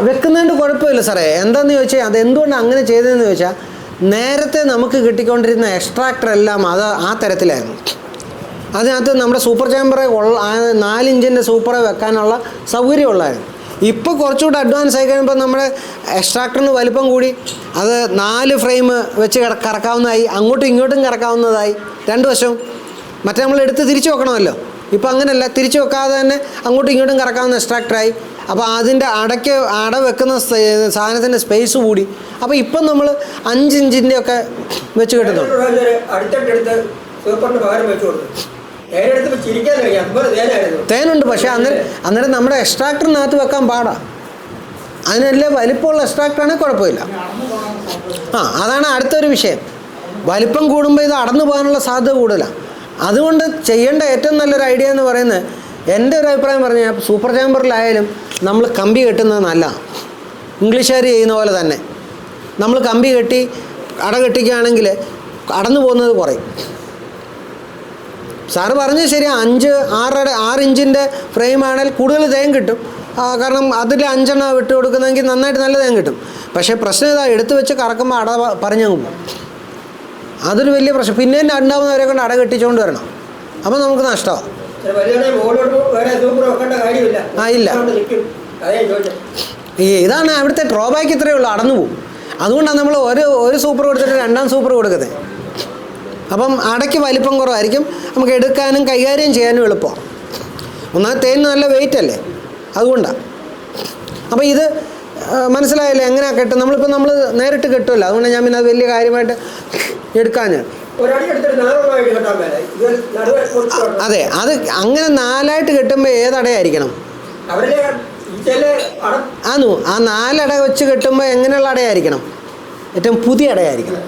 വെക്കുന്നതിൻ്റെ കുഴപ്പമില്ല സാറേ. എന്താണെന്ന് ചോദിച്ചാൽ അതെന്തുകൊണ്ട് അങ്ങനെ ചെയ്തതെന്ന് ചോദിച്ചാൽ, നേരത്തെ നമുക്ക് കിട്ടിക്കൊണ്ടിരുന്ന എക്സ്ട്രാക്ടർ എല്ലാം ആ തരത്തിലായിരുന്നു. അതിനകത്ത് നമ്മുടെ സൂപ്പർ ചാമ്പറെ 4 ഇഞ്ചിൻ്റെ സൂപ്പറെ വെക്കാനുള്ള സൗകര്യമുള്ളായിരുന്നു. ഇപ്പോൾ കുറച്ചുകൂടെ അഡ്വാൻസ് ആയി കഴിയുമ്പോൾ നമ്മുടെ എക്സ്ട്രാക്ടറിന് വലിപ്പം കൂടി അത് 4 ഫ്രെയിം വെച്ച് കറക്കാവുന്നതായി, അങ്ങോട്ടും ഇങ്ങോട്ടും കറക്കാവുന്നതായി 2 വശവും. മറ്റേ നമ്മൾ എടുത്ത് തിരിച്ചു വെക്കണമല്ലോ. ഇപ്പോൾ അങ്ങനെയല്ല, തിരിച്ചു വെക്കാതെ തന്നെ അങ്ങോട്ടും ഇങ്ങോട്ടും കറക്കാവുന്ന എക്സ്ട്രാക്ടറായി. അപ്പോൾ അതിൻ്റെ അട വെക്കുന്ന സാധനത്തിൻ്റെ സ്പേസ് കൂടി. അപ്പോൾ ഇപ്പം നമ്മൾ 5 ഇഞ്ചിൻ്റെ ഒക്കെ വെച്ച് കിട്ടുന്നുണ്ട്. തേനുണ്ട്, പക്ഷേ അന്നേരം നമ്മുടെ എക്സ്ട്രാക്ടറിനകത്ത് വെക്കാൻ പാടാ. അതിനെല്ലാം വലിപ്പമുള്ള എക്സ്ട്രാക്ടറാണെങ്കിൽ കുഴപ്പമില്ല. അതാണ് അടുത്തൊരു വിഷയം. വലിപ്പം കൂടുമ്പോൾ ഇത് അടന്നു പോകാനുള്ള സാധ്യത കൂടുതലാണ്. അതുകൊണ്ട് ചെയ്യേണ്ട ഏറ്റവും നല്ലൊരു ഐഡിയ എന്ന് പറയുന്നത്, എൻ്റെ ഒരു അഭിപ്രായം പറഞ്ഞാൽ സൂപ്പർ ചാമ്പറിലായാലും നമ്മൾ കമ്പി കെട്ടുന്നത് നല്ലതാണ്. ഇംഗ്ലീഷുകാർ ചെയ്യുന്ന പോലെ തന്നെ നമ്മൾ കമ്പി കെട്ടി അട കെട്ടിക്കുകയാണെങ്കിൽ അടന്നു പോകുന്നത് കുറയും. സാറ് പറഞ്ഞത് ശരി, 6 ഇഞ്ചിൻ്റെ ഫ്രെയിമാണെങ്കിൽ കൂടുതൽ തേൻ കിട്ടും. കാരണം അതിൽ 5 എണ്ണം വിട്ട് കൊടുക്കുന്നതെങ്കിൽ നന്നായിട്ട് നല്ല തേൻ കിട്ടും. പക്ഷേ പ്രശ്നം ഇതാ, എടുത്ത് വെച്ച് കറക്കുമ്പോൾ അട പറഞ്ഞങ്ങ് പോകും. അതൊരു വലിയ പ്രശ്നം. പിന്നെ ഉണ്ടാവുന്നവരെ കൊണ്ട് അട കെട്ടിച്ചുകൊണ്ട് വരണം. അപ്പോൾ നമുക്ക് നഷ്ടമാണ്. ഇല്ല, ഇതാണ് അവിടുത്തെ ഡ്രോബാക്ക്. ഇത്രയേ ഉള്ളൂ, അടന്നു പോകും. അതുകൊണ്ടാണ് നമ്മൾ ഒരു സൂപ്പർ കൊടുത്തിട്ട് 2ാം സൂപ്പർ കൊടുക്കുന്നത്. അപ്പം അടയ്ക്ക് വലിപ്പം കുറവായിരിക്കും, നമുക്ക് എടുക്കാനും കൈകാര്യം ചെയ്യാനും എളുപ്പമാണ്. ഒന്നാമത് തേൻ നല്ല വെയിറ്റ് അല്ലേ, അതുകൊണ്ടാണ്. അപ്പോൾ ഇത് മനസ്സിലായല്ലേ എങ്ങനെയാണ് കെട്ടും. നമ്മൾ നേരിട്ട് കെട്ടുമല്ലോ, അതുകൊണ്ടാണ് ഞാൻ പിന്നെ അത് വലിയ കാര്യമായിട്ട് എടുക്കാൻ. അതെ, അത് അങ്ങനെ 4ആയിട്ട് കെട്ടുമ്പോൾ ഏതടയായിരിക്കണം? ആ 4 അട വെച്ച് കെട്ടുമ്പോൾ എങ്ങനെയുള്ള അടയായിരിക്കണം? ഏറ്റവും പുതിയ അടയായിരിക്കണം.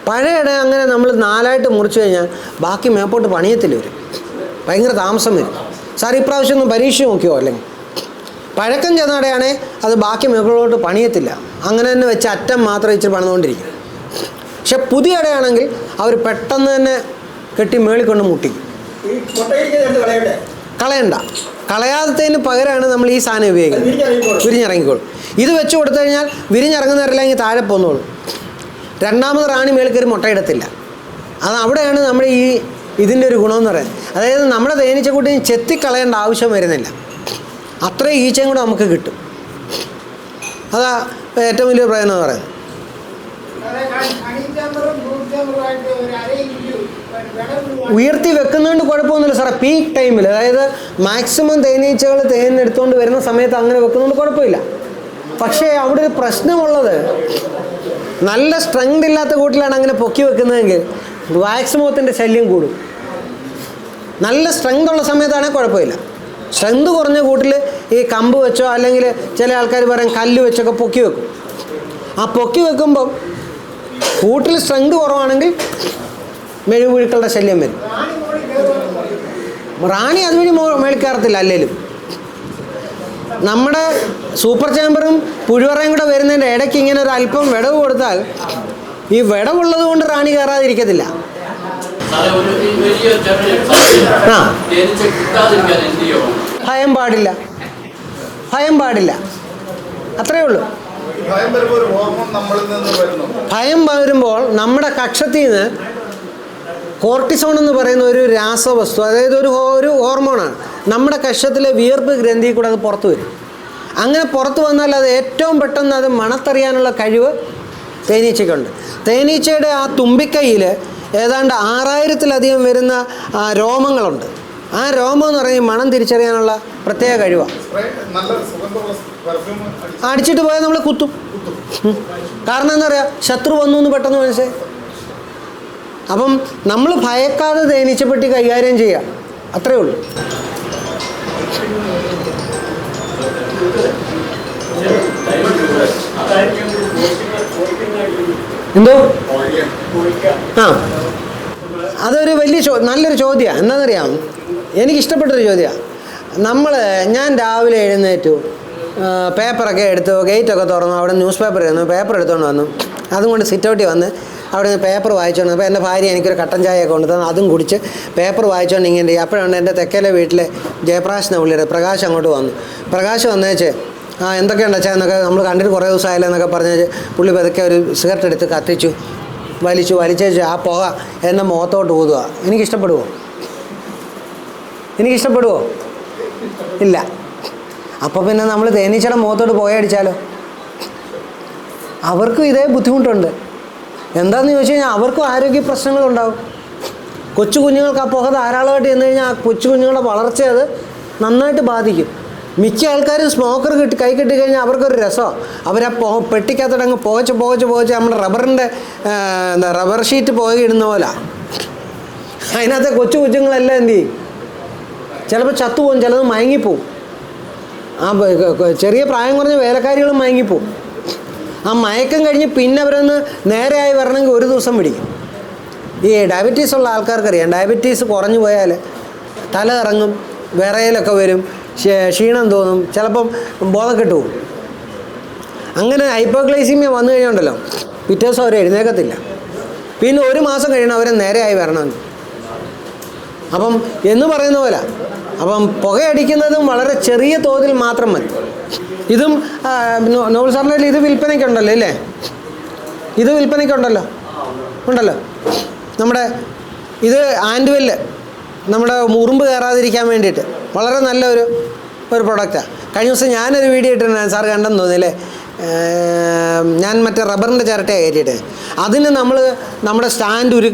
പഴയ അട അങ്ങനെ നമ്മൾ 4ആയിട്ട് മുറിച്ച് കഴിഞ്ഞാൽ ബാക്കി മേപ്പോട്ട് പണിയത്തില്ല, വരും, ഭയങ്കര താമസം വരും. സാർ ഇപ്രാവശ്യം ഒന്ന് പരീക്ഷ നോക്കിയോ? അല്ലെങ്കിൽ പഴക്കം ചെന്ന അടയാണെങ്കിൽ അത് ബാക്കി മേപ്പോട്ട് പണിയത്തില്ല, അങ്ങനെ തന്നെ വെച്ച് അറ്റം മാത്രം ഇച്ചിരി പണിതുകൊണ്ടിരിക്കും. പക്ഷെ പുതിയ അടയാണെങ്കിൽ അവർ പെട്ടെന്ന് തന്നെ കെട്ടി മേളിൽ കൊണ്ട് മുട്ടിക്കും. കളയാത്തതിന് പകരമാണ് നമ്മൾ ഈ സാധനം ഉപയോഗിക്കുന്നത്. വിരിഞ്ഞിറങ്ങിക്കോളും. ഇത് വെച്ച് കൊടുത്തു കഴിഞ്ഞാൽ വിരിഞ്ഞിറങ്ങുന്നവരെല്ലാം താഴെ പോന്നോളും. 2ാമത് റാണി മേളിൽ കയറി മുട്ടയിടത്തില്ല. അവിടെയാണ് നമ്മുടെ ഇതിൻ്റെ ഒരു ഗുണമെന്ന് പറയുന്നത്. അതായത് നമ്മുടെ തേനീച്ചക്കൂട്ടിന് ചെത്തിക്കളയേണ്ട ആവശ്യം വരുന്നില്ല, അത്രയും ഈച്ചയും കൂടെ നമുക്ക് കിട്ടും. അതാ ഏറ്റവും വലിയ പ്രയോജനം എന്ന് പറയുന്നത്. ഉയർത്തി വെക്കുന്നതുകൊണ്ട് കുഴപ്പമൊന്നുമില്ല സാറേ. പീക്ക് ടൈമിൽ, അതായത് മാക്സിമം തേനീച്ചകൾ തേനെടുത്തുകൊണ്ട് വരുന്ന സമയത്ത് അങ്ങനെ വെക്കുന്നതുകൊണ്ട് കുഴപ്പമില്ല. പക്ഷേ അവിടെ ഒരു പ്രശ്നമുള്ളത്, നല്ല സ്ട്രെങ്ത് ഇല്ലാത്ത കൂട്ടിലാണ് അങ്ങനെ പൊക്കി വെക്കുന്നതെങ്കിൽ വാക്സിമോത്തിൻ്റെ ശല്യം കൂടും. നല്ല സ്ട്രെങ്ത് ഉള്ള സമയത്താണെങ്കിൽ കുഴപ്പമില്ല. സ്ട്രെങ്ത് കുറഞ്ഞ കൂട്ടിൽ ഈ കമ്പ് വെച്ചോ അല്ലെങ്കിൽ ചില ആൾക്കാർ പറയും കല്ല് വെച്ചൊക്കെ പൊക്കി വെക്കും. ആ പൊക്കി വെക്കുമ്പം കൂട്ടിൽ സ്ട്രെങ്ത് കുറവാണെങ്കിൽ മെഴുകുഴുക്കളുടെ ശല്യം വരും. റാണി അതുവഴി മേളിൽ കയറത്തില്ല. അല്ലേലും നമ്മുടെ സൂപ്പർ ചാമ്പറും പുഴുവറയും കൂടെ വരുന്നതിൻ്റെ ഇടയ്ക്ക് ഇങ്ങനെ ഒരു അല്പം വിടവ് കൊടുത്താൽ ഈ വിടവുള്ളത് കൊണ്ട് റാണി കയറാതിരിക്കത്തില്ല. ആ, ഭയം പാടില്ല, ഭയം പാടില്ല, അത്രയേ ഉള്ളൂ. ഭയം വരുമ്പോൾ നമ്മുടെ കക്ഷത്തിൽ നിന്ന് കോർട്ടിസോൺ എന്ന് പറയുന്ന ഒരു രാസവസ്തു, അതായത് ഒരു ഹോർമോണാണ്, നമ്മുടെ കക്ഷത്തിലെ വിയർപ്പ് ഗ്രന്ഥിയിൽ കൂടെ അത് പുറത്തു വരും. അങ്ങനെ പുറത്തു വന്നാൽ അത് ഏറ്റവും പെട്ടെന്ന് അത് മണത്തറിയാനുള്ള കഴിവ് തേനീച്ചയ്ക്കുണ്ട്. തേനീച്ചയുടെ ആ തുമ്പിക്കൈയിൽ ഏതാണ്ട് 6000-ലധികം വരുന്ന രോമങ്ങളുണ്ട്. ആ രോമം എന്ന് പറഞ്ഞാൽ മണം തിരിച്ചറിയാനുള്ള പ്രത്യേക കഴിവാണ്. അടിച്ചിട്ട് പോയാൽ നമ്മൾ കുത്തും. കാരണം എന്താ പറയുക, ശത്രു വന്നു എന്ന് പെട്ടെന്ന് മനസ്സിലായി. അപ്പം നമ്മൾ ഭയക്കാതെ തേനീച്ചപ്പെട്ടി കൈകാര്യം ചെയ്യുക, അത്രയേ ഉള്ളൂ. എന്തോ ആ, അതൊരു വലിയ നല്ലൊരു ചോദ്യമാണ്. എന്താണെന്നറിയാം, എനിക്കിഷ്ടപ്പെട്ടൊരു ചോദ്യമാണ്. ഞാൻ രാവിലെ എഴുന്നേറ്റു, പേപ്പറൊക്കെ എടുത്തു, ഗേറ്റൊക്കെ തുറന്നു, അവിടെ ന്യൂസ് പേപ്പർ ഇരുന്നു, പേപ്പർ എടുത്തുകൊണ്ട് വന്നു, അതും കൊണ്ട് സിറ്റൗട്ടിൽ വന്ന് അവിടെ നിന്ന് പേപ്പർ വായിച്ചുകൊണ്ട്, അപ്പോൾ എൻ്റെ ഭാര്യ എനിക്കൊരു കട്ടൻ ചായയൊക്കെ കൊണ്ട് തന്നു, അതും കുടിച്ച് പേപ്പർ വായിച്ചുകൊണ്ട് ഇങ്ങനെ. അപ്പോഴാണ് എൻ്റെ തെക്കേലെ വീട്ടിലെ ജയപ്രകാശ് എന്ന പുള്ളിയുടെ പ്രകാശ് അങ്ങോട്ട് വന്നു. പ്രകാശ് വന്നേച്ച് എന്തൊക്കെയുണ്ട് അച്ഛാ എന്നൊക്കെ, നമ്മൾ കണ്ടിട്ട് കുറേ ദിവസമായില്ല എന്നൊക്കെ പറഞ്ഞ് പുള്ളി പതുക്കെ ഒരു സിഗരറ്റ് എടുത്ത് കത്തിച്ചു, വലിച്ചേച്ചു. ആ പുക എൻ്റെ മുഖത്തോട്ട് ഊതുക. എനിക്കിഷ്ടപ്പെടുമോ? ഇല്ല. അപ്പോൾ പിന്നെ നമ്മൾ തേനീച്ചയുടെ മുഖത്തോട്ട് പുകയടിച്ചാലോ? അവർക്കും ഇതേ ബുദ്ധിമുട്ടുണ്ട്. എന്താണെന്ന് ചോദിച്ചു കഴിഞ്ഞാൽ അവർക്കും ആരോഗ്യ പ്രശ്നങ്ങളുണ്ടാകും. കൊച്ചു കുഞ്ഞുങ്ങൾക്ക് ആ പുക ധാരാളമായിട്ട് ചെന്ന് കഴിഞ്ഞാൽ ആ കൊച്ചു കുഞ്ഞുങ്ങളുടെ വളർച്ചയെ അത് നന്നായിട്ട് ബാധിക്കും. മിക്ക ആൾക്കാരും സ്മോക്കർ കൈ കിട്ടിക്കഴിഞ്ഞാൽ അവർക്കൊരു രസമാണ്. അവരാ പെട്ടിക്കകത്തോടങ്ങ് പുകച്ച് നമ്മുടെ റബ്ബറിൻ്റെ റബ്ബർ ഷീറ്റ് പുകയിടുന്ന പോലെ. അതിനകത്തെ കൊച്ചുങ്ങളെല്ലാം എന്ത് ചെയ്യും? ചിലപ്പോൾ ചത്തുപോകും, ചിലത് മയങ്ങിപ്പോവും. ആ ചെറിയ പ്രായം കുറഞ്ഞ വേലക്കാരികളും മയങ്ങിപ്പോവും. ആ മയക്കം കഴിഞ്ഞ് പിന്നെ അവരൊന്ന് നേരെയായി വരണമെങ്കിൽ ഒരു ദിവസം പിടിക്കും. ഈ ഡയബറ്റീസ് ഉള്ള ആൾക്കാർക്കറിയാം, ഡയബറ്റീസ് കുറഞ്ഞു പോയാൽ തല ഇറങ്ങും, വിറയലൊക്കെ വരും, ക്ഷീണം തോന്നും, ചിലപ്പം ബോധക്കെട്ട് പോകും. അങ്ങനെ ഹൈപ്പോഗ്ലൈസീമിയ വന്നു കഴിഞ്ഞുണ്ടല്ലോ, പിറ്റേ ദിവസം അവർ എഴുന്നേക്കത്തില്ല. പിന്നെ ഒരു മാസം കഴിയണം അവരെ നേരെയായി വരണമെങ്കിൽ. അപ്പം എന്ന് പറയുന്ന പോലെ, അപ്പം പുകയടിക്കുന്നതും വളരെ ചെറിയ തോതിൽ മാത്രം മതി. ഇതും നോബൽ സാറിൻ്റെ ഇത് വിൽപ്പനയ്ക്കുണ്ടല്ലോ അല്ലേ? ഇത് വിൽപ്പനയ്ക്കുണ്ടല്ലോ, ഉണ്ടല്ലോ. നമ്മുടെ ഇത് ആൻഡ്വെല്ല്, നമ്മുടെ ഉറുമ്പ് കയറാതിരിക്കാൻ വേണ്ടിയിട്ട് വളരെ നല്ലൊരു പ്രൊഡക്റ്റാണ്. കഴിഞ്ഞ ദിവസം ഞാനൊരു വീഡിയോ ഇട്ടിട്ടുണ്ടായിരുന്നു, സാർ കണ്ടെന്ന് തോന്നിയില്ലേ? ഞാൻ മറ്റേ റബ്ബറിൻ്റെ ചിരട്ടയാണ് കയറ്റിയിട്ട് അതിന് നമ്മുടെ സ്റ്റാൻഡ്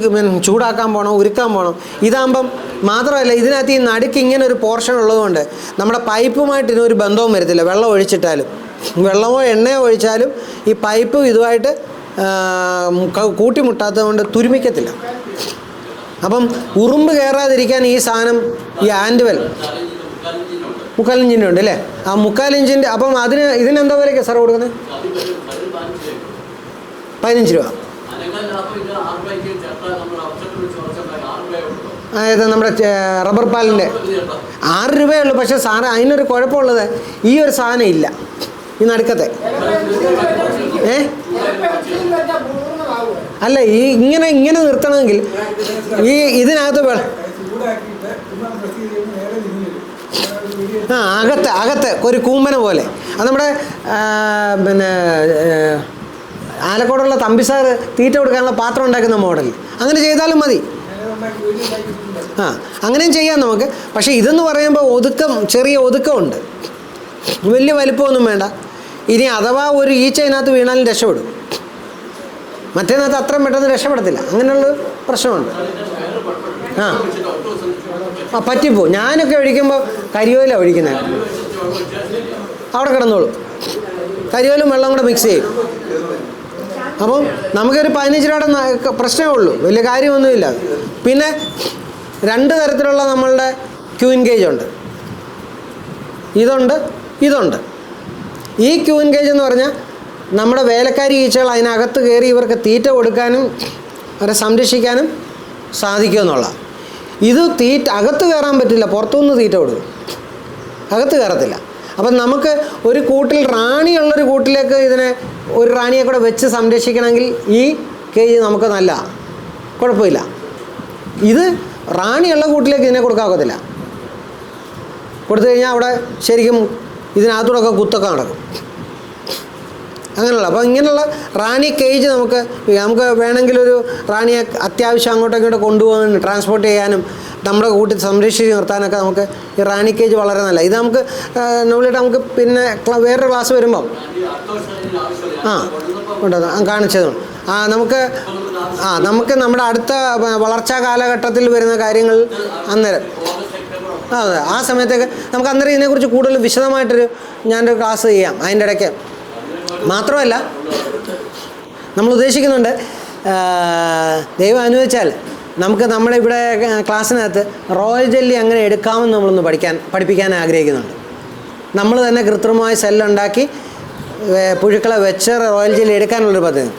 ചൂടാക്കാൻ പോകണം, ഉരുക്കാൻ പോകണം. ഇതാകുമ്പം മാത്രമല്ല, ഇതിനകത്ത് ഈ നടുക്ക് ഇങ്ങനെ ഒരു പോർഷൻ ഉള്ളതുകൊണ്ട് നമ്മുടെ പൈപ്പുമായിട്ട് ഇതിനൊരു ബന്ധവും വരത്തില്ല. വെള്ളം ഒഴിച്ചിട്ടാലും, വെള്ളമോ എണ്ണയോ ഒഴിച്ചാലും ഈ പൈപ്പും ഇതുമായിട്ട് കൂട്ടിമുട്ടാത്തത് കൊണ്ട് തുരുമിക്കത്തില്ല. അപ്പം ഉറുമ്പ് കയറാതിരിക്കാൻ ഈ സാധനം, ഈ ആൻഡ്വെൽ 3/4 ഇഞ്ചിൻ്റെ ഉണ്ട് അല്ലേ? ആ 3/4 ഇഞ്ചിൻ്റെ. അപ്പം ഇതിനെന്താ വിലയ്ക്ക് സാർ കൊടുക്കുന്നത്? 15 രൂപ. അതായത് നമ്മുടെ റബ്ബർ പാലിൻ്റെ 6 രൂപയുള്ളൂ. പക്ഷേ സാറ് അതിനൊരു കുഴപ്പമുള്ളത്, ഈ ഒരു സാധനം ഇല്ല ഈ നടുക്കത്തെ. അല്ല, ഈ ഇങ്ങനെ നിർത്തണമെങ്കിൽ ഇതിനകത്ത് അകത്ത് ഒരു കൂമ്പന പോലെ. അത് നമ്മുടെ പിന്നെ ആലക്കോടുള്ള തമ്പിസാറ് തീറ്റ കൊടുക്കാനുള്ള പാത്രം ഉണ്ടാക്കുന്ന മോഡൽ. അങ്ങനെ ചെയ്താലും മതി. അങ്ങനെയും ചെയ്യാം നമുക്ക്. പക്ഷേ ഇതെന്ന് പറയുമ്പോൾ ചെറിയ ഒതുക്കമുണ്ട്, വലിയ വലിപ്പമൊന്നും വേണ്ട. ഇനി അഥവാ ഒരു ഈച്ച അതിനകത്ത് വീണാലും രക്ഷപ്പെടും, മറ്റേതിനകത്ത് അത്രയും പെട്ടെന്ന് രക്ഷപ്പെടത്തില്ല. അങ്ങനെയുള്ള പ്രശ്നമുണ്ട്. പറ്റിപ്പോ. ഞാനൊക്കെ ഒഴിക്കുമ്പോൾ കരിയോല ഒഴിക്കുന്നത്, അവിടെ കിടന്നോളൂ. കരിയോലും വെള്ളം കൂടെ മിക്സ് ചെയ്യും. അപ്പം നമുക്കൊരു 15 രൂപയുടെ പ്രശ്നമേ ഉള്ളൂ, വലിയ കാര്യമൊന്നുമില്ല. പിന്നെ 2 തരത്തിലുള്ള നമ്മളുടെ ക്യൂൻ ഗേജ് ഉണ്ട്. ഇതുണ്ട്. ഈ ക്യൂൻ ഗേജ് എന്ന് പറഞ്ഞാൽ നമ്മുടെ വേലക്കാരി ഈച്ചകൾ അതിനകത്ത് കയറി ഇവർക്ക് തീറ്റ കൊടുക്കാനും അവരെ സംരക്ഷിക്കാനും സാധിക്കുമെന്നുള്ള. ഇത് അകത്ത് കയറാൻ പറ്റില്ല, പുറത്തുനിന്ന് തീറ്റ കൊടുക്കും, അകത്ത് കയറത്തില്ല. അപ്പം നമുക്ക് ഒരു കൂട്ടിൽ റാണിയുള്ളൊരു കൂട്ടിലേക്ക് ഇതിനെ ഒരു റാണിയെ കൂടെ വെച്ച് സംരക്ഷിക്കണമെങ്കിൽ ഈ കേജ് നമുക്ക് നല്ല കുഴപ്പമില്ല. ഇത് റാണിയുള്ള കൂട്ടിലേക്ക് ഇതിനെ കൊടുക്കാക്കത്തില്ല. കൊടുത്തു കഴിഞ്ഞാൽ അവിടെ ശരിക്കും ഇതിനകത്തൂടെയൊക്കെ കുത്തൊക്കെ നടക്കും. അങ്ങനെയുള്ള അപ്പോൾ ഇങ്ങനെയുള്ള റാണി കേജ് നമുക്ക് വേണമെങ്കിലൊരു റാണിയെ അത്യാവശ്യം അങ്ങോട്ടും ഇങ്ങോട്ടും കൊണ്ടുപോകാനും ട്രാൻസ്പോർട്ട് ചെയ്യാനും നമ്മുടെ കൂട്ടിൽ സംരക്ഷിച്ച് നിർത്താനൊക്കെ നമുക്ക് ഈ റാണി കേജ് വളരെ നല്ല. ഇത് നമുക്ക് നമുക്ക് പിന്നെ വേറൊരു ക്ലാസ് വരുമ്പം കാണിച്ചതും നമുക്ക് നമ്മുടെ അടുത്ത വളർച്ചാ കാലഘട്ടത്തിൽ വരുന്ന കാര്യങ്ങൾ അന്നേരം അതെ ആ സമയത്തൊക്കെ നമുക്ക് അന്നേരം ഇതിനെക്കുറിച്ച് കൂടുതൽ വിശദമായിട്ടൊരു ഞാനൊരു ക്ലാസ് ചെയ്യാം. അതിൻ്റെ ഇടയ്ക്ക് മാത്രമല്ല നമ്മൾ ഉദ്ദേശിക്കുന്നുണ്ട്, ദൈവം അനുവദിച്ചാൽ നമുക്ക് നമ്മുടെ ഇവിടെ ക്ലാസ്സിനകത്ത് റോയൽ ജെല്ലി അങ്ങനെ എടുക്കാമെന്ന് നമ്മളൊന്ന് പഠിപ്പിക്കാൻ ആഗ്രഹിക്കുന്നുണ്ട്. നമ്മൾ തന്നെ കൃത്രിമമായ സെല്ലുണ്ടാക്കി പുഴുക്കളെ വെച്ച് റോയൽ ജെല്ലി എടുക്കാനുള്ളൊരു പദ്ധതി.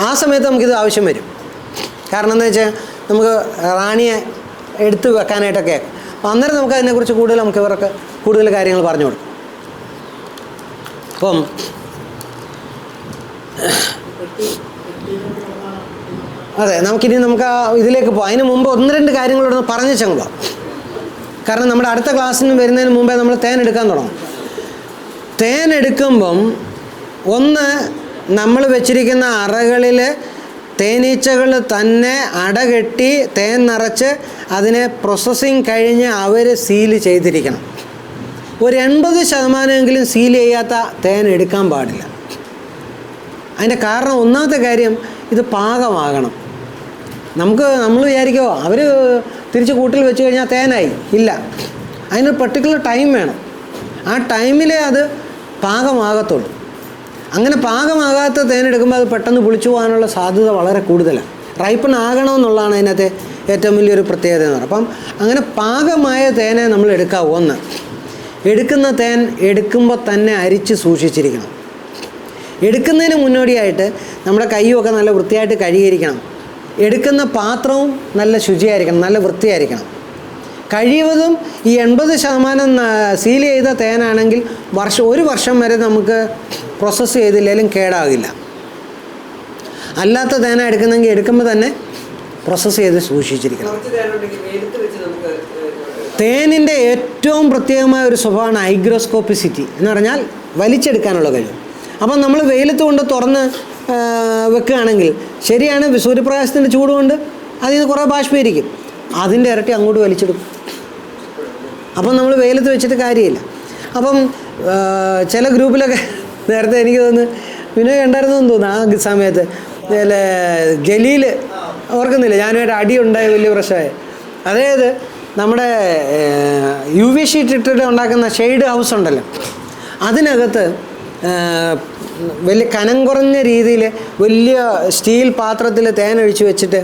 ആ സമയത്ത് നമുക്കിത് ആവശ്യം വരും. കാരണം എന്താ വെച്ചാൽ നമുക്ക് റാണിയെ എടുത്ത് വെക്കാനായിട്ടൊക്കെ അപ്പം അന്നേരം നമുക്ക് അതിനെക്കുറിച്ച് കൂടുതൽ നമുക്ക് ഇവർക്ക് കൂടുതൽ കാര്യങ്ങൾ പറഞ്ഞു കൊടുക്കും. അപ്പം അതെ നമുക്ക് ഇതിലേക്ക് പോകാം. അതിന് മുമ്പ് 1-2 കാര്യങ്ങളോട് പറഞ്ഞ് ചെങ്ങുക. കാരണം നമ്മുടെ അടുത്ത ക്ലാസ്സിന് വരുന്നതിന് മുമ്പേ നമ്മൾ തേൻ എടുക്കാൻ തുടങ്ങും. തേൻ എടുക്കുമ്പം ഒന്ന് നമ്മൾ വെച്ചിരിക്കുന്ന അറകളിൽ തേനീച്ചകൾ തന്നെ അടകെട്ടി തേൻ നിറച്ച് അതിനെ പ്രോസസ്സിങ് കഴിഞ്ഞ് അവർ സീല് ചെയ്തിരിക്കണം. ഒരു 80% സീൽ ചെയ്യാത്ത തേൻ എടുക്കാൻ പാടില്ല. അതിൻ്റെ കാരണം ഒന്നാമത്തെ കാര്യം ഇത് പാകമാകണം. നമ്മൾ വിചാരിക്കുമോ അവർ തിരിച്ച് കൂട്ടിൽ വെച്ച് കഴിഞ്ഞാൽ തേനായി, ഇല്ല. അതിന് പെർട്ടിക്കുലർ ടൈം വേണം. ആ ടൈമിലേ അത് പാകമാകത്തുള്ളൂ. അങ്ങനെ പാകമാകാത്ത തേൻ എടുക്കുമ്പോൾ അത് പെട്ടെന്ന് പുളിച്ചു പോകാനുള്ള സാധ്യത വളരെ കൂടുതലാണ്. റൈപ്പൺ ആകണമെന്നുള്ളതാണ് അതിനകത്തെ ഏറ്റവും വലിയൊരു പ്രത്യേകത എന്ന് പറയുന്നത്. അപ്പം അങ്ങനെ പാകമായ തേനെ നമ്മൾ എടുക്കാവൂ. ഒന്ന്, എടുക്കുന്ന തേൻ എടുക്കുമ്പോൾ തന്നെ അരിച്ച് സൂക്ഷിച്ചിരിക്കണം. എടുക്കുന്നതിന് മുന്നോടിയായിട്ട് നമ്മുടെ കൈയുമൊക്കെ നല്ല വൃത്തിയായിട്ട് കഴുകിയിരിക്കണം. എടുക്കുന്ന പാത്രവും നല്ല ശുചിയായിരിക്കണം, നല്ല വൃത്തിയായിരിക്കണം. കഴിവതും ഈ 80% സീൽ ചെയ്ത തേനാണെങ്കിൽ ഒരു വർഷം വരെ നമുക്ക് പ്രോസസ്സ് ചെയ്തില്ലെങ്കിലും കേടാകില്ല. അല്ലാത്ത തേന എടുക്കുന്നെങ്കിൽ എടുക്കുമ്പോൾ തന്നെ പ്രോസസ്സ് ചെയ്ത് സൂക്ഷിച്ചിരിക്കണം. തേനിൻ്റെ ഏറ്റവും പ്രത്യേകമായ ഒരു സ്വഭാവമാണ് ഹൈഗ്രോസ്കോപ്പിസിറ്റി എന്ന് പറഞ്ഞാൽ വലിച്ചെടുക്കാനുള്ള കഴിവ്. അപ്പം നമ്മൾ വെയിലത്ത് കൊണ്ട് തുറന്ന് വെക്കുകയാണെങ്കിൽ ശരിയാണ്, സൂര്യപ്രകാശത്തിൻ്റെ ചൂട് കൊണ്ട് അതിൽ നിന്ന് കുറേ ബാഷ്പീകരിക്കും, അതിൻ്റെ ഇരട്ടി അങ്ങോട്ട് വലിച്ചെടുക്കും. അപ്പം നമ്മൾ വെയിലത്ത് വെച്ചിട്ട് കാര്യമില്ല. അപ്പം ചില ഗ്രൂപ്പിലൊക്കെ നേരത്തെ എനിക്ക് തോന്നുന്നു വിനോദ് ഉണ്ടായിരുന്നെന്ന് തോന്നുന്നു. ആ സമയത്ത് ജലീൽ ഓർക്കുന്നില്ല, ഞാനുമായിട്ട് അടിയുണ്ടായ വലിയ പ്രശ്നമായി. അതായത് നമ്മുടെ UV ഷീറ്റ് ഇട്ടിട്ട് ഉണ്ടാക്കുന്ന ഷെയ്ഡ് ഹൗസ് ഉണ്ടല്ലോ, അതിനകത്ത് വലിയ കനം കുറഞ്ഞ രീതിയിൽ വലിയ സ്റ്റീൽ പാത്രത്തിൽ തേനൊഴിച്ച് വെച്ചിട്ട്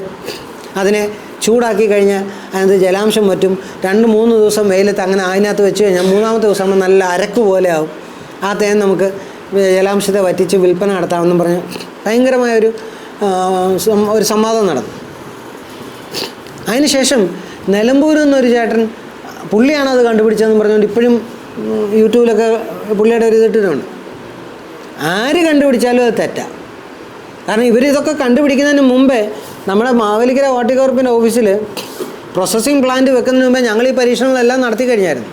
അതിനെ ചൂടാക്കി കഴിഞ്ഞാൽ അതിനകത്ത് ജലാംശം പറ്റും. 2-3 ദിവസം വെയിലത്ത് അങ്ങനെ അതിനകത്ത് വെച്ച് കഴിഞ്ഞാൽ 3ാമത്തെ ദിവസം ആകുമ്പോൾ നല്ല അരക്ക് പോലെ ആവും. ആ തേൻ നമുക്ക് ജലാംശത്തെ വറ്റിച്ച് വിൽപ്പന നടത്താമെന്നും പറഞ്ഞ് ഭയങ്കരമായൊരു സംവാദം നടന്നു. അതിനുശേഷം നിലമ്പൂരിൽ നിന്നൊരു ചേട്ടൻ, പുള്ളിയാണത് കണ്ടുപിടിച്ചതെന്ന് പറഞ്ഞുകൊണ്ട് ഇപ്പോഴും യൂട്യൂബിലൊക്കെ പുള്ളിയുടെ ഒരു ഇതിട്ടിട്ടുണ്ട്. ആര് കണ്ടുപിടിച്ചാലും അത് തെറ്റാണ്. കാരണം ഇവരിതൊക്കെ കണ്ടുപിടിക്കുന്നതിന് മുമ്പേ നമ്മുടെ മാവേലിക്കര ഹോർട്ടികോർപ്പിൻ്റെ ഓഫീസിൽ പ്രോസസ്സിങ് പ്ലാന്റ് വെക്കുന്നതിന് മുമ്പേ ഞങ്ങൾ ഈ പരീക്ഷണങ്ങളെല്ലാം നടത്തി കഴിഞ്ഞായിരുന്നു.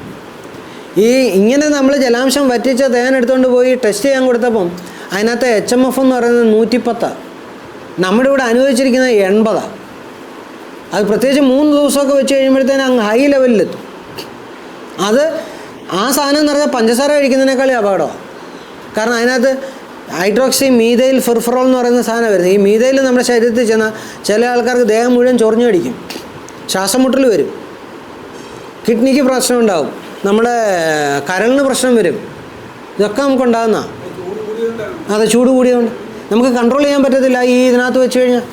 ഇങ്ങനെ നമ്മൾ ജലാംശം വറ്റിച്ച തേൻ എടുത്തുകൊണ്ട് പോയി ടെസ്റ്റ് ചെയ്യാൻ കൊടുത്തപ്പം അതിനകത്ത് HMF എന്ന് പറയുന്നത് 110, നമ്മുടെ ഇവിടെ അനുവദിച്ചിരിക്കുന്നത് 80. അത് പ്രത്യേകിച്ച് 3 ദിവസമൊക്കെ വെച്ച് കഴിയുമ്പോഴത്തേനും അങ്ങ് ഹൈ ലെവലിലെത്തും. അത് ആ സാധനം എന്ന് പറഞ്ഞാൽ പഞ്ചസാര കഴിക്കുന്നതിനേക്കാളും അപകടമാണ്. കാരണം അതിനകത്ത് ഹൈഡ്രോക്സി മീഥൈൽ ഫെർഫറോൾ എന്ന് പറയുന്ന സാധനം വരുന്നത്. ഈ മീഥൈൽ നമ്മുടെ ശരീരത്തിൽ ചെന്നാൽ ചില ആൾക്കാർക്ക് ദേഹം മുഴുവൻ ചൊറിഞ്ഞു കടിക്കും, ശ്വാസം മുട്ടൽ വരും, കിഡ്നിക്ക് പ്രശ്നം ഉണ്ടാവും, നമ്മുടെ കരളിന് പ്രശ്നം വരും. ഇതൊക്കെ നമുക്കുണ്ടാകുന്നതാണ്. അതെ, ചൂട് കൂടിയതുകൊണ്ട് നമുക്ക് കൺട്രോൾ ചെയ്യാൻ പറ്റത്തില്ല. ഇതിനകത്ത് വെച്ച് കഴിഞ്ഞാൽ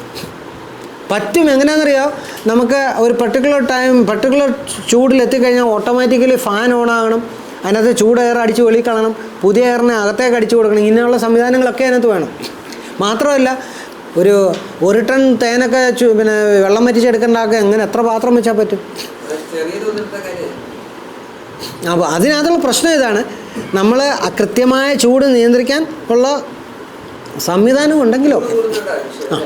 പറ്റും. എങ്ങനെയാണെന്നറിയാം, നമുക്ക് ഒരു പർട്ടിക്കുലർ ചൂടിലെത്തിക്കഴിഞ്ഞാൽ ഓട്ടോമാറ്റിക്കലി ഫാൻ ഓൺ ആകണം. അതിനകത്ത് ചൂട് എയർ അടിച്ച് വെളിയിൽ കളയണം, പുതിയ എയറിനെ അകത്തേക്ക് അടിച്ചു കൊടുക്കണം. ഇങ്ങനെയുള്ള സംവിധാനങ്ങളൊക്കെ അതിനകത്ത് വേണം. മാത്രമല്ല ഒരു ടൺ തേനൊക്കെ പിന്നെ വെള്ളം വറ്റിച്ചെടുക്കേണ്ടതൊക്കെ എങ്ങനെ എത്ര പാത്രം വെച്ചാൽ പറ്റും? അപ്പോൾ അതിനകത്തുള്ള പ്രശ്നം ഇതാണ്, നമ്മൾ കൃത്യമായ ചൂട് നിയന്ത്രിക്കാൻ ഉള്ള സംവിധാനം ഉണ്ടെങ്കിലോ ആ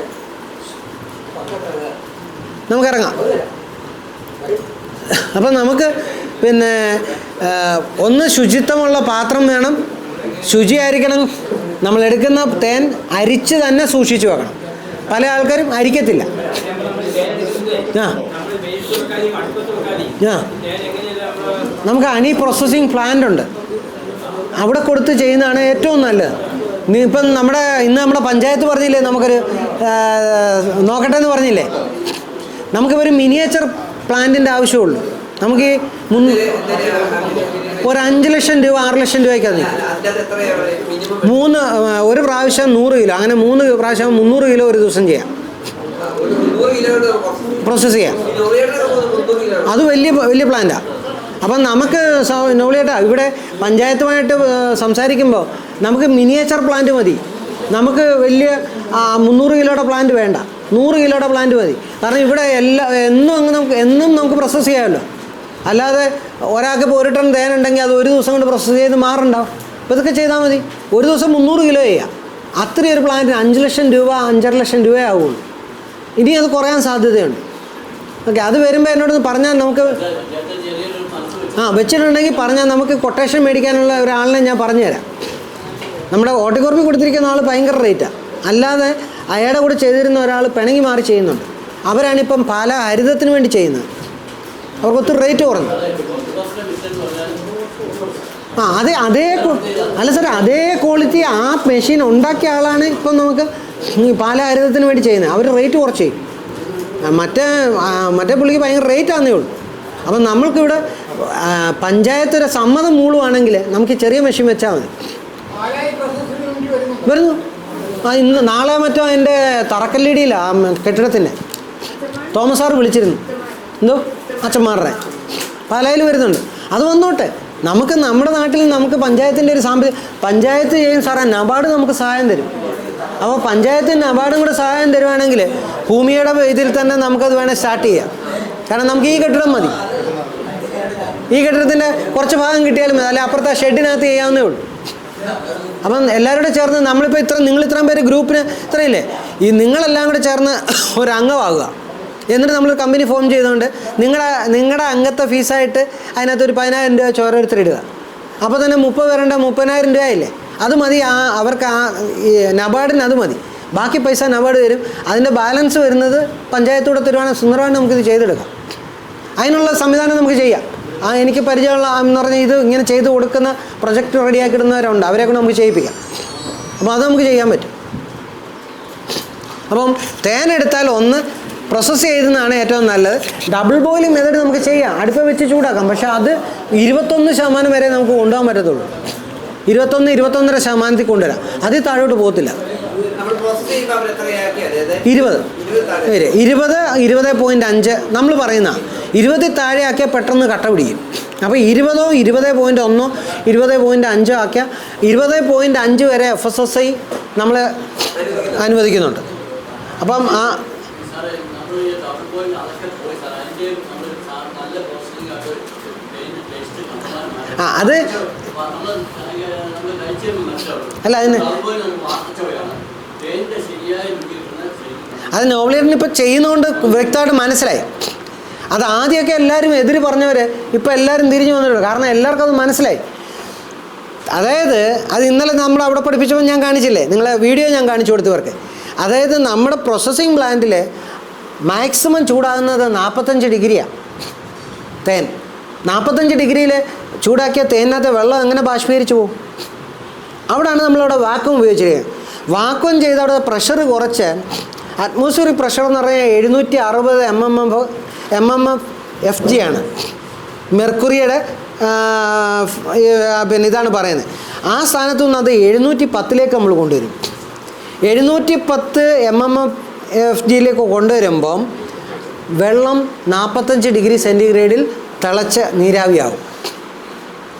നമുക്കിറങ്ങാം. അപ്പം നമുക്ക് പിന്നെ ഒന്ന് ശുചിത്വമുള്ള പാത്രം വേണം, ശുചിയായിരിക്കണം. നമ്മളെടുക്കുന്ന തേൻ അരിച്ച് തന്നെ സൂക്ഷിച്ചു വെക്കണം. പല ആൾക്കാരും അരിക്കത്തില്ല. ആ ആ നമുക്ക് ഹണി പ്രോസസ്സിങ് പ്ലാന്റ് ഉണ്ട്, അവിടെ കൊടുത്ത് ചെയ്യുന്നതാണ് ഏറ്റവും നല്ലത്. ഇപ്പം ഇന്ന് നമ്മുടെ പഞ്ചായത്ത് പറഞ്ഞില്ലേ നമുക്കൊരു നോക്കട്ടെ എന്ന് പറഞ്ഞില്ലേ, നമുക്കിപ്പോൾ മിനിയേച്ചർ പ്ലാന്റിൻ്റെ ആവശ്യമുള്ളൂ. നമുക്ക് ഈ ഒരു 5 ലക്ഷം രൂപ 6 ലക്ഷം രൂപയ്ക്കാണ് ഒരു പ്രാവശ്യം 100 കിലോ, അങ്ങനെ 3 പ്രാവശ്യം 300 കിലോ ഒരു ദിവസം ചെയ്യാം, പ്രോസസ്സ് ചെയ്യാം. അത് വലിയ പ്ലാന്റാണ്. അപ്പം നമുക്ക് നോളിയേട്ടാ ഇവിടെ പഞ്ചായത്തുമായിട്ട് സംസാരിക്കുമ്പോൾ നമുക്ക് മിനിയേച്ചർ പ്ലാന്റ് മതി. നമുക്ക് വലിയ 300 കിലോയുടെ പ്ലാന്റ് വേണ്ട, 100 കിലോയുടെ പ്ലാന്റ് മതി. കാരണം ഇവിടെ എന്നും നമുക്ക് പ്രോസസ്സ് ചെയ്യാമല്ലോ. അല്ലാതെ ഒരാൾക്ക് ഇപ്പോൾ 1 ടൺ തേനുണ്ടെങ്കിൽ അത് ഒരു ദിവസം കൊണ്ട് പ്രോസസ്സ് ചെയ്ത് മാറുണ്ടാവും. അപ്പോൾ ഇതൊക്കെ ചെയ്താൽ മതി. ഒരു ദിവസം 300 കിലോ ചെയ്യാം. അത്രയും ഒരു പ്ലാന്റിന് 5 ലക്ഷം രൂപ 5.5 ലക്ഷം രൂപയേ ആവുള്ളൂ. ഇനി അത് കുറയാൻ സാധ്യതയുണ്ട്. ഓക്കെ, അത് വരുമ്പോൾ എന്നോടൊന്ന് പറഞ്ഞാൽ നമുക്ക് വെച്ചിട്ടുണ്ടെങ്കിൽ പറഞ്ഞാൽ നമുക്ക് കൊട്ടേഷൻ മേടിക്കാനുള്ള ഒരാളിനെ ഞാൻ പറഞ്ഞുതരാം. നമ്മുടെ ഓട്ടിക്കുറപ്പിൽ കൊടുത്തിരിക്കുന്ന ആൾ ഭയങ്കര റേറ്റാണ്. അല്ലാതെ അയാളുടെ കൂടെ ചെയ്തിരുന്ന ഒരാൾ പിണങ്ങി മാറി ചെയ്യുന്നുണ്ട്. അവരാണിപ്പം പാല ഹരിതത്തിന് വേണ്ടി ചെയ്യുന്നത്. അവർക്ക് ഒത്തിരി റേറ്റ് കുറഞ്ഞു. അല്ല സാറേ, അതേ ക്വാളിറ്റി ആ മെഷീൻ ഉണ്ടാക്കിയ ആളാണ് ഇപ്പം നമുക്ക് പാല ഹരിതത്തിന് വേണ്ടി ചെയ്യുന്നത്. അവർ റേറ്റ് കുറച്ച് ചെയ്യും. മറ്റേ പുള്ളിക്ക് ഭയങ്കര റേറ്റ് ആണെന്നേ ഉള്ളൂ. അപ്പം നമ്മൾക്കിവിടെ പഞ്ചായത്തിൻ്റെ സമ്മതം മൂളുവാണെങ്കിൽ നമുക്ക് ചെറിയ മെഷീൻ വെച്ചാൽ മതി. വരുന്നു ഇന്ന് നാളെ മറ്റോ എൻ്റെ തറക്കല്ലിടിയിലാണ് കെട്ടിടത്തിൻ്റെ തോമസ് സാറ് വിളിച്ചിരുന്നു. എന്തോ അച്ഛന്മാരുടെ പാലായിൽ വരുന്നുണ്ട്. അത് വന്നോട്ടെ. നമുക്ക് നമ്മുടെ നാട്ടിൽ നമുക്ക് പഞ്ചായത്തിൻ്റെ ഒരു പഞ്ചായത്ത് ചെയ്യും സാറേ, നബാർഡ് നമുക്ക് സഹായം തരും. അപ്പോൾ പഞ്ചായത്തിന് നബാർഡും കൂടെ സഹായം തരുവാണെങ്കിൽ ഭൂമിയുടെ ഇതിൽ തന്നെ നമുക്കത് വേണേൽ സ്റ്റാർട്ട് ചെയ്യാം. കാരണം നമുക്ക് ഈ കെട്ടിടം മതി, ഈ കെട്ടിടത്തിൻ്റെ കുറച്ച് ഭാഗം കിട്ടിയാലും മതി, അല്ലെ അപ്പുറത്തെ ഷെഡിനകത്ത് ചെയ്യാവുന്നേ ഉള്ളൂ. അപ്പം എല്ലാവരും ചേർന്ന് നമ്മളിപ്പോൾ നിങ്ങൾ ഇത്രയും പേര് ഗ്രൂപ്പിന് ഇത്രയില്ലേ, ഈ നിങ്ങളെല്ലാം കൂടെ ചേർന്ന് ഒരു അംഗമാകുക. എന്നിട്ട് നമ്മൾ കമ്പനി ഫോം ചെയ്തുകൊണ്ട് നിങ്ങളുടെ അംഗത്തെ ഫീസായിട്ട് അതിനകത്തൊരു 10,000 രൂപ ഓരോരുത്തരിടുക. അപ്പോൾ തന്നെ 30 പേരുണ്ട്, 30,000 രൂപയില്ലേ. അത് മതി. അവർക്ക് ഈ നബാർഡിന് അത് മതി. ബാക്കി പൈസ നബാർഡ് തരും. അതിൻ്റെ ബാലൻസ് വരുന്നത് പഞ്ചായത്തൂടെ തരുവാണെങ്കിൽ സുന്ദരമായിട്ട് നമുക്കിത് ചെയ്തെടുക്കാം. അതിനുള്ള സംവിധാനം നമുക്ക് ചെയ്യാം. എനിക്ക് പരിചയമുള്ള എന്ന് പറഞ്ഞാൽ ഇത് ഇങ്ങനെ ചെയ്ത് കൊടുക്കുന്ന പ്രൊജക്റ്റ് റെഡിയാക്കി ഇടുന്നവരുണ്ട്. അവരെ കൊണ്ട് നമുക്ക് ചെയ്യിപ്പിക്കാം. അപ്പോൾ അത് നമുക്ക് ചെയ്യാൻ പറ്റും. അപ്പം തേനെടുത്താൽ ഒന്ന് പ്രോസസ്സ് ചെയ്യുന്നതാണ് ഏറ്റവും നല്ലത്. ഡബിൾ ബോയിലിംഗ് മെത്തേഡ് നമുക്ക് ചെയ്യാം, അടുപ്പ് വെച്ച് ചൂടാക്കാം. പക്ഷേ അത് 21% വരെ നമുക്ക് കൊണ്ടുപോകാൻ പറ്റത്തുള്ളൂ. 21-21.5% കൊണ്ടുവരാം. അതിൽ താഴോട്ട് പോകത്തില്ല. 20 നമ്മൾ പറയുന്ന 20 താഴെ ആക്കിയാൽ പെട്ടെന്ന് കട്ട പിടിക്കും. അപ്പോൾ 20, 20.1, 20.5 ആക്കിയാൽ 20.5 വരെ FSSAI നമ്മൾ അനുവദിക്കുന്നുണ്ട്. അപ്പം അത് അല്ല അത് നോവലിയറിന് ഇപ്പോൾ ചെയ്യുന്നതുകൊണ്ട് വ്യക്തമായിട്ട് മനസ്സിലായി. അത് ആദ്യമൊക്കെ എല്ലാവരും എതിര് പറഞ്ഞവർ ഇപ്പോൾ എല്ലാവരും തിരിഞ്ഞു വന്നിട്ടുണ്ട്. കാരണം എല്ലാവർക്കും അത് മനസ്സിലായി. അതായത് അത് ഇന്നലെ നമ്മൾ അവിടെ പഠിപ്പിച്ചപ്പോൾ ഞാൻ കാണിച്ചില്ലേ, നിങ്ങളെ വീഡിയോ ഞാൻ കാണിച്ചു കൊടുത്തവർക്ക്. അതായത് നമ്മുടെ പ്രോസസ്സിങ് പ്ലാന്റിൽ മാക്സിമം ചൂടാകുന്നത് 45 ഡിഗ്രിയാണ് തേൻ. 45 ഡിഗ്രിയിൽ ചൂടാക്കിയ തേനിനകത്ത് വെള്ളം എങ്ങനെ ബാഷ്പീകരിച്ച് പോകും? അവിടെയാണ് നമ്മളിവിടെ വാക്വം ഉപയോഗിച്ചിരിക്കുന്നത്. വാക്വം ചെയ്ത് അവിടെ പ്രഷർ കുറച്ച്, അറ്റ്മോസ്ഫിയറിക് പ്രഷർ എന്ന് പറഞ്ഞാൽ 760 mmFg ആണ്. മെർക്കുറിയുടെ പിന്നെ ഇതാണ് പറയുന്നത്. ആ സ്ഥാനത്തു നിന്ന് അത് 710 നമ്മൾ കൊണ്ടുവരും. 710 mmFgയിലേക്ക് കൊണ്ടുവരുമ്പം വെള്ളം 45 ഡിഗ്രി സെൻറ്റിഗ്രേഡിൽ തിളച്ച് നീരാവിയാവും.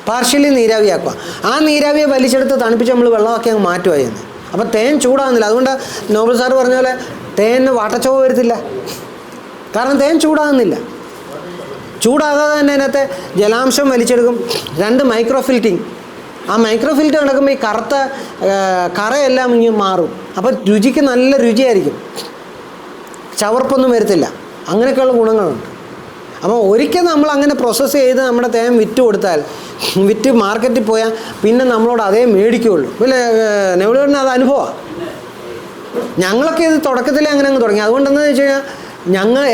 പാർഷ്യലി നീരാവിയാക്കുക. ആ നീരാവിയെ വലിച്ചെടുത്ത് തണുപ്പിച്ച് നമ്മൾ വെള്ളമാക്കി അങ്ങ് മാറ്റുക ചെയ്യുന്നത്. അപ്പോൾ തേൻ ചൂടാകുന്നില്ല. അതുകൊണ്ട് നോബൽ സാർ പറഞ്ഞ പോലെ തേനിന് വാട്ടച്ചോവ വരത്തില്ല. കാരണം തേൻ ചൂടാകുന്നില്ല. ചൂടാകാതെ തന്നെ അതിനകത്ത് ജലാംശം വലിച്ചെടുക്കും. 2 മൈക്രോ ഫിൽറ്റിങ്. ആ മൈക്രോ ഫിൽറ്റർ നടക്കുമ്പോൾ ഈ കറുത്ത കറയെല്ലാം ഇങ്ങനെ മാറും. അപ്പോൾ രുചിക്ക് നല്ല രുചിയായിരിക്കും, ചവർപ്പൊന്നും വരത്തില്ല. അങ്ങനെയൊക്കെയുള്ള ഗുണങ്ങളുണ്ട്. അപ്പോൾ ഒരിക്കൽ നമ്മൾ അങ്ങനെ പ്രോസസ്സ് ചെയ്ത് നമ്മുടെ തേൻ വിറ്റ് മാർക്കറ്റിൽ പോയാൽ പിന്നെ നമ്മളോട് അതേ മേടിക്കുകയുള്ളൂ. പിന്നെ നെവിളുകളിന് അത് അനുഭവമാണ്. ഞങ്ങളൊക്കെ ഇത് തുടക്കത്തിലേ അങ്ങനെ അങ്ങ് തുടങ്ങി. അതുകൊണ്ടെന്ന് വെച്ച് കഴിഞ്ഞാൽ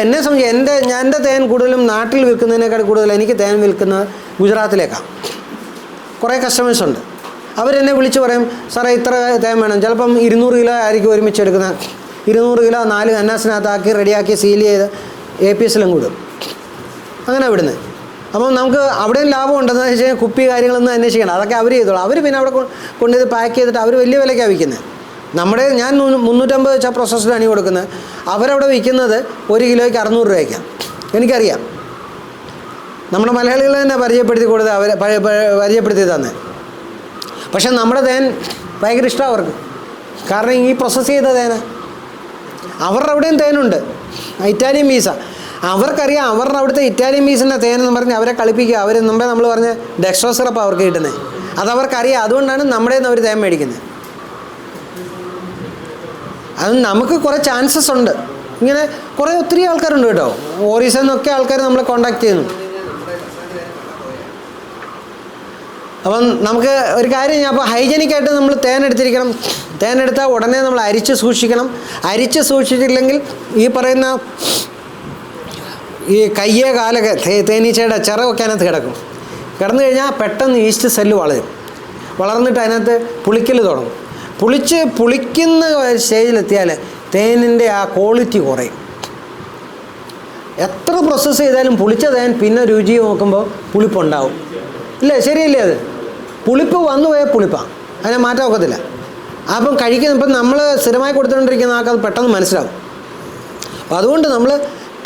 എന്നെ സംബന്ധിച്ച് എൻ്റെ തേൻ കൂടുതലും നാട്ടിൽ വിൽക്കുന്നതിനേക്കാൾ കൂടുതൽ എനിക്ക് തേൻ വിൽക്കുന്നത് ഗുജറാത്തിലേക്കാണ്. കുറേ കസ്റ്റമേഴ്സുണ്ട്. അവരെന്നെ വിളിച്ച് പറയും, സാറേ ഇത്ര തേൻ വേണം. ചിലപ്പം 200 കിലോ ആയിരിക്കും ഒരുമിച്ച് എടുക്കുന്നത്. 200 കിലോ 4 കന്നാസിനകത്താക്കി റെഡിയാക്കി സീൽ ചെയ്ത് APSലും കൂടും. അങ്ങനെ വിടുന്നത്. അപ്പം നമുക്ക് അവിടെയും ലാഭം ഉണ്ടെന്ന് വെച്ച് കഴിഞ്ഞാൽ കുപ്പി കാര്യങ്ങളൊന്നും അന്വേഷിക്കണം. അതൊക്കെ അവർ ചെയ്തോളൂ. അവർ പിന്നെ അവിടെ കൊണ്ടുപോയി പാക്ക് ചെയ്തിട്ട് അവർ വലിയ വിലയ്ക്കാണ് വിൽക്കുന്നത്. ഞാൻ 350 വെച്ചാൽ പ്രോസസ്ഡ് ഹണി കൊടുക്കുന്നത്. അവരവിടെ വിൽക്കുന്നത് 1 കിലോയ്ക്ക് 600 രൂപയ്ക്കാണ്. എനിക്കറിയാം. നമ്മുടെ മലയാളികൾ തന്നെ പരിചയപ്പെടുത്തി തന്നെ. പക്ഷെ നമ്മുടെ തേൻ ഭയങ്കര ഇഷ്ടമാണ് അവർക്ക്. കാരണം ഈ പ്രോസസ്സ് ചെയ്ത തേന അവരുടെ അവിടെയും തേനുണ്ട്, ഇറ്റാലിയൻ പീസ. അവർക്കറിയാം അവരുടെ അവിടുത്തെ ഇറ്റാലിയൻ പീസിൻ്റെ തേനെന്ന് പറഞ്ഞ് അവരെ കളിപ്പിക്കുക. അവർ മുമ്പേ നമ്മൾ പറഞ്ഞ ഡെക്സ്ട്രോ സിറപ്പ് അവർക്ക് കിട്ടുന്നത്. അതവർക്കറിയാം. അതുകൊണ്ടാണ് നമ്മുടെ നിന്ന് അവർ തേൻ മേടിക്കുന്നത്. അത് നമുക്ക് കുറേ ചാൻസസ് ഉണ്ട്. ഇങ്ങനെ ഒത്തിരി ആൾക്കാരുണ്ട് കേട്ടോ. ഓറീസിൽ നിന്നൊക്കെ ആൾക്കാർ നമ്മളെ കോൺടാക്ട് ചെയ്യുന്നു. അപ്പം നമുക്ക് ഒരു കാര്യം ഞാൻ അപ്പോൾ ഹൈജനിക്കായിട്ട് നമ്മൾ തേൻ എടുത്തിരിക്കണം. തേൻ എടുത്താൽ ഉടനെ നമ്മൾ അരിച്ച് സൂക്ഷിക്കണം. അരിച്ച് സൂക്ഷിച്ചിട്ടില്ലെങ്കിൽ ഈ പറയുന്ന ഈ കയ്യേ കാലൊക്കെ തേനീച്ചയുടെ ചിറകൊക്കെ അതിനകത്ത് കിടന്നു കഴിഞ്ഞാൽ പെട്ടെന്ന് ഈസ്റ്റ് സെല്ല് വളർന്നിട്ട് അതിനകത്ത് പുളിക്കൽ തുടങ്ങും. പുളിക്കുന്ന സ്റ്റേജിലെത്തിയാൽ തേനിൻ്റെ ആ ക്വാളിറ്റി കുറയും. എത്ര പ്രോസസ്സ് ചെയ്താലും പുളിച്ച തേൻ പിന്നെ രുചി നോക്കുമ്പോൾ പുളിപ്പുണ്ടാവും. ഇല്ലേ? ശരിയല്ലേ? അത് പുളിപ്പ് വന്നു പോയാൽ പുളിപ്പാണ്, അതിനെ മാറ്റാൻ ഒക്കത്തില്ല. അപ്പം ഇപ്പം നമ്മൾ സ്ഥിരമായി കൊടുത്തുകൊണ്ടിരിക്കുന്ന ആൾക്ക് അത് പെട്ടെന്ന് മനസ്സിലാവും. അപ്പോൾ അതുകൊണ്ട് നമ്മൾ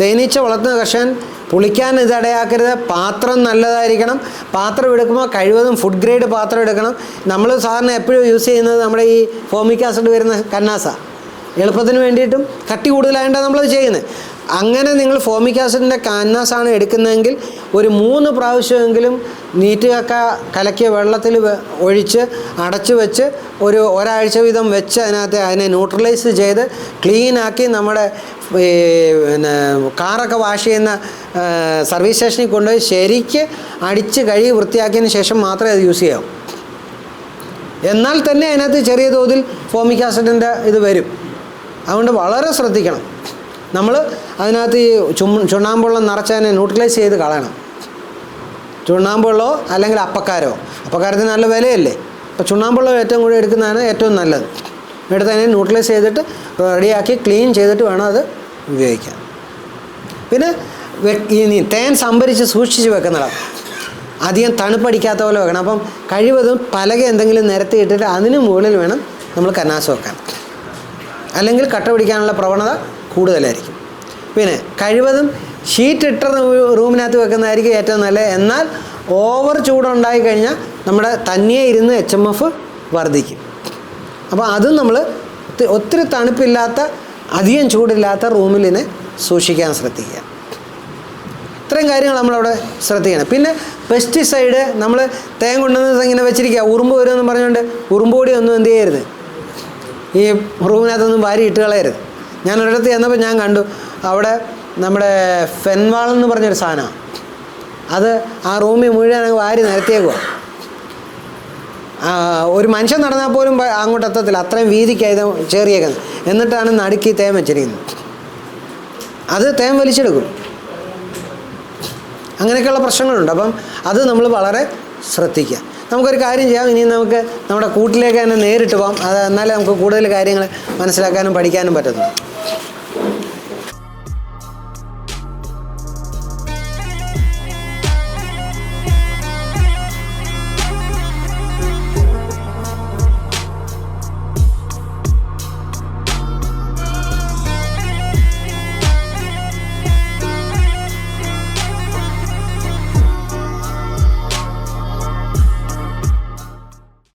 തേനീച്ച വളർത്തുന്ന കർഷകൻ പുളിക്കാൻ ഇടയാക്കരുത്. പാത്രം നല്ലതായിരിക്കണം. പാത്രം എടുക്കുമ്പോൾ കഴിവതും ഫുഡ് ഗ്രേഡ് പാത്രം എടുക്കണം. നമ്മൾ സാധാരണ എപ്പോഴും യൂസ് ചെയ്യുന്നത് നമ്മുടെ ഈ ഫോമിക് ആസിഡ് വരുന്ന കന്നാസ, എളുപ്പത്തിന് വേണ്ടിയിട്ടും കട്ടി കൂടുതലായിട്ടാണ് നമ്മളത് ചെയ്യുന്നത്. അങ്ങനെ നിങ്ങൾ ഫോമിക് ആസിഡിൻ്റെ കന്നാസാണ് എടുക്കുന്നതെങ്കിൽ ഒരു 3 പ്രാവശ്യമെങ്കിലും നീറ്റുകക്ക കലക്കിയ വെള്ളത്തിൽ ഒഴിച്ച് അടച്ചു വെച്ച് ഒരാഴ്ച വീതം വെച്ച് അതിനെ ന്യൂട്രലൈസ് ചെയ്ത് ക്ലീനാക്കി നമ്മുടെ പിന്നെ കാറൊക്കെ വാഷ് ചെയ്യുന്ന സർവീസ് സ്റ്റേഷനിൽ കൊണ്ടുപോയി ശരിക്ക് അടിച്ച് കഴുകി വൃത്തിയാക്കിയതിന് ശേഷം മാത്രമേ അത് യൂസ് ചെയ്യാവൂ. എന്നാൽ തന്നെ അതിനകത്ത് ചെറിയ തോതിൽ ഫോമിക് ആസിഡിൻ്റെ ഇത് വരും. അതുകൊണ്ട് വളരെ ശ്രദ്ധിക്കണം. നമ്മൾ അതിനകത്ത് ഈ ചുണ്ണാമ്പുവെള്ളം നിറച്ചതിനെ ന്യൂട്രലൈസ് ചെയ്ത് കളയണം. ചുണ്ണാമ്പുവെള്ളമോ അല്ലെങ്കിൽ അപ്പക്കാരത്തിന് നല്ല വിലയല്ലേ. അപ്പോൾ ചുണ്ണാമ്പുവെള്ളം ഏറ്റവും കൂടുതൽ എടുക്കുന്നതാണ് ഏറ്റവും നല്ലത്. എടുത്ത് അതിനെ ന്യൂട്രലൈസ് ചെയ്തിട്ട് റെഡിയാക്കി ക്ലീൻ ചെയ്തിട്ട് വേണം അത് ഉപയോഗിക്കാൻ. പിന്നെ ഈ തേൻ സംഭരിച്ച് സൂക്ഷിച്ച് വെക്കുന്നതാണ് അധികം തണുപ്പടിക്കാത്ത പോലെ വെക്കണം. അപ്പം കഴിവതും പലക എന്തെങ്കിലും നിരത്തിയിട്ടിട്ട് അതിന് മുകളിൽ വേണം നമ്മൾ കന്നാസ് വെക്കാൻ. അല്ലെങ്കിൽ കട്ട പിടിക്കാനുള്ള പ്രവണത കൂടുതലായിരിക്കും. പിന്നെ കഴിവതും ഷീറ്റ് ഇട്ട റൂമിനകത്ത് വെക്കുന്നതായിരിക്കും ഏറ്റവും നല്ലത്. എന്നാൽ ഓവർ ചൂടുണ്ടായി കഴിഞ്ഞാൽ നമ്മുടെ തനിയെ ഇരുന്ന് HMF വർദ്ധിക്കും. അപ്പോൾ അതും നമ്മൾ ഒത്തിരി തണുപ്പില്ലാത്ത അധികം ചൂടില്ലാത്ത റൂമിലിനെ സൂക്ഷിക്കാൻ ശ്രദ്ധിക്കുക. ഇത്രയും കാര്യങ്ങൾ നമ്മളവിടെ ശ്രദ്ധിക്കണം. പിന്നെ പെസ്റ്റിസൈഡ് നമ്മൾ തേൻ കൊണ്ടുവന്ന് ഇങ്ങനെ വെച്ചിരിക്കുക, ഉറുമ്പ് വരുമെന്ന് പറഞ്ഞുകൊണ്ട് ഉറുമ്പ് പൊടി ഒന്നും എന്ത് ചെയ്യരുത്, ഈ റൂമിനകത്തൊന്നും വാരി ഇട്ട് കളയരുത്. ഞാൻ ഒരിടത്ത് ചെന്നപ്പോൾ ഞാൻ കണ്ടു അവിടെ നമ്മുടെ ഫെൻവാൾ എന്ന് പറഞ്ഞൊരു സാധനമാണ്. അത് ആ റൂമിൽ മുഴുവൻ വാരി നിരത്തിയേക്കുക. ഒരു മനുഷ്യൻ നടന്നാൽ പോലും അങ്ങോട്ട് എത്തത്തില്ല, അത്രയും വീതിക്കായത് ചേറിയേക്കുന്നത്. എന്നിട്ടാണ് നടുക്കി തേൻ വെച്ചിരിക്കുന്നത്. അത് തേൻ വലിച്ചെടുക്കും. അങ്ങനെയൊക്കെയുള്ള പ്രശ്നങ്ങളുണ്ട്. അപ്പം അത് നമ്മൾ വളരെ ശ്രദ്ധിക്കുക. നമുക്കൊരു കാര്യം ചെയ്യാം, ഇനി നമുക്ക് നമ്മുടെ കൂട്ടിലേക്ക് തന്നെ നേരിട്ട് പോകാം. അത് എന്നാലേ നമുക്ക് കൂടുതൽ കാര്യങ്ങൾ മനസ്സിലാക്കാനും പഠിക്കാനും പറ്റത്തുള്ളൂ.